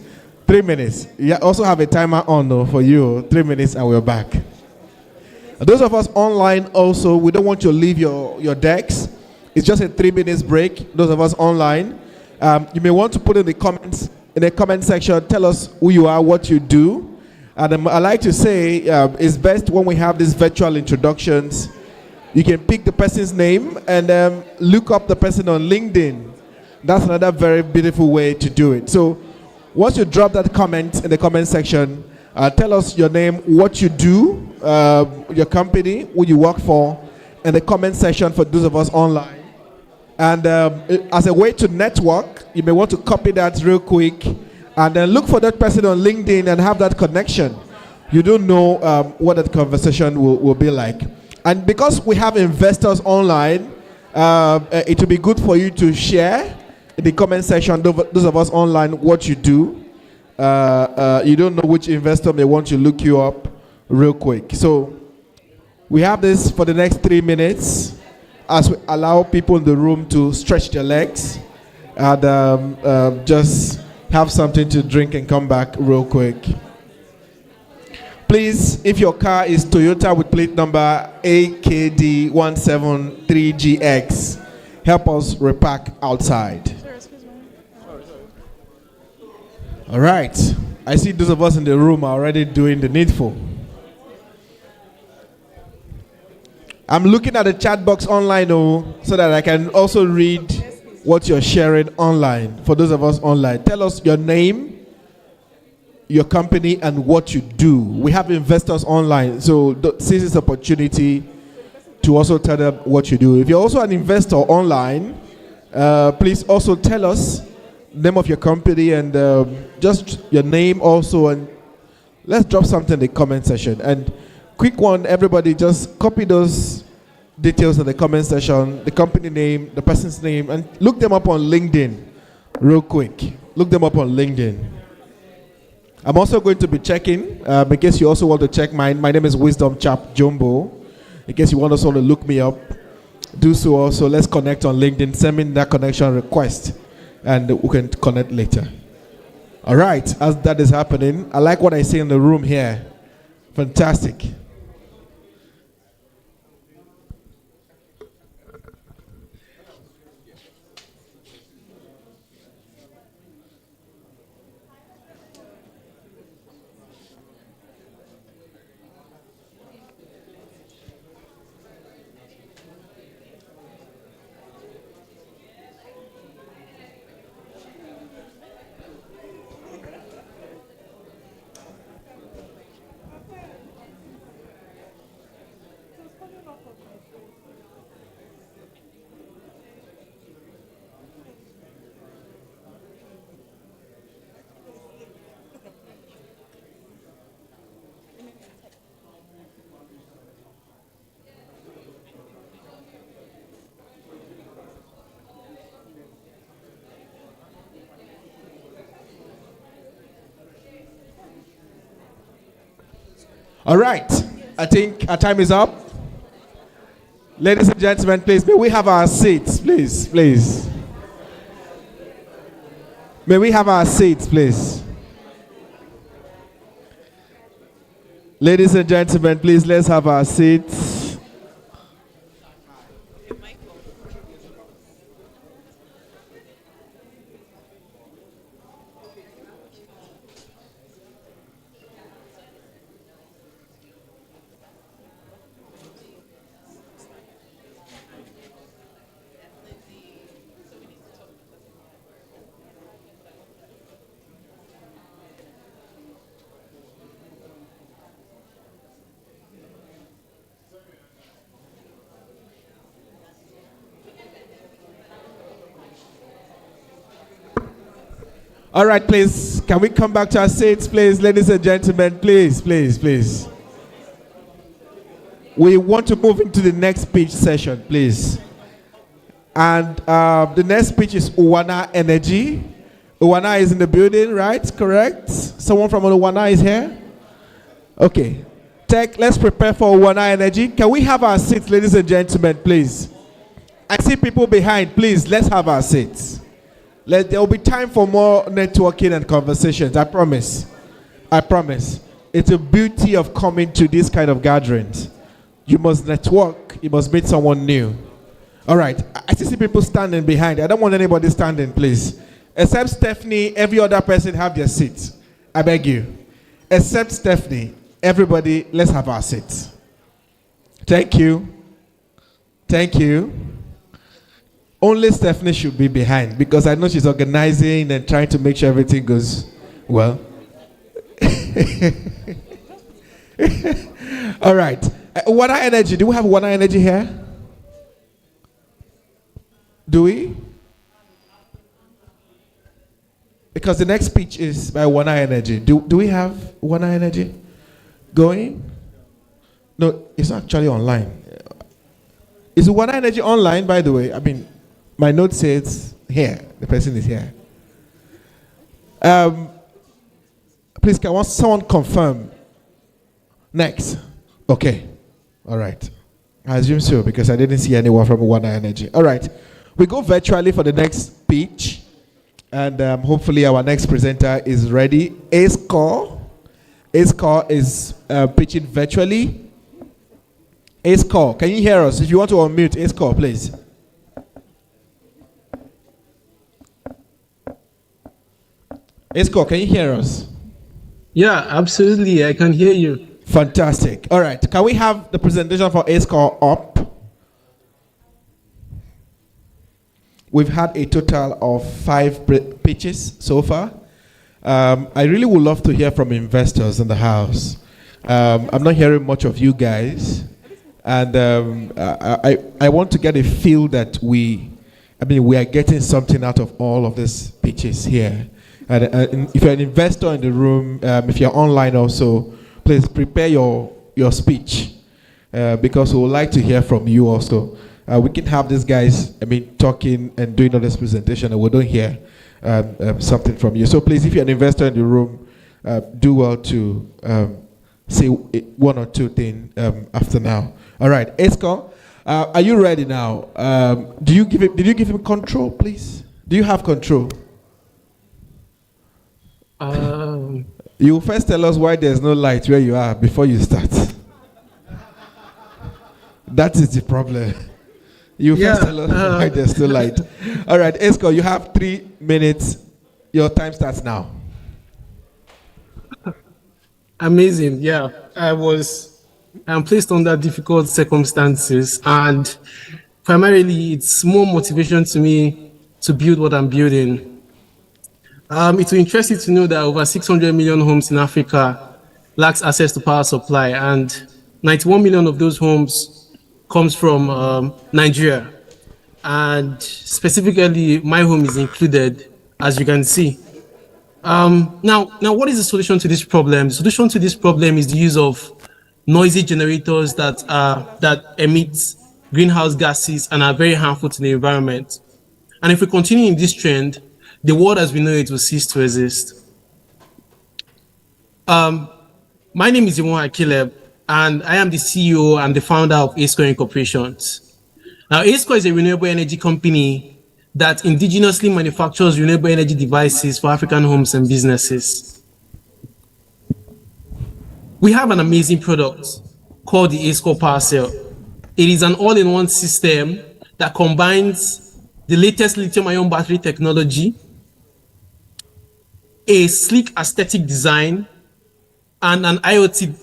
L: 3 minutes. You also have a timer on though for you. 3 minutes and we're back. Those of us online also, we don't want you to leave your decks. It's just a 3 minutes break. Those of us online, you may want to put in the comments, in the comment section, tell us who you are, what you do. And I like to say it's best when we have these virtual introductions. You can pick the person's name and look up the person on LinkedIn. That's another very beautiful way to do it. So once you drop that comment in the comment section, tell us your name, what you do, your company, who you work for, in the comment section for those of us online. And as a way to network, you may want to copy that real quick and then look for that person on LinkedIn and have that connection. You don't know what that conversation will be like. And because we have investors online, it will be good for you to share in the comment section, those of us online, what you do. You don't know which investor may want to look you up real quick. So we have this for the next 3 minutes as we allow people in the room to stretch their legs and just have something to drink and come back real quick. Please, if your car is Toyota with plate number AKD173GX, help us repack outside. All right. I see those of us in the room are already doing the needful. I'm looking at the chat box online so that I can also read what you're sharing online. For those of us online, tell us your name, your company, and what you do. We have investors online, so seize this opportunity to also tell them what you do. If you're also an investor online, please also tell us the name of your company and just your name also, and let's drop something in the comment section. And quick one, everybody just copy those details in the comment section, the company name, the person's name, and look them up on LinkedIn real quick. Look them up on LinkedIn. I'm also going to be checking, in case you also want to check mine. My name is Wisdom Chap Jumbo. In case you want us all to look me up, do so also. Let's connect on LinkedIn. Send me that connection request, and we can connect later. All right, as that is happening, I like what I see in the room here. Fantastic. All right, I think our time is up. Ladies and gentlemen, please, may we have our seats, please, please. May we have our seats, please. Ladies and gentlemen, please, let's have our seats. All right, please, can we come back to our seats, please, ladies and gentlemen, please, please, please. We want to move into the next speech session, please. And the next speech is Uwana Energy. Uwana is in the building, right? Correct? Someone from Uwana is here? Okay. Tech, let's prepare for Uwana Energy. Can we have our seats, ladies and gentlemen, please? I see people behind. Please, let's have our seats. There will be time for more networking and conversations. I promise. I promise. It's a beauty of coming to this kind of gatherings. You must network. You must meet someone new. All right. I see people standing behind. I don't want anybody standing, please. Except Stephanie, every other person have their seats. I beg you. Except Stephanie, everybody, let's have our seats. Thank you. Thank you. Only Stephanie should be behind because I know she's organizing and trying to make sure everything goes well. All right. Uwana Energy. Do we have Uwana Energy here? Do we? Because the next speech is by Uwana Energy. Do we have Uwana Energy going? No, it's actually online. Is Uwana Energy online, by the way? I mean, my note says here. The person is here. Please, can someone confirm? Next. Okay. All right. I assume so because I didn't see anyone from Uwana Energy. All right. We go virtually for the next speech. And hopefully our next presenter is ready. AceCore. AceCore is pitching virtually. AceCore, can you hear us? If you want to unmute AceCore, please. AceCore, can you hear us?
P: Yeah, absolutely. I can hear you.
L: Fantastic. All right. Can we have the presentation for AceCore up? We've had a total of 5 pitches so far. I really would love to hear from investors in the house. I'm not hearing much of you guys. And I want to get a feel that we are getting something out of all of these pitches here. And if you're an investor in the room, if you're online also, please prepare your speech because we would like to hear from you also. We can have these guys, talking and doing all this presentation, and we don't hear something from you. So please, if you're an investor in the room, do well to say one or two things after now. All right, Esco, are you ready now? Did you give him control, please? Do you have control? You first tell us why there's no light where you are before you start. That is the problem. You first tell us why there's no light. All right, Esco, you have 3 minutes. Your time starts now.
P: Amazing. Yeah, I'm placed under difficult circumstances, and primarily it's more motivation to me to build what I'm building. It will interest you to know that over 600 million homes in Africa lacks access to power supply, and 91 million of those homes comes from Nigeria, and specifically my home is included, as you can see. Now, what is the solution to this problem? The solution to this problem is the use of noisy generators that emit greenhouse gases and are very harmful to the environment. And if we continue in this trend, the world as we know it will cease to exist. My name is Iwan Akileb, and I am the CEO and the founder of ACECO Incorporations. Now, ACECO is a renewable energy company that indigenously manufactures renewable energy devices for African homes and businesses. We have an amazing product called the ACECO Power Cell. It is an all-in-one system that combines the latest lithium-ion battery technology, a sleek aesthetic design, and an IoT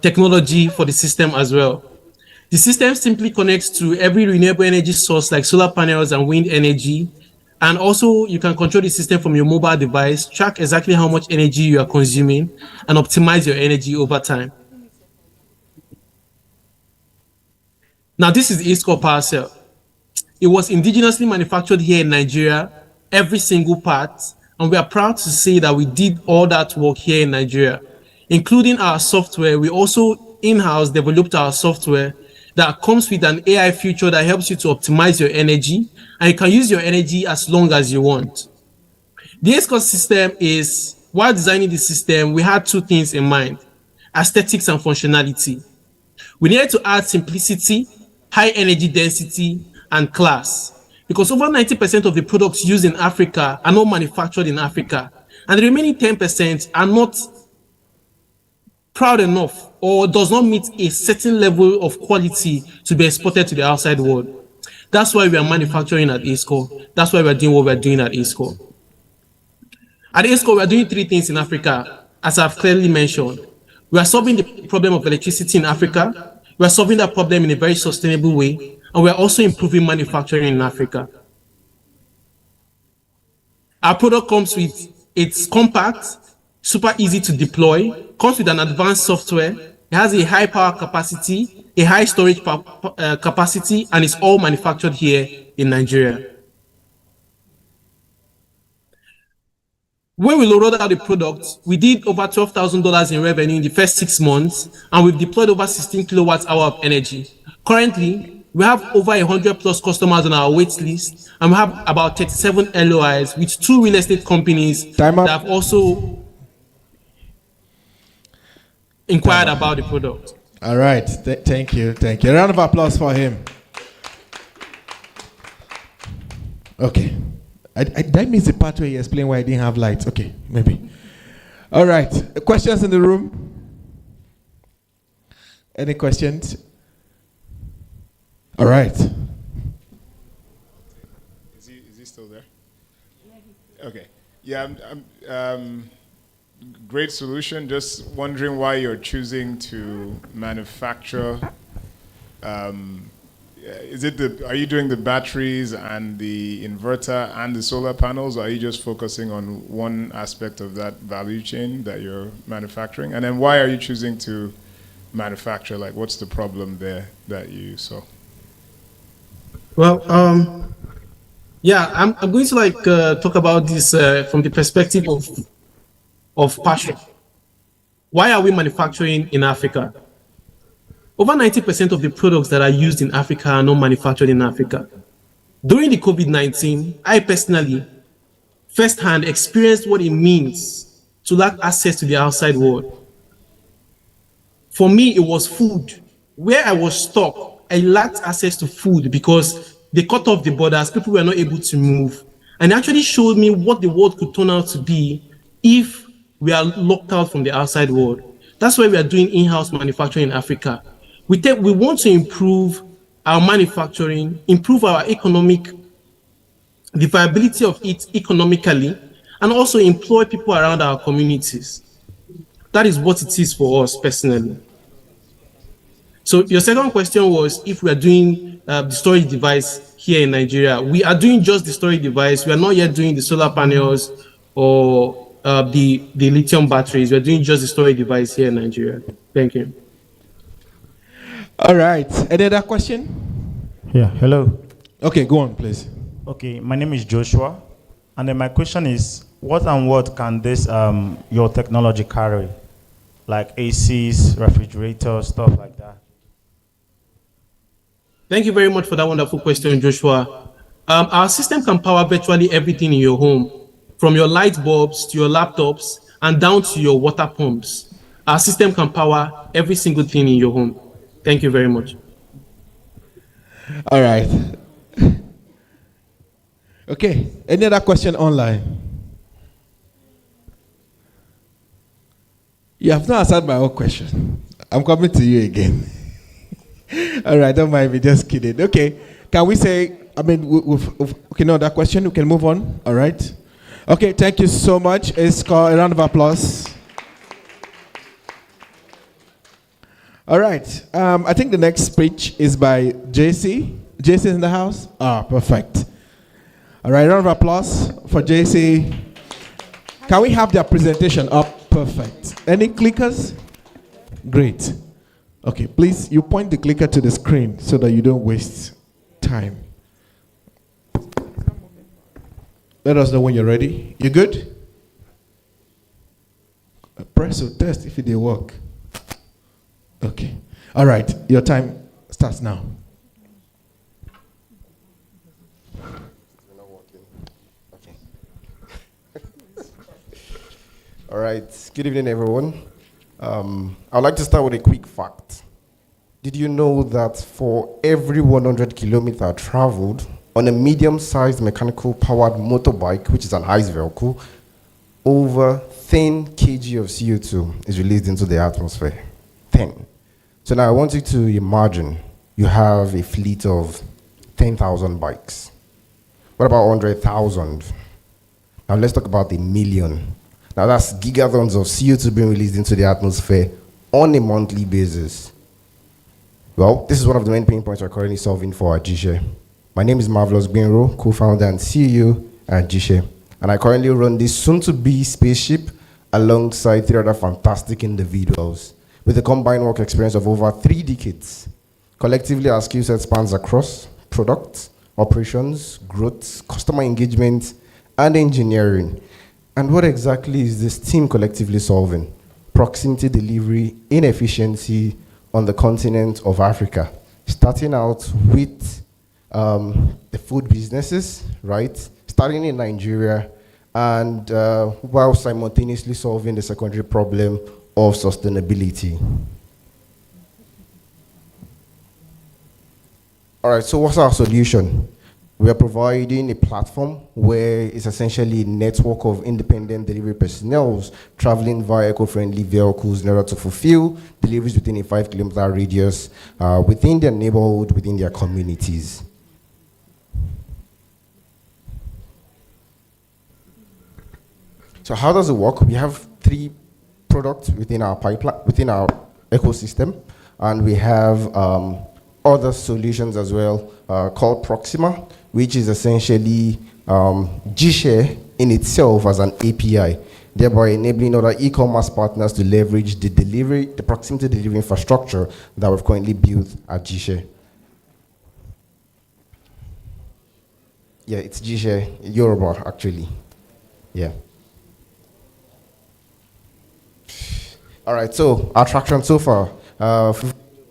P: technology for the system as well. The system simply connects to every renewable energy source like solar panels and wind energy. And also you can control the system from your mobile device, track exactly how much energy you are consuming, and optimize your energy over time. Now this is the ACECO Power Cell. It was indigenously manufactured here in Nigeria, every single part, and we are proud to say that we did all that work here in Nigeria, including our software. We also in-house developed our software that comes with an AI feature that helps you to optimize your energy, and you can use your energy as long as you want. The ACECO system is, while designing the system, we had 2 things in mind: aesthetics and functionality. We needed to add simplicity, high energy density, and class, because over 90% of the products used in Africa are not manufactured in Africa, and the remaining 10% are not proud enough or does not meet a certain level of quality to be exported to the outside world. That's why we are manufacturing at ACECO. That's why we are doing what we are doing at ACECO. At ACECO, we are doing 3 things in Africa, as I've clearly mentioned. We are solving the problem of electricity in Africa. We are solving that problem in a very sustainable way, and we are also improving manufacturing in Africa. Our product comes with, it's compact, super easy to deploy, comes with an advanced software, it has a high power capacity, a high storage capacity, and it's all manufactured here in Nigeria. When we rolled out the product, we did over $12,000 in revenue in the first 6 months, and we've deployed over 16 kilowatts hour of energy. Currently, we have over 100+ customers on our wait list, and we have about 37 LOIs with 2 real estate companies that have also inquired about the product.
L: All right, thank you. A round of applause for him. Okay. That means the part where he explained why he didn't have lights. Okay, maybe. All right. Questions in the room? Any questions? All right.
Q: Is he still there? Okay. Yeah, great solution. Just wondering why you're choosing to manufacture Are you doing the batteries and the inverter and the solar panels, or are you just focusing on one aspect of that value chain that you're manufacturing? And then why are you choosing to manufacture? Like, what's the problem there that you saw?
P: Well, yeah, I'm going to talk about this from the perspective of passion. Why are we manufacturing in Africa? Over 90% of the products that are used in Africa are not manufactured in Africa. During the COVID-19, I personally, firsthand, experienced what it means to lack access to the outside world. For me, it was food. Where I was stuck, I lacked access to food because they cut off the borders, people were not able to move. And it actually showed me what the world could turn out to be if we are locked out from the outside world. That's why we are doing in-house manufacturing in Africa. We want to improve our manufacturing, improve our the viability of it economically, and also employ people around our communities. That is what it is for us personally. So your second question was if we are doing the storage device here in Nigeria. We are doing just the storage device. We are not yet doing the solar panels or the lithium batteries. We are doing just the storage device here in Nigeria. Thank you.
L: All right. Any other question?
O: Yeah, hello.
L: Okay, go on, please.
O: Okay, my name is Joshua. And then my question is, what and what can this, your technology carry? Like ACs, refrigerators, stuff like that.
P: Thank you very much for that wonderful question, Joshua. Our system can power virtually everything in your home, from your light bulbs to your laptops and down to your water pumps. Our system can power every single thing in your home. Thank you very much.
L: All right. Okay, any other question online? You have not answered my own question. I'm coming to you again. All right, don't mind me, just kidding. Okay, can we say, okay, no, that question, we can move on. All right. Okay, thank you so much. It's called a round of applause. All right, I think the next speech is by JC. JC in the house? Ah, perfect. All right, round of applause for JC. Can we have their presentation up? Perfect. Any clickers? Great. Okay, please, you point the clicker to the screen so that you don't waste time. Let us know when you're ready. You good? Press or test if it did work. Okay. All right, your time starts now.
K: All right, good evening, everyone. I'd like to start with a quick fact. Did you know that for every 100 kilometers traveled on a medium-sized mechanical powered motorbike, which is an ICE vehicle, over 10 kg of CO2 is released into the atmosphere? 10. So now I want you to imagine you have a fleet of 10,000 bikes. What about 100,000? Now let's talk about a million. Now that's gigatons of CO2 being released into the atmosphere on a monthly basis. Well, this is one of the main pain points we're currently solving for at GSHARE. My name is Marvelous Benro, co-founder and CEO at GSHARE, and I currently run this soon-to-be spaceship alongside 3 other fantastic individuals with a combined work experience of over 3 decades. Collectively, our skill set spans across product, operations, growth, customer engagement, and engineering. And what exactly is this team collectively solving? Proximity delivery, inefficiency on the continent of Africa. Starting out with the food businesses, right? Starting in Nigeria, and while simultaneously solving the secondary problem of sustainability. All right, so what's our solution? We are providing a platform where it's essentially a network of independent delivery personnel traveling via eco-friendly vehicles in order to fulfill deliveries within a 5-kilometer radius, within their neighborhood, within their communities. So how does it work? We have 3 products within our pipeline, within our ecosystem, and we have other solutions as well called Proxima, which is essentially Gshare in itself as an API, thereby enabling other e-commerce partners to leverage the proximity delivery infrastructure that we've currently built at Gshare. Yeah, it's Gshare Yoruba, actually. Yeah. All right, so our traction so far,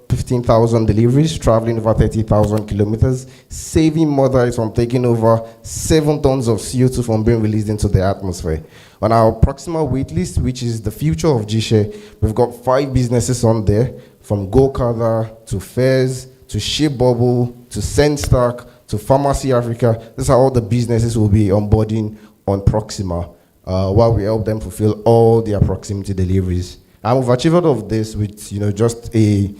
K: 15,000 deliveries, traveling over 30,000 kilometers, saving mothers from taking over 7 tons of CO2 from being released into the atmosphere. On our Proxima waitlist, which is the future of Gshare, we've got 5 businesses on there, from GoCarda to Fares to ShipBubble to SendStack to Pharmacy Africa. These are all the businesses we'll be onboarding on Proxima while we help them fulfill all their proximity deliveries. And we've achieved all of this with just a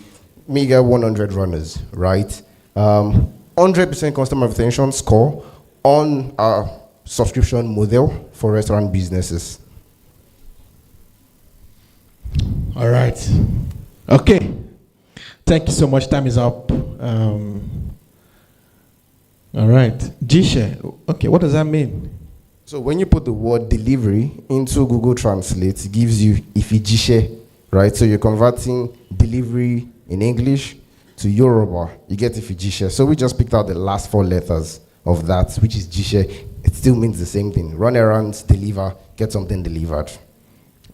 K: mega 100 runners, right? 100% customer retention score on our subscription model for restaurant businesses.
L: All right. Okay. Thank you so much. Time is up. All right. Gshare. Okay, what does that mean?
K: So when you put the word delivery into Google Translate, it gives you Ifijishe, right? So you're converting delivery in English to Yoruba. You get Ifijishe. So we just picked out the last 4 letters of that, which is Gshare. It still means the same thing. Run errands, deliver, get something delivered.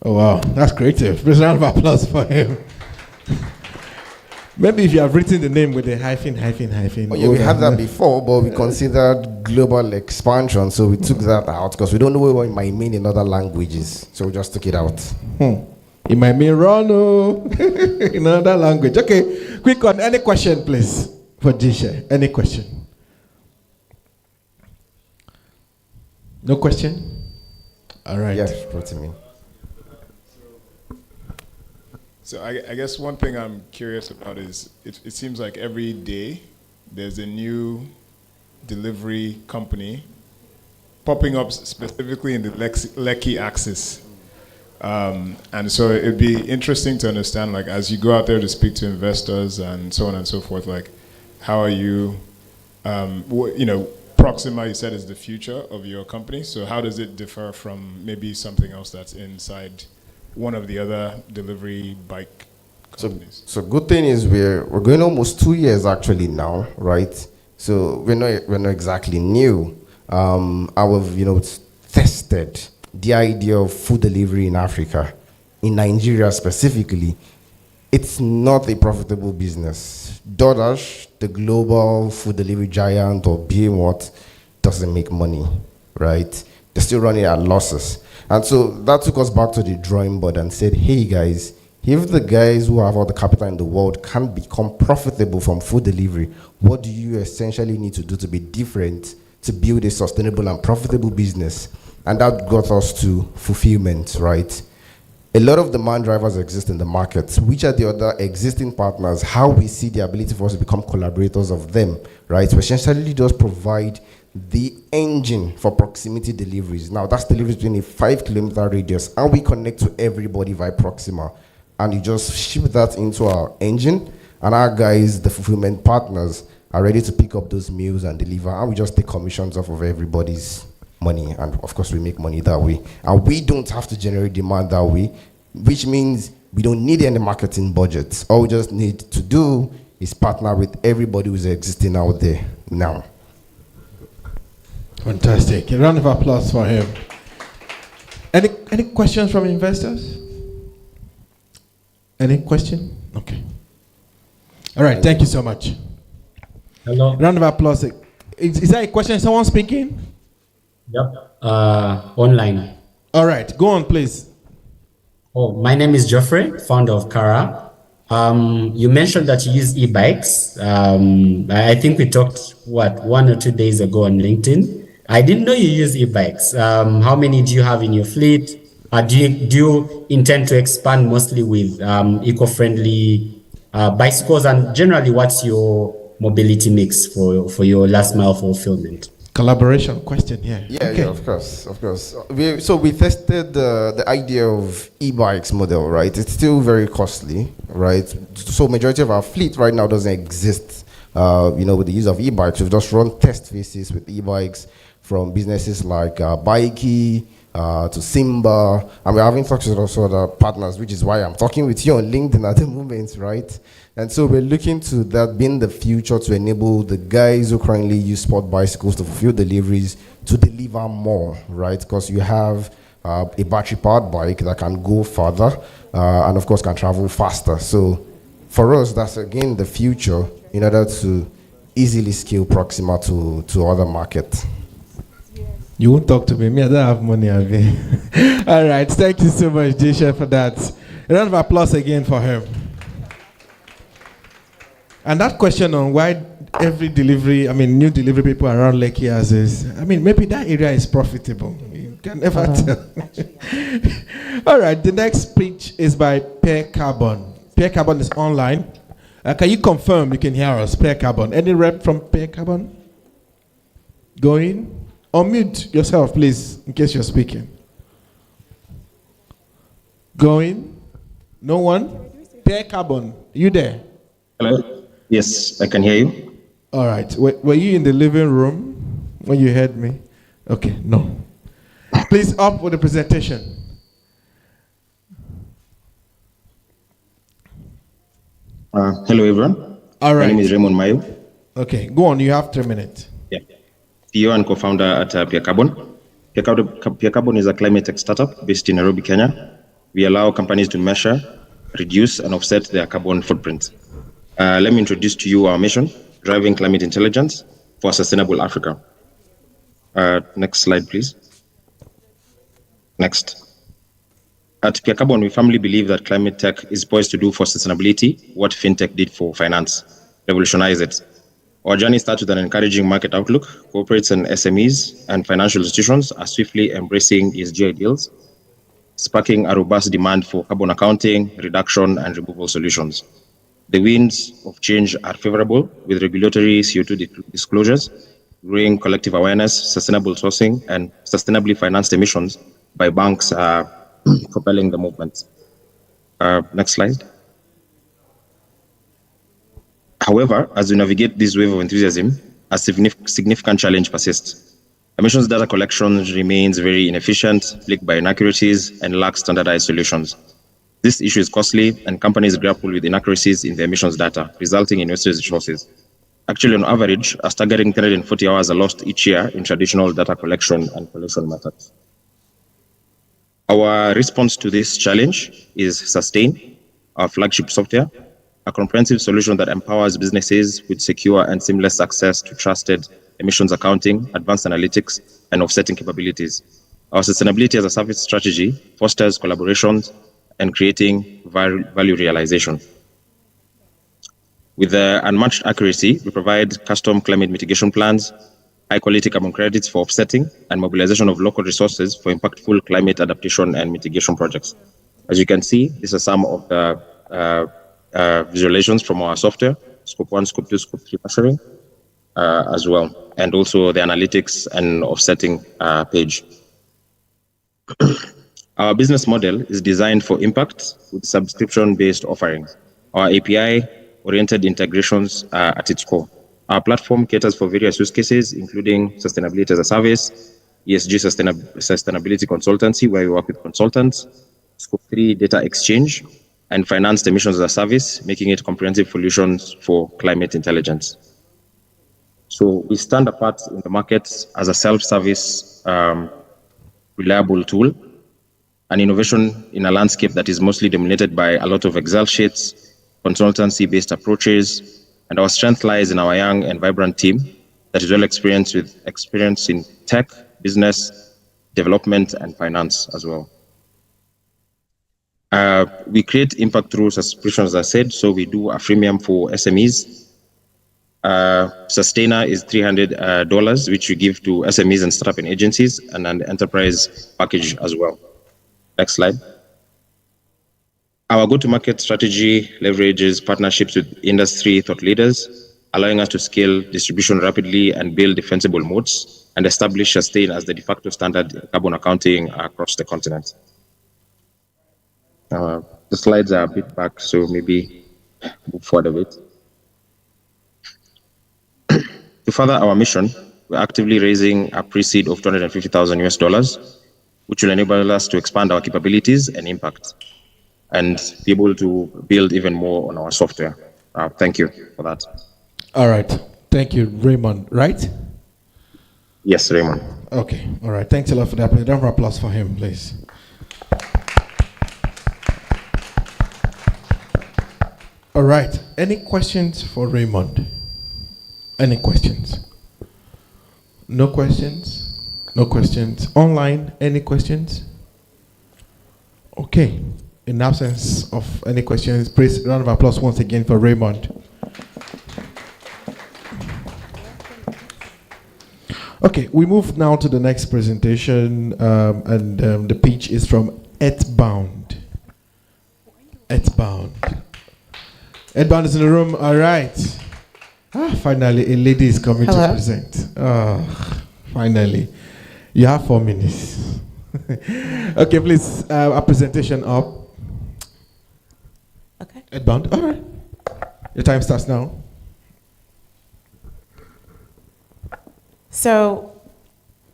L: Oh, wow. That's creative. Please round of applause for him. Maybe if you have written the name with a hyphen.
K: Oh, yeah, we had that before, but we considered global expansion, so we took that out because we don't know what it might mean in other languages. So we just took it out.
L: It might mean run in another language. Okay, quick one. Any question, please, for Gshare? Any question? No question? All right.
K: Yes, brought to me.
Q: So I guess one thing I'm curious about is it seems like every day there's a new delivery company popping up specifically in the Lekki axis. And so it'd be interesting to understand, like, as you go out there to speak to investors and so on and so forth, like, how are you, Proxima, you said, is the future of your company. So how does it differ from maybe something else that's inside one of the other delivery bike companies?
K: So good thing is we're going almost 2 years actually now, right? So we're not exactly new. I've tested the idea of food delivery in Africa, in Nigeria specifically. It's not a profitable business. DoorDash, the global food delivery giant, or Behemoth, doesn't make money, right? They're still running at losses. And so that took us back to the drawing board and said, hey guys, if the guys who have all the capital in the world can't become profitable from food delivery, what do you essentially need to do to be different to build a sustainable and profitable business? And that got us to fulfillment, right? A lot of demand drivers exist in the market. Which are the other existing partners? How we see the ability for us to become collaborators of them, right? We essentially just provide the engine for proximity deliveries. Now that's deliveries within a 5-kilometer radius, and we connect to everybody via Proxima. And you just ship that into our engine, and our guys, the fulfillment partners, are ready to pick up those meals and deliver, and we just take commissions off of everybody's money, and of course we make money that way. And we don't have to generate demand that way, which means we don't need any marketing budgets. All we just need to do is partner with everybody who's existing out there now.
L: Fantastic. A round of applause for him. Any questions from investors? Any question? Okay. All right. Thank you so much.
I: Hello.
L: Round of applause. Is that a question? Someone speaking?
I: Yep. Online.
L: All right. Go on, please.
I: Oh, my name is Geoffrey, founder of Kara. You mentioned that you use e-bikes. I think we talked, 1 or 2 days ago on LinkedIn. I didn't know you use e-bikes. How many do you have in your fleet? Do you intend to expand mostly with eco-friendly bicycles? And generally, what's your mobility mix for your last mile fulfillment?
L: Collaboration question, yeah.
K: Yeah, yeah, of course, of course. We tested the idea of e-bikes model, right? It's still very costly, right? So majority of our fleet right now doesn't exist, with the use of e-bikes. We've just run test phases with e-bikes from businesses like Bikey to Simba, and we're having talks with also other partners, which is why I'm talking with you on LinkedIn at the moment, right? And so we're looking to that being the future to enable the guys who currently use sport bicycles to fulfill deliveries to deliver more, right? Because you have a battery-powered bike that can go further and, of course, can travel faster. So for us, that's, again, the future in order to easily scale Proxima to other markets.
L: You won't talk to me. Me, I don't have money, Avi. All right. Thank you so much, Jisha, for that. A round of applause again for him. And that question on why every new delivery people around Lekki has is, maybe that area is profitable. You can never tell. All right, the next speech is by Pear Carbon. Pear Carbon is online. Can you confirm you can hear us, Pear Carbon? Any rep from Pear Carbon? Going? Unmute yourself, please, in case you're speaking. Going? No one? Pear Carbon, you there?
D: Hello? Yes, I can hear you.
L: All right. Were you in the living room when you heard me? Okay, no. Please, up with the presentation.
D: Hello, everyone.
L: All right.
D: My name is Raymond Mayo.
L: Okay, go on. You have 3 minutes.
D: Yeah. CEO and co-founder at Pear Carbon. Pear Carbon is a climate tech startup based in Nairobi, Kenya. We allow companies to measure, reduce, and offset their carbon footprint. Let me introduce to you our mission, driving climate intelligence for a sustainable Africa. Next slide, please. Next. At Pear Carbon, we firmly believe that climate tech is poised to do for sustainability what fintech did for finance, revolutionize it. Our journey starts with an encouraging market outlook. Corporates and SMEs and financial institutions are swiftly embracing ESG ideals, sparking a robust demand for carbon accounting, reduction, and removal solutions. The winds of change are favorable, with regulatory CO2 disclosures, growing collective awareness, sustainable sourcing, and sustainably financed emissions by banks propelling the movement. Next slide. However, as we navigate this wave of enthusiasm, a significant challenge persists. Emissions data collection remains very inefficient, plagued by inaccuracies, and lacks standardized solutions. This issue is costly, and companies grapple with inaccuracies in the emissions data, resulting in wasted resources. Actually, on average, a staggering 340 hours are lost each year in traditional data collection and collection methods. Our response to this challenge is Sustain, our flagship software, a comprehensive solution that empowers businesses with secure and seamless access to trusted emissions accounting, advanced analytics, and offsetting capabilities. Our sustainability as a service strategy fosters collaborations and creating value realization. With unmatched accuracy, we provide custom climate mitigation plans, high-quality carbon credits for offsetting, and mobilization of local resources for impactful climate adaptation and mitigation projects. As you can see, these are some of the visualizations from our software, Scope 1, Scope 2, Scope 3 measuring as well, and also the analytics and offsetting page. Our business model is designed for impact with subscription-based offerings. Our API-oriented integrations are at its core. Our platform caters for various use cases, including sustainability as a service, ESG sustainability consultancy, where we work with consultants, Scope 3 data exchange, and financed emissions as a service, making it comprehensive solutions for climate intelligence. So we stand apart in the market as a self-service, reliable tool, an innovation in a landscape that is mostly dominated by a lot of Excel sheets, consultancy-based approaches, and our strength lies in our young and vibrant team that is well experienced with experience in tech, business, development, and finance as well. We create impact through subscriptions, as I said, so we do a freemium for SMEs. Sustainer is $300, which we give to SMEs and startup and agencies, and an enterprise package as well. Next slide. Our go-to-market strategy leverages partnerships with industry thought leaders, allowing us to scale distribution rapidly and build defensible moats and establish Sustain as the de facto standard in carbon accounting across the continent. The slides are a bit back, so maybe move forward a bit. To further our mission, we're actively raising a pre-seed of $250,000, which will enable us to expand our capabilities and impact, and be able to build even more on our software. Thank you for that.
L: All right. Thank you, Raymond, right?
D: Yes, Raymond.
L: Okay. All right. Thanks a lot for that. Please, round of applause for him, please. All right. Any questions for Raymond? Any questions? No questions? No questions. Online, any questions? Okay. In absence of any questions, please, round of applause once again for Raymond. Okay, we move now to the next presentation, and the pitch is from Earthbound. Earthbound. Earthbound is in the room. All right. Finally, a lady is coming to present. Finally. You have 4 minutes. Okay, please, a presentation up.
C: Okay.
L: Earthbound. All right. Your time starts now.
C: So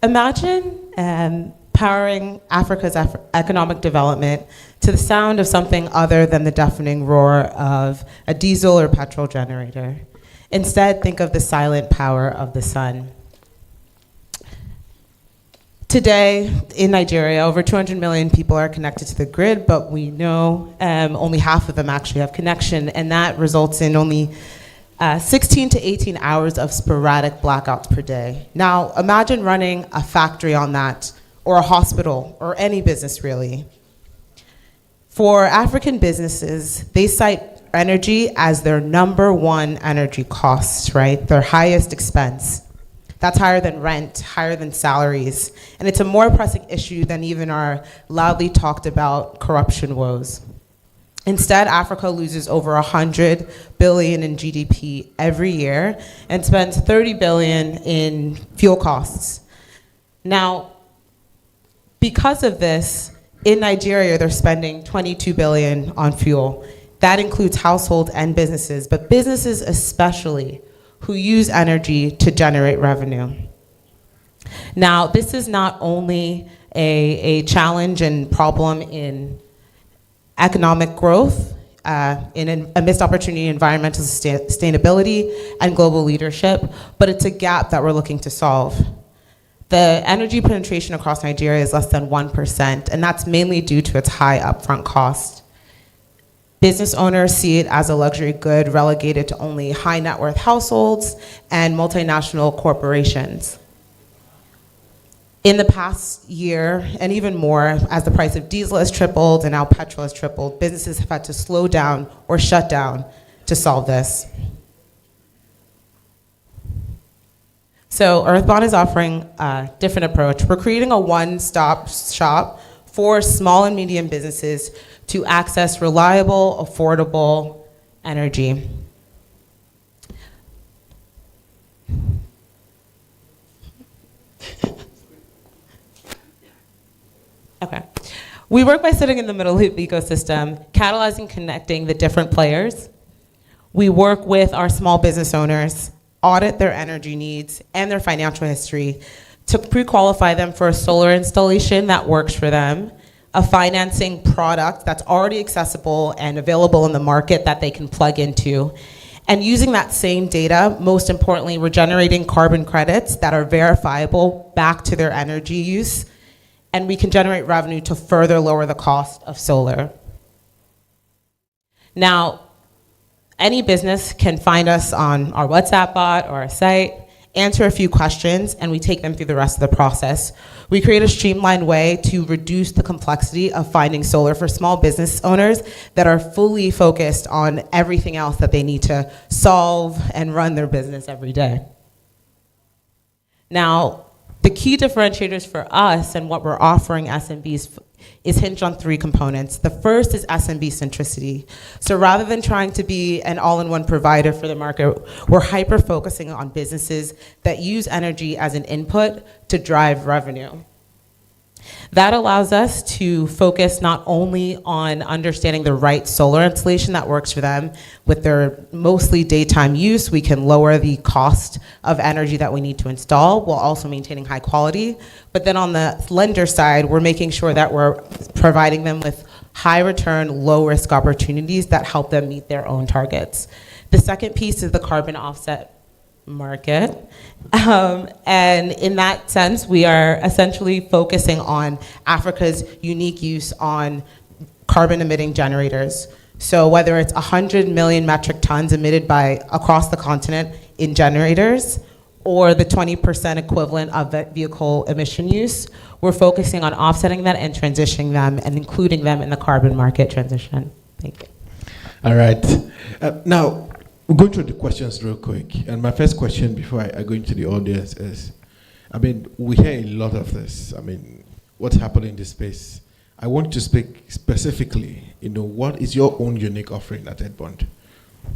C: imagine powering Africa's economic development to the sound of something other than the deafening roar of a diesel or petrol generator. Instead, think of the silent power of the sun. Today, in Nigeria, over 200 million people are connected to the grid, but we know only half of them actually have connection, and that results in only 16 to 18 hours of sporadic blackouts per day. Now, imagine running a factory on that, or a hospital, or any business really. For African businesses, they cite energy as their #1 energy cost, right? Their highest expense. That's higher than rent, higher than salaries. And it's a more pressing issue than even our loudly talked about corruption woes. Instead, Africa loses over 100 billion in GDP every year and spends 30 billion in fuel costs. Now, because of this, in Nigeria, they're spending 22 billion on fuel. That includes households and businesses, but businesses especially, who use energy to generate revenue. Now, this is not only a challenge and problem in economic growth, in a missed opportunity in environmental sustainability and global leadership, but it's a gap that we're looking to solve. The energy penetration across Nigeria is less than 1%, and that's mainly due to its high upfront cost. Business owners see it as a luxury good relegated to only high net worth households and multinational corporations. In the past year, and even more, as the price of diesel has tripled and now petrol has tripled, businesses have had to slow down or shut down to solve this. So Earthbound is offering a different approach. We're creating a one-stop shop for small and medium businesses to access reliable, affordable energy. Okay. We work by sitting in the middle of the ecosystem, catalyzing, connecting the different players. We work with our small business owners, audit their energy needs and their financial history to pre-qualify them for a solar installation that works for them, a financing product that's already accessible and available in the market that they can plug into. And using that same data, most importantly, we're generating carbon credits that are verifiable back to their energy use, and we can generate revenue to further lower the cost of solar. Now, any business can find us on our WhatsApp bot or our site, answer a few questions, and we take them through the rest of the process. We create a streamlined way to reduce the complexity of finding solar for small business owners that are fully focused on everything else that they need to solve and run their business every day. Now, the key differentiators for us and what we're offering SMBs is hinged on three components. The first is SMB centricity. So rather than trying to be an all-in-one provider for the market, we're hyper-focusing on businesses that use energy as an input to drive revenue. That allows us to focus not only on understanding the right solar installation that works for them. With their mostly daytime use, we can lower the cost of energy that we need to install while also maintaining high quality. But then on the lender side, we're making sure that we're providing them with high return, low risk opportunities that help them meet their own targets. The second piece is the carbon offset market. And in that sense, we are essentially focusing on Africa's unique use on carbon emitting generators. So whether it's 100 million metric tons emitted by across the continent in generators, or the 20% equivalent of the vehicle emission use, we're focusing on offsetting that and transitioning them and including them in the carbon market transition. Thank you.
L: All right. Now, we're going through the questions real quick. And my first question before I go into the audience is, I mean, we hear a lot of this. I mean, what's happening in this space? I want to speak specifically, what is your own unique offering at Edbond?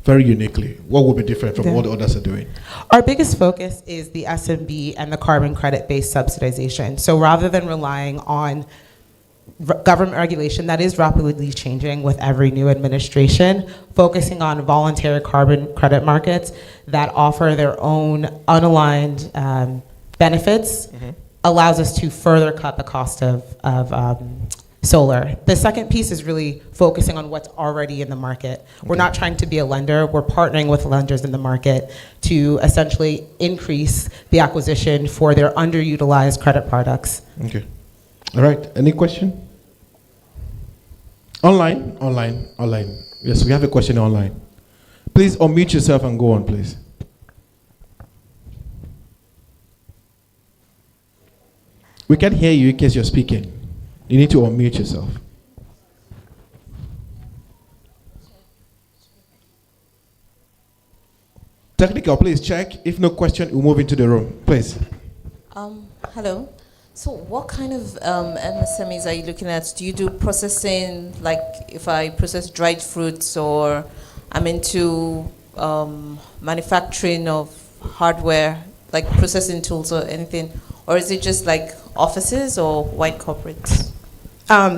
L: Very uniquely. What will be different from what the others are doing?
C: Our biggest focus is the SMB and the carbon credit-based subsidization. So rather than relying on government regulation that is rapidly changing with every new administration, focusing on voluntary carbon credit markets that offer their own unaligned benefits allows us to further cut the cost of solar. The second piece is really focusing on what's already in the market. We're not trying to be a lender, we're partnering with lenders in the market to essentially increase the acquisition for their underutilized credit products.
L: Okay. All right, any question? Online. Yes, we have a question online. Please unmute yourself and go on, please. We can't hear you in case you're speaking. You need to unmute yourself. Technical, please check. If no question, we'll move into the room. Please.
S: Hello. So what kind of MSMEs are you looking at? Do you do processing, like if I process dried fruits, or I'm into manufacturing of hardware, like processing tools or anything? Or is it just like offices or white corporates?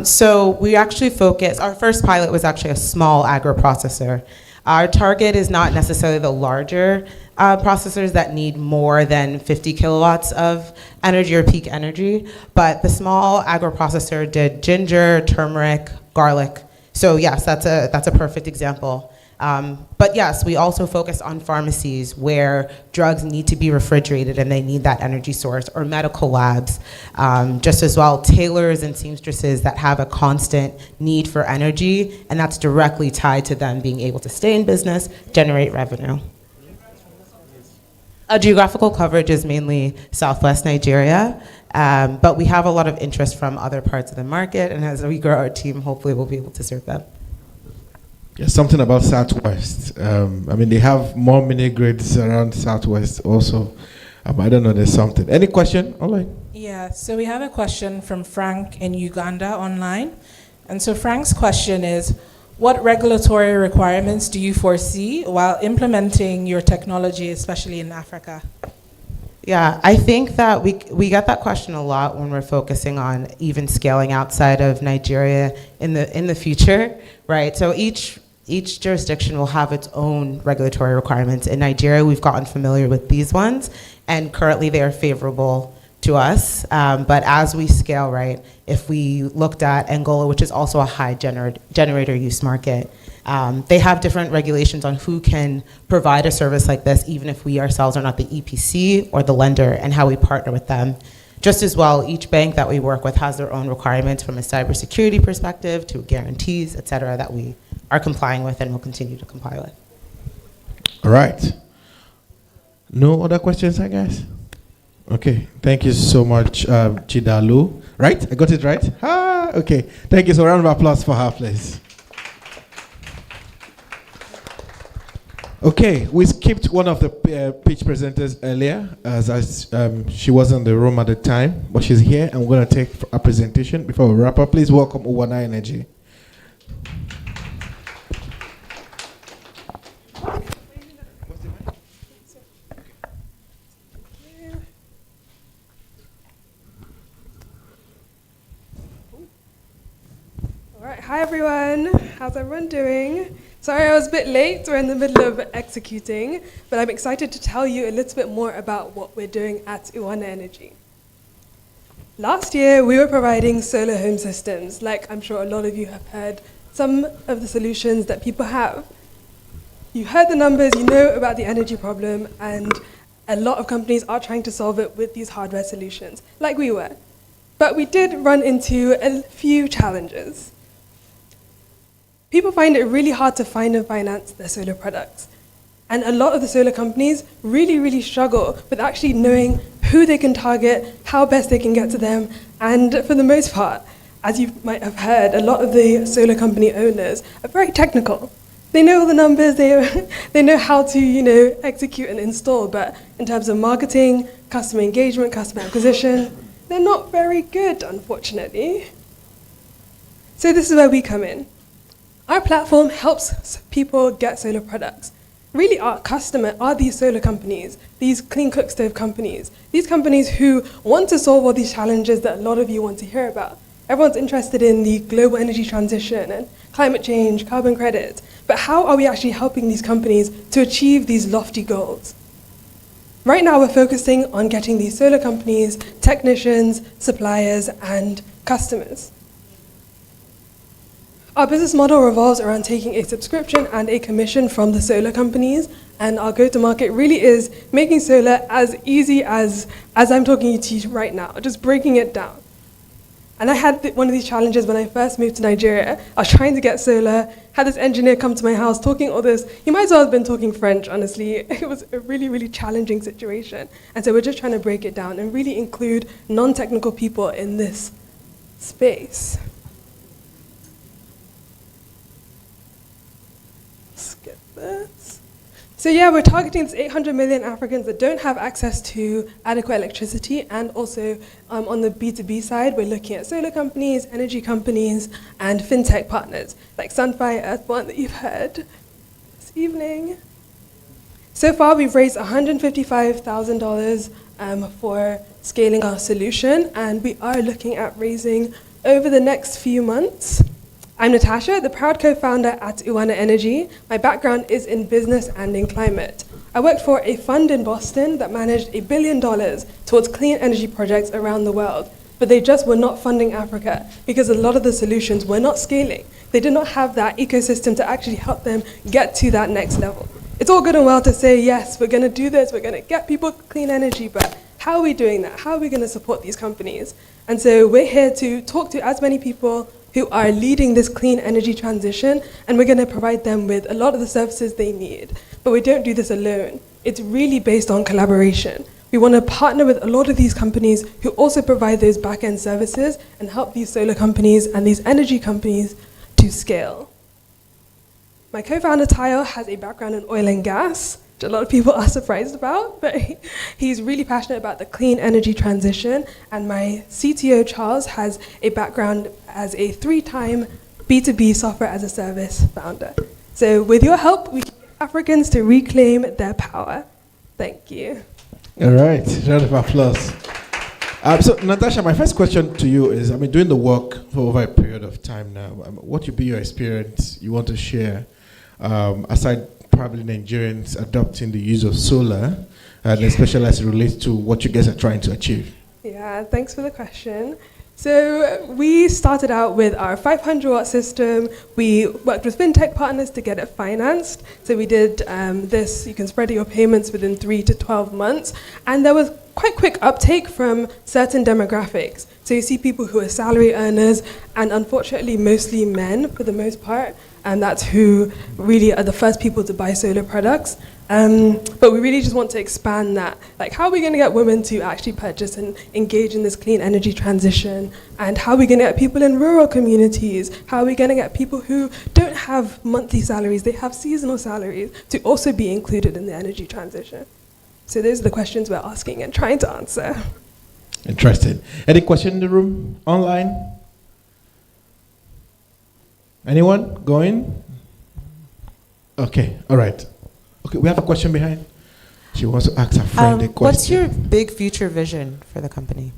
C: So we actually focus, our first pilot was actually a small agro-processor. Our target is not necessarily the larger processors that need more than 50 kilowatts of energy or peak energy, but the small agro-processor did ginger, turmeric, garlic. So yes, that's a perfect example. But yes, we also focus on pharmacies where drugs need to be refrigerated and they need that energy source, or medical labs, just as well tailors and seamstresses that have a constant need for energy, and that's directly tied to them being able to stay in business, generate revenue. Geographical coverage is mainly Southwest Nigeria, but we have a lot of interest from other parts of the market, and as we grow our team, hopefully we'll be able to serve them.
L: Yes, something about Southwest. I mean, they have more mini grids around Southwest also. I don't know, there's something. Any question online?
T: Yeah, so we have a question from Frank in Uganda online. And so Frank's question is, what regulatory requirements do you foresee while implementing your technology, especially in Africa?
C: Yeah, I think that we get that question a lot when we're focusing on even scaling outside of Nigeria in the future, right? So each jurisdiction will have its own regulatory requirements. In Nigeria, we've gotten familiar with these ones, and currently they are favorable to us. But as we scale, right, if we looked at Angola, which is also a high generator use market, they have different regulations on who can provide a service like this, even if we ourselves are not the EPC or the lender, and how we partner with them. Just as well, each bank that we work with has their own requirements from a cybersecurity perspective to guarantees, et cetera, that we are complying with and will continue to comply with.
L: All right. No other questions, I guess? Okay, thank you so much, Chidalu. Right? I got it right? Okay. Thank you. So a round of applause for her, please. Okay, we skipped one of the pitch presenters earlier, as she wasn't in the room at the time, but she's here, and we're going to take a presentation before we wrap up. Please welcome Uwana Energy.
F: All right, hi everyone. How's everyone doing? Sorry I was a bit late. We're in the middle of executing, but I'm excited to tell you a little bit more about what we're doing at Uwana Energy. Last year, we were providing solar home systems, like I'm sure a lot of you have heard some of the solutions that people have. You heard the numbers, you know about the energy problem, and a lot of companies are trying to solve it with these hardware solutions, like we were. But we did run into a few challenges. People find it really hard to find and finance their solar products. And a lot of the solar companies really struggle with actually knowing who they can target, how best they can get to them, and for the most part, as you might have heard, a lot of the solar company owners are very technical. They know all the numbers, they know how to execute and install, but in terms of marketing, customer engagement, customer acquisition, they're not very good, unfortunately. So this is where we come in. Our platform helps people get solar products. Really, our customer are these solar companies, these clean cook stove companies, these companies who want to solve all these challenges that a lot of you want to hear about. Everyone's interested in the global energy transition and climate change, carbon credits, but how are we actually helping these companies to achieve these lofty goals? Right now, we're focusing on getting these solar companies, technicians, suppliers, and customers. Our business model revolves around taking a subscription and a commission from the solar companies, and our go-to-market really is making solar as easy as I'm talking to you right now, just breaking it down. And I had one of these challenges when I first moved to Nigeria. I was trying to get solar, had this engineer come to my house talking all this. He might as well have been talking French, honestly. It was a really challenging situation. And so we're just trying to break it down and really include non-technical people in this space. Skip this. So yeah, we're targeting these 800 million Africans that don't have access to adequate electricity, and also on the B2B side, we're looking at solar companies, energy companies, and fintech partners, like Sunfire, Earthborn that you've heard this evening. So far, we've raised $155,000 for scaling our solution, and we are looking at raising over the next few months. I'm Natasha, the proud co-founder at Uwana Energy. My background is in business and in climate. I worked for a fund in Boston that managed $1 billion towards clean energy projects around the world, but they just were not funding Africa because a lot of the solutions were not scaling. They did not have that ecosystem to actually help them get to that next level. It's all good and well to say, yes, we're going to do this, we're going to get people clean energy, but how are we doing that? How are we going to support these companies? And so we're here to talk to as many people who are leading this clean energy transition, and we're going to provide them with a lot of the services they need. But we don't do this alone. It's really based on collaboration. We want to partner with a lot of these companies who also provide those back-end services and help these solar companies and these energy companies to scale. My co-founder, Tayo, has a background in oil and gas, which a lot of people are surprised about, but he's really passionate about the clean energy transition. And my CTO, Charles, has a background as a 3-time B2B software as a service founder. So with your help, we can get Africans to reclaim their power. Thank you.
L: All right, round of applause. So Natasha, my first question to you is, doing the work for over a period of time now, what would be your experience you want to share, aside probably Nigerians adopting the use of solar, and especially as it relates to what you guys are trying to achieve?
F: Yeah, thanks for the question. So we started out with our 500-watt system. We worked with fintech partners to get it financed. So we did this, you can spread your payments within 3 to 12 months. And there was quite quick uptake from certain demographics. So you see people who are salary earners, and unfortunately mostly men for the most part, and that's who really are the first people to buy solar products. But we really just want to expand that. Like, how are we going to get women to actually purchase and engage in this clean energy transition? And how are we going to get people in rural communities? How are we going to get people who don't have monthly salaries, they have seasonal salaries, to also be included in the energy transition? So those are the questions we're asking and trying to answer.
L: Interesting. Any question in the room? Online? Anyone? Going? Okay, all right. Okay, we have a question behind. She wants to ask her friend a question.
U: What's your big future vision for the company?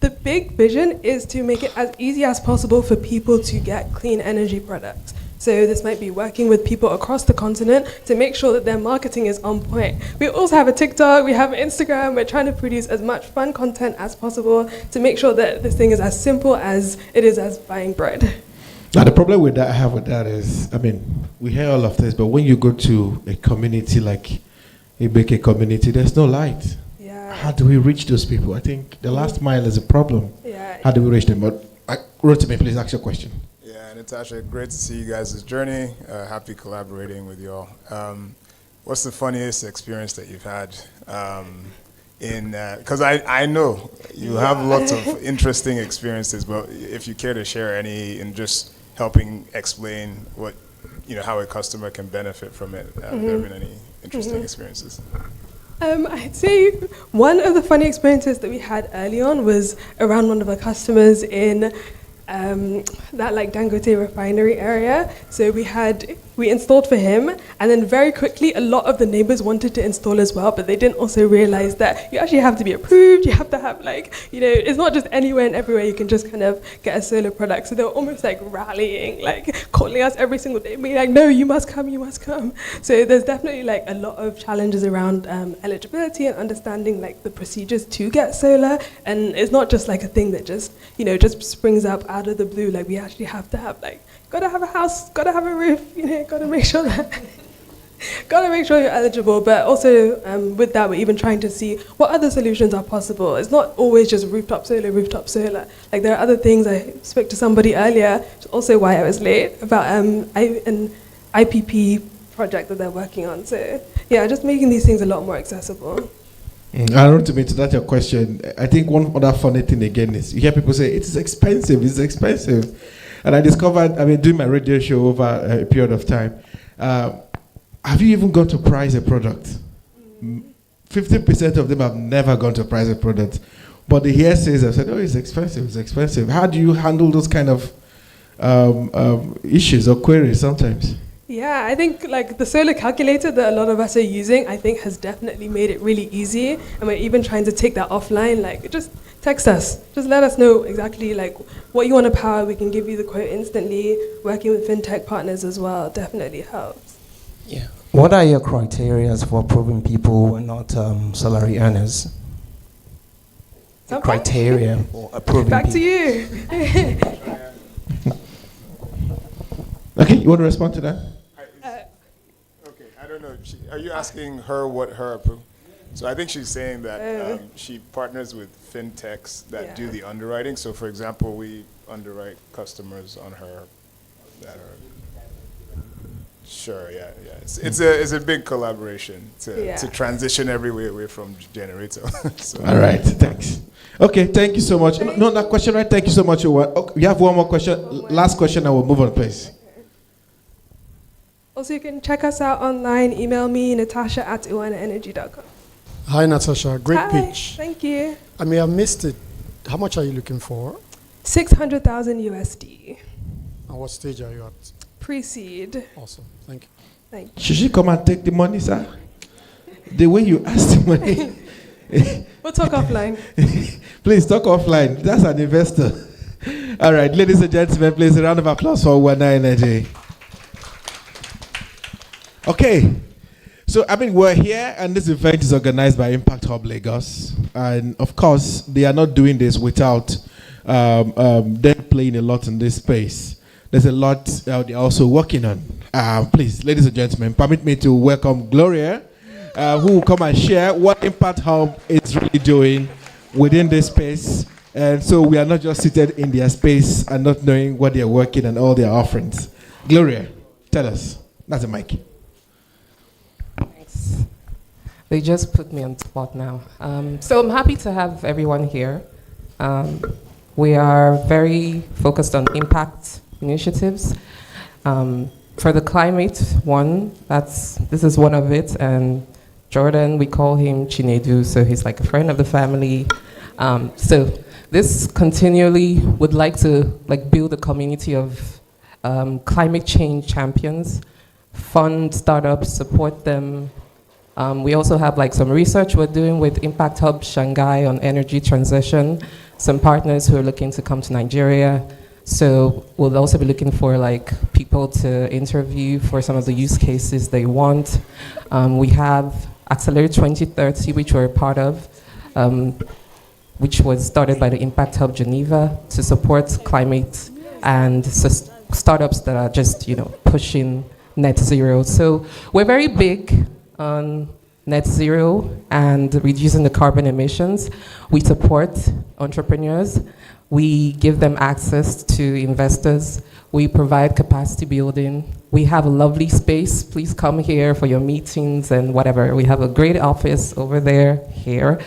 F: The big vision is to make it as easy as possible for people to get clean energy products. So this might be working with people across the continent to make sure that their marketing is on point. We also have a TikTok, we have Instagram, we're trying to produce as much fun content as possible to make sure that this thing is as simple as it is as buying bread.
L: Now, the problem with that I have with that is, I mean, we hear all of this, but when you go to a community like a big community, there's no light.
F: Yeah.
L: How do we reach those people? I think the last mile is a problem.
F: Yeah.
L: How do we reach them? But Rotimi, please ask your question.
Q: Yeah, Natasha, great to see you guys' journey. Happy collaborating with you all. What's the funniest experience that you've had because I know you have lots of interesting experiences, but if you care to share any in just helping explain what, how a customer can benefit from it, have there been any interesting experiences?
F: I'd say one of the funny experiences that we had early on was around one of our customers in that like Dangote refinery area. So we installed for him, and then very quickly a lot of the neighbors wanted to install as well, but they didn't also realize that you actually have to be approved. You have to have it's not just anywhere and everywhere you can just kind of get a solar product. So they were almost like rallying, like calling us every single day, being like, no, you must come, you must come. So there's definitely like a lot of challenges around eligibility and understanding like the procedures to get solar. And it's not just like a thing that just springs up out of the blue. Like we actually have to have gotta have a house, gotta have a roof, gotta make sure you're eligible. But also with that, we're even trying to see what other solutions are possible. It's not always just rooftop solar. Like there are other things. I spoke to somebody earlier, which is also why I was late, about an IPP project that they're working on. So yeah, just making these things a lot more accessible.
L: I don't know, to me, to that your question, I think one other funny thing again is you hear people say, it's expensive. And I discovered, doing my radio show over a period of time, have you even gone to price a product? 50% of them have never gone to price a product. But the hearsays have said, oh, it's expensive. How do you handle those kind of issues or queries sometimes?
F: Yeah, I think like the solar calculator that a lot of us are using, I think has definitely made it really easy. And we're even trying to take that offline, like just text us. Just let us know exactly like what you want to power. We can give you the quote instantly. Working with fintech partners as well definitely helps.
H: Yeah. What are your criteria for approving people who are not salary earners? The criteria for approving
F: Back
H: people.
F: to you.
L: Okay, you want to respond to that?
Q: Okay, I don't know. Are you asking her what her approval? So I think she's saying that she partners with fintechs that do the underwriting. So for example, we underwrite customers on her that are sure, yeah. It's a big collaboration to transition everywhere away from generator. So.
L: All right, thanks. Okay, thank you so much. No, that question, right? Thank you so much. Okay, we have one more question. Last question, and we'll move on, please.
F: Also, you can check us out online. Email me, natasha@uanaenergy.com.
V: Hi, Natasha. Great
F: Hi,
V: pitch.
F: thank you.
V: I may have missed it. How much are you looking for?
F: 600,000 USD.
V: And what stage are you at?
F: Pre-seed.
V: Awesome. Thank you.
F: Thank you.
L: Should she come and take the money, sir? The way you asked the money.
F: We'll talk offline.
L: Please talk offline. That's an investor. All right, ladies and gentlemen, please a round of applause for Uana Energy. Okay, so we're here, and this event is organized by Impact Hub Lagos, and of course, they are not doing this without them playing a lot in this space. There's a lot they're also working on. Please, ladies and gentlemen, permit me to welcome Gloria, who will come and share what Impact Hub is really doing within this space. And so we are not just seated in their space and not knowing what they're working and all their offerings. Gloria, tell us. That's a mic.
G: They just put me on the spot now. So I'm happy to have everyone here. We are very focused on impact initiatives. For the climate one, this is one of it, and Jordan, we call him Chinedu, so he's like a friend of the family. So this continually would like to build a community of climate change champions, fund startups, support them. We also have some research we're doing with Impact Hub Shanghai on energy transition, some partners who are looking to come to Nigeria. So we'll also be looking for people to interview for some of the use cases they want. We have Accelerate 2030, which we're a part of, which was started by the Impact Hub Geneva to support climate and startups that are just pushing net zero. So we're very big on net zero and reducing the carbon emissions. We support entrepreneurs. We give them access to investors. We provide capacity building. We have a lovely space. Please come here for your meetings and whatever. We have a great office over there, here.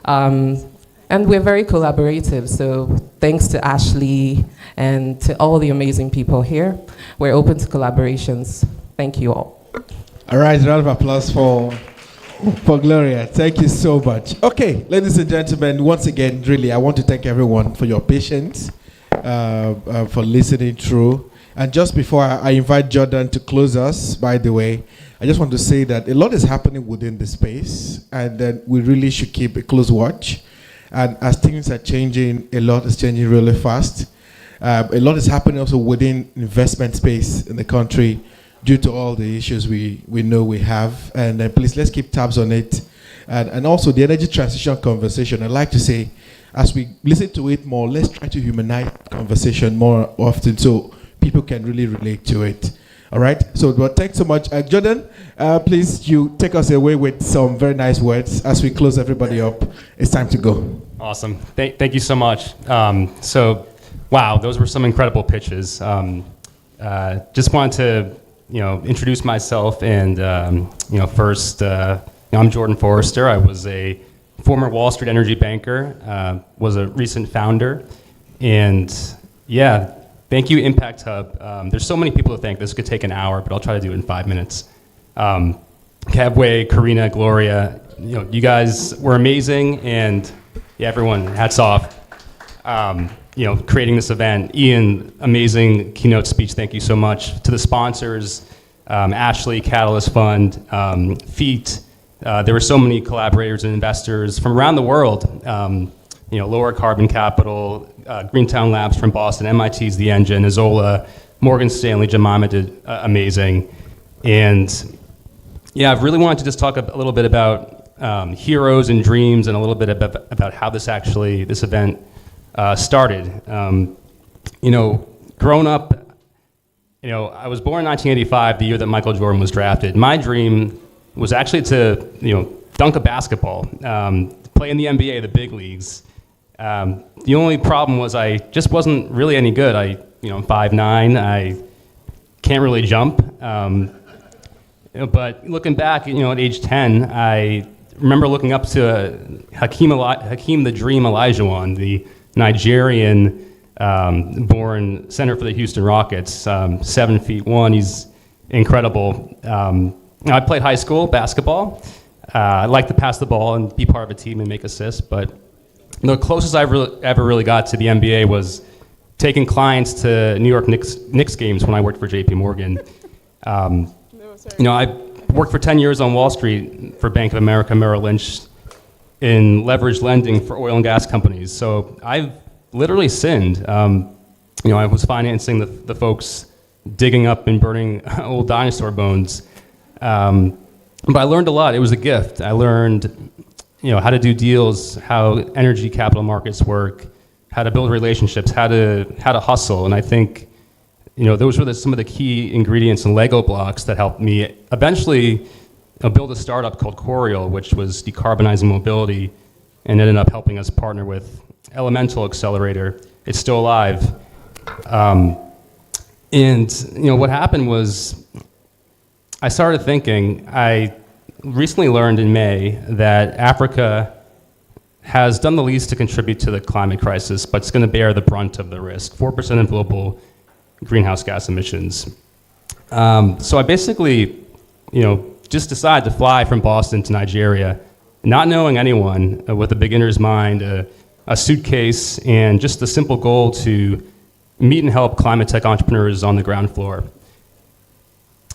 G: And we're very collaborative. So thanks to Ashley and to all the amazing people here. We're open to collaborations. Thank you all.
L: All right, round of applause for Gloria. Thank you so much. Okay, ladies and gentlemen, once again, really, I want to thank everyone for your patience, for listening through. And just before I invite Jordan to close us, by the way, I just want to say that a lot is happening within the space, and that we really should keep a close watch. And as things are changing, a lot is changing really fast. A lot is happening also within investment space in the country, due to all the issues we know we have. And please, let's keep tabs on it. And also the energy transition conversation, I'd like to say, as we listen to it more, let's try to humanize conversation more often so people can really relate to it. All right? So, but thanks so much. Jordan, please, you take us away with some very nice words as we close everybody up. It's time to go.
R: Awesome. Thank you so much. Wow, those were some incredible pitches. Just wanted to introduce myself and, first, I'm Jordan Forrester. I was a former Wall Street energy banker, was a recent founder, and yeah, thank you, Impact Hub. There's so many people to thank. This could take an hour, but I'll try to do it in 5 minutes. Cavway, Karina, Gloria, you guys were amazing, and yeah, everyone, hats off. Creating this event. Ian, amazing keynote speech. Thank you so much. To the sponsors, Ashley, Catalyst Fund, FEAT. There were so many collaborators and investors from around the world. Lower Carbon Capital, Greentown Labs from Boston, MIT's The Engine, Azola, Morgan Stanley, Jemima did amazing. And yeah, I really wanted to just talk a little bit about heroes and dreams and a little bit about how this event started. Growing up, I was born in 1985, the year that Michael Jordan was drafted. My dream was actually to, dunk a basketball, play in the NBA, the big leagues. The only problem was I just wasn't really any good. I'm 5'9", I can't really jump. But looking back, at age 10, I remember looking up to Hakeem the Dream Olajuwon, the Nigerian born center for the Houston Rockets, 7'1". He's incredible. I played high school basketball. I like to pass the ball and be part of a team and make assists, but the closest I ever really got to the NBA was taking clients to New York Knicks games when I worked for JP Morgan. I worked for 10 years on Wall Street for Bank of America, Merrill Lynch, in leveraged lending for oil and gas companies. So I've literally sinned. I was financing the folks digging up and burning old dinosaur bones. But I learned a lot. It was a gift. I learned, how to do deals, how energy capital markets work, how to build relationships, how to hustle. And I think, those were some of the key ingredients and Lego blocks that helped me eventually build a startup called Coriol, which was decarbonizing mobility, and ended up helping us partner with Elemental Accelerator. It's still alive. What happened was I started thinking, I recently learned in May that Africa has done the least to contribute to the climate crisis, but it's going to bear the brunt of the risk, 4% of global greenhouse gas emissions. So I basically, just decided to fly from Boston to Nigeria, not knowing anyone, with a beginner's mind, a suitcase, and just a simple goal to meet and help climate tech entrepreneurs on the ground floor.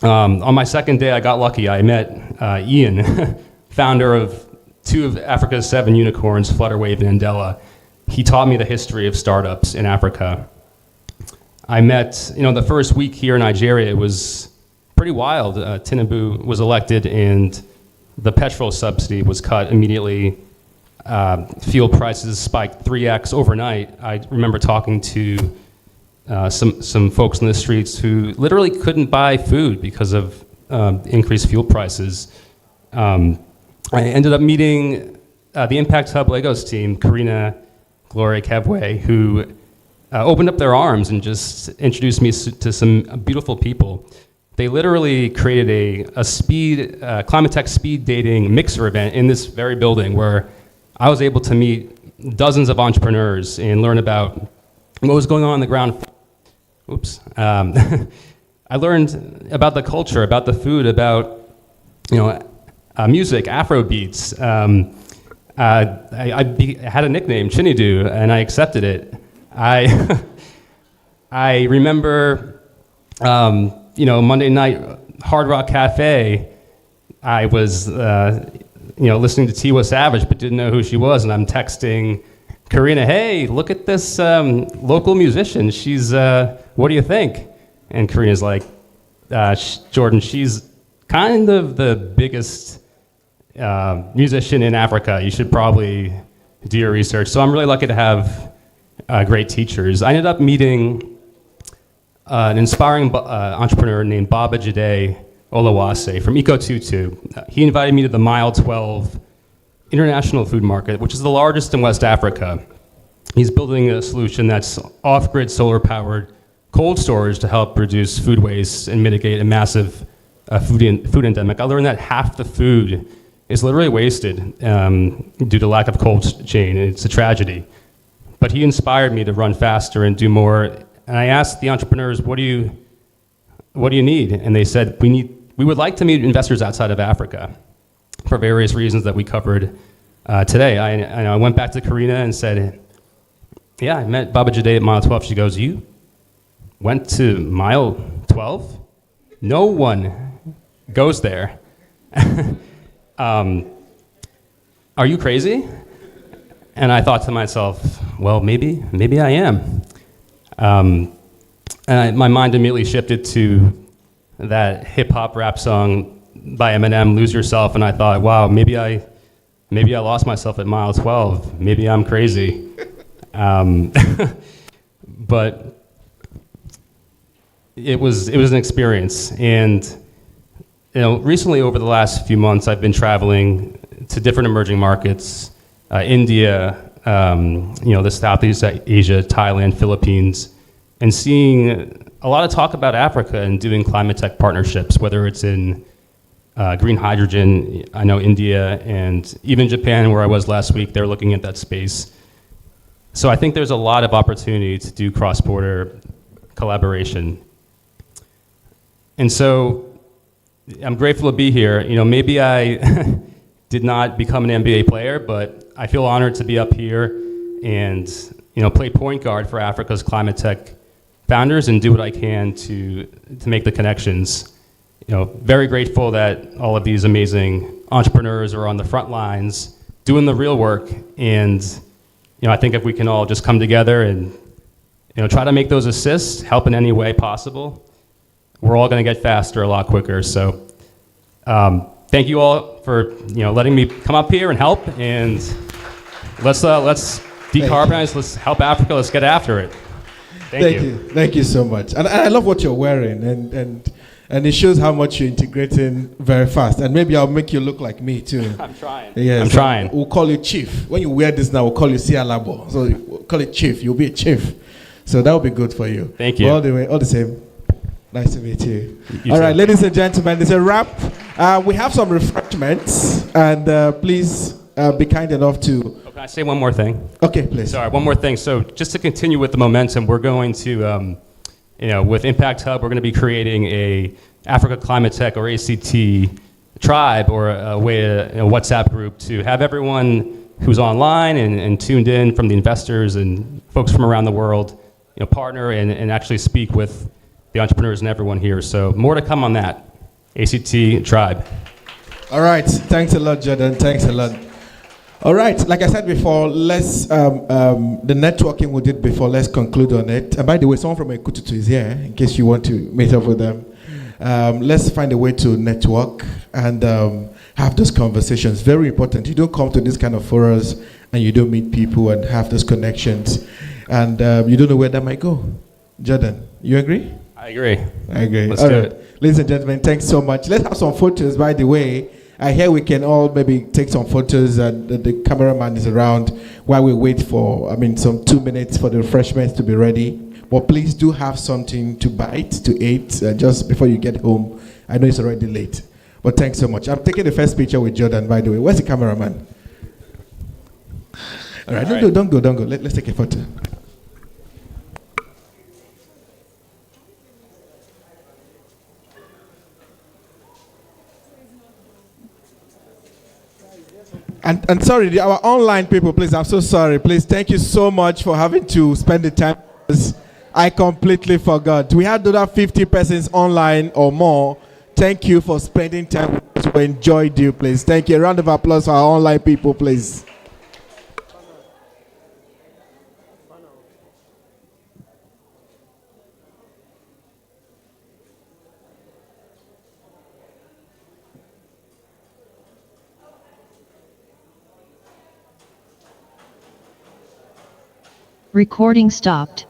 R: On my second day, I got lucky. I met Ian, founder of 2 of Africa's 7 unicorns, Flutterwave and Andela. He taught me the history of startups in Africa. I met, the first week here in Nigeria, it was pretty wild. Tinubu was elected and the petrol subsidy was cut immediately. Fuel prices spiked 3x overnight. I remember talking to some folks in the streets who literally couldn't buy food because of increased fuel prices. I ended up meeting the Impact Hub Lagos team, Karina, Gloria, Kebwe, who opened up their arms and just introduced me to some beautiful people. They literally created a climate tech speed dating mixer event in this very building where I was able to meet dozens of entrepreneurs and learn about what was going on the ground. Oops. I learned about the culture, about the food, about music, Afro beats. I had a nickname, Chinidu, and I accepted it. I remember, Monday night, Hard Rock Cafe. I was, listening to Tiwa Savage, but didn't know who she was, and I'm texting Karina, "Hey, look at this local musician. She's, what do you think?" And Karina's like, "Jordan, she's kind of the biggest musician in Africa. You should probably do your research." So I'm really lucky to have great teachers. I ended up meeting an inspiring entrepreneur named Baba Jide Olawase from Eco22. He invited me to the Mile 12 International Food Market, which is the largest in West Africa. He's building a solution that's off-grid solar-powered cold storage to help reduce food waste and mitigate a massive food endemic. I learned that half the food is literally wasted due to lack of cold chain. It's a tragedy. But he inspired me to run faster and do more. And I asked the entrepreneurs, what do you need? And they said, we would like to meet investors outside of Africa for various reasons that we covered today. I went back to Karina and said, yeah, I met Baba Jide at Mile 12. She goes, "You went to Mile 12? No one goes there. Are you crazy?" And I thought to myself, well, maybe I am. And my mind immediately shifted to that hip hop rap song by Eminem, "Lose Yourself," and I thought, wow, maybe I lost myself at Mile 12. Maybe I'm crazy. But it was an experience. And recently over the last few months, I've been traveling to different emerging markets, India, the Southeast Asia, Thailand, Philippines, and seeing a lot of talk about Africa and doing climate tech partnerships, whether it's in green hydrogen. I know India and even Japan, where I was last week, they're looking at that space. So I think there's a lot of opportunity to do cross-border collaboration. And so I'm grateful to be here. Maybe I did not become an NBA player, but I feel honored to be up here and play point guard for Africa's climate tech founders and do what I can to make the connections. Very grateful that all of these amazing entrepreneurs are on the front lines doing the real work. And I think if we can all just come together and try to make those assists, help in any way possible, we're all going to get faster a lot quicker. So thank you all for letting me come up here and help. And let's decarbonize. Let's help Africa. Let's get after it. Thank you.
L: Thank you so much. And I love what you're wearing, and it shows how much you're integrating very fast. And maybe I'll make you look like me too.
R: I'm trying.
L: Yes,
R: I'm trying.
L: We'll call you Chief. When you wear this now, we'll call you Sialabo. So we'll call it Chief. You'll be a Chief. So that will be good for you.
R: Thank you.
L: But all the same, nice to meet you.
R: You
L: all
R: too.
L: right, ladies and gentlemen, it's a wrap. We have some refreshments, and please be kind enough to.
R: Oh, can I say one more thing?
L: Okay, please.
R: Sorry, one more thing. So just to continue with the momentum, we're going to, with Impact Hub, we're going to be creating a Africa Climate Tech or ACT tribe or a way, a WhatsApp group to have everyone who's online and tuned in from the investors and folks from around the world, partner and actually speak with the entrepreneurs and everyone here. So more to come on that. ACT tribe.
L: All right. Thanks a lot, Jordan. Thanks a lot. All right. Like I said before, let's the networking we did before. Let's conclude on it. And by the way, someone from Ekututu is here in case you want to meet up with them. Let's find a way to network and have those conversations. Very important. You don't come to this kind of forums and you don't meet people and have those connections, and you don't know where that might go. Jordan, you agree?
R: I agree.
L: I agree.
R: Let's
L: all
R: do
L: right.
R: it.
L: Ladies and gentlemen, thanks so much. Let's have some photos, by the way. I hear we can all maybe take some photos, and the cameraman is around while we wait for, some 2 minutes for the refreshments to be ready. But please do have something to bite, to eat, just before you get home. I know it's already late. But thanks so much. I'm taking the first picture with Jordan, by the way. Where's the cameraman? All right, don't go. Let's take a photo. And sorry, our online people, please, I'm so sorry. Please, thank you so much for having to spend the time with us. I completely forgot. We had other 50 persons online or more. Thank you for spending time with us. We enjoyed you, please. Thank you. A round of applause for our online people, please.
A: Recording stopped.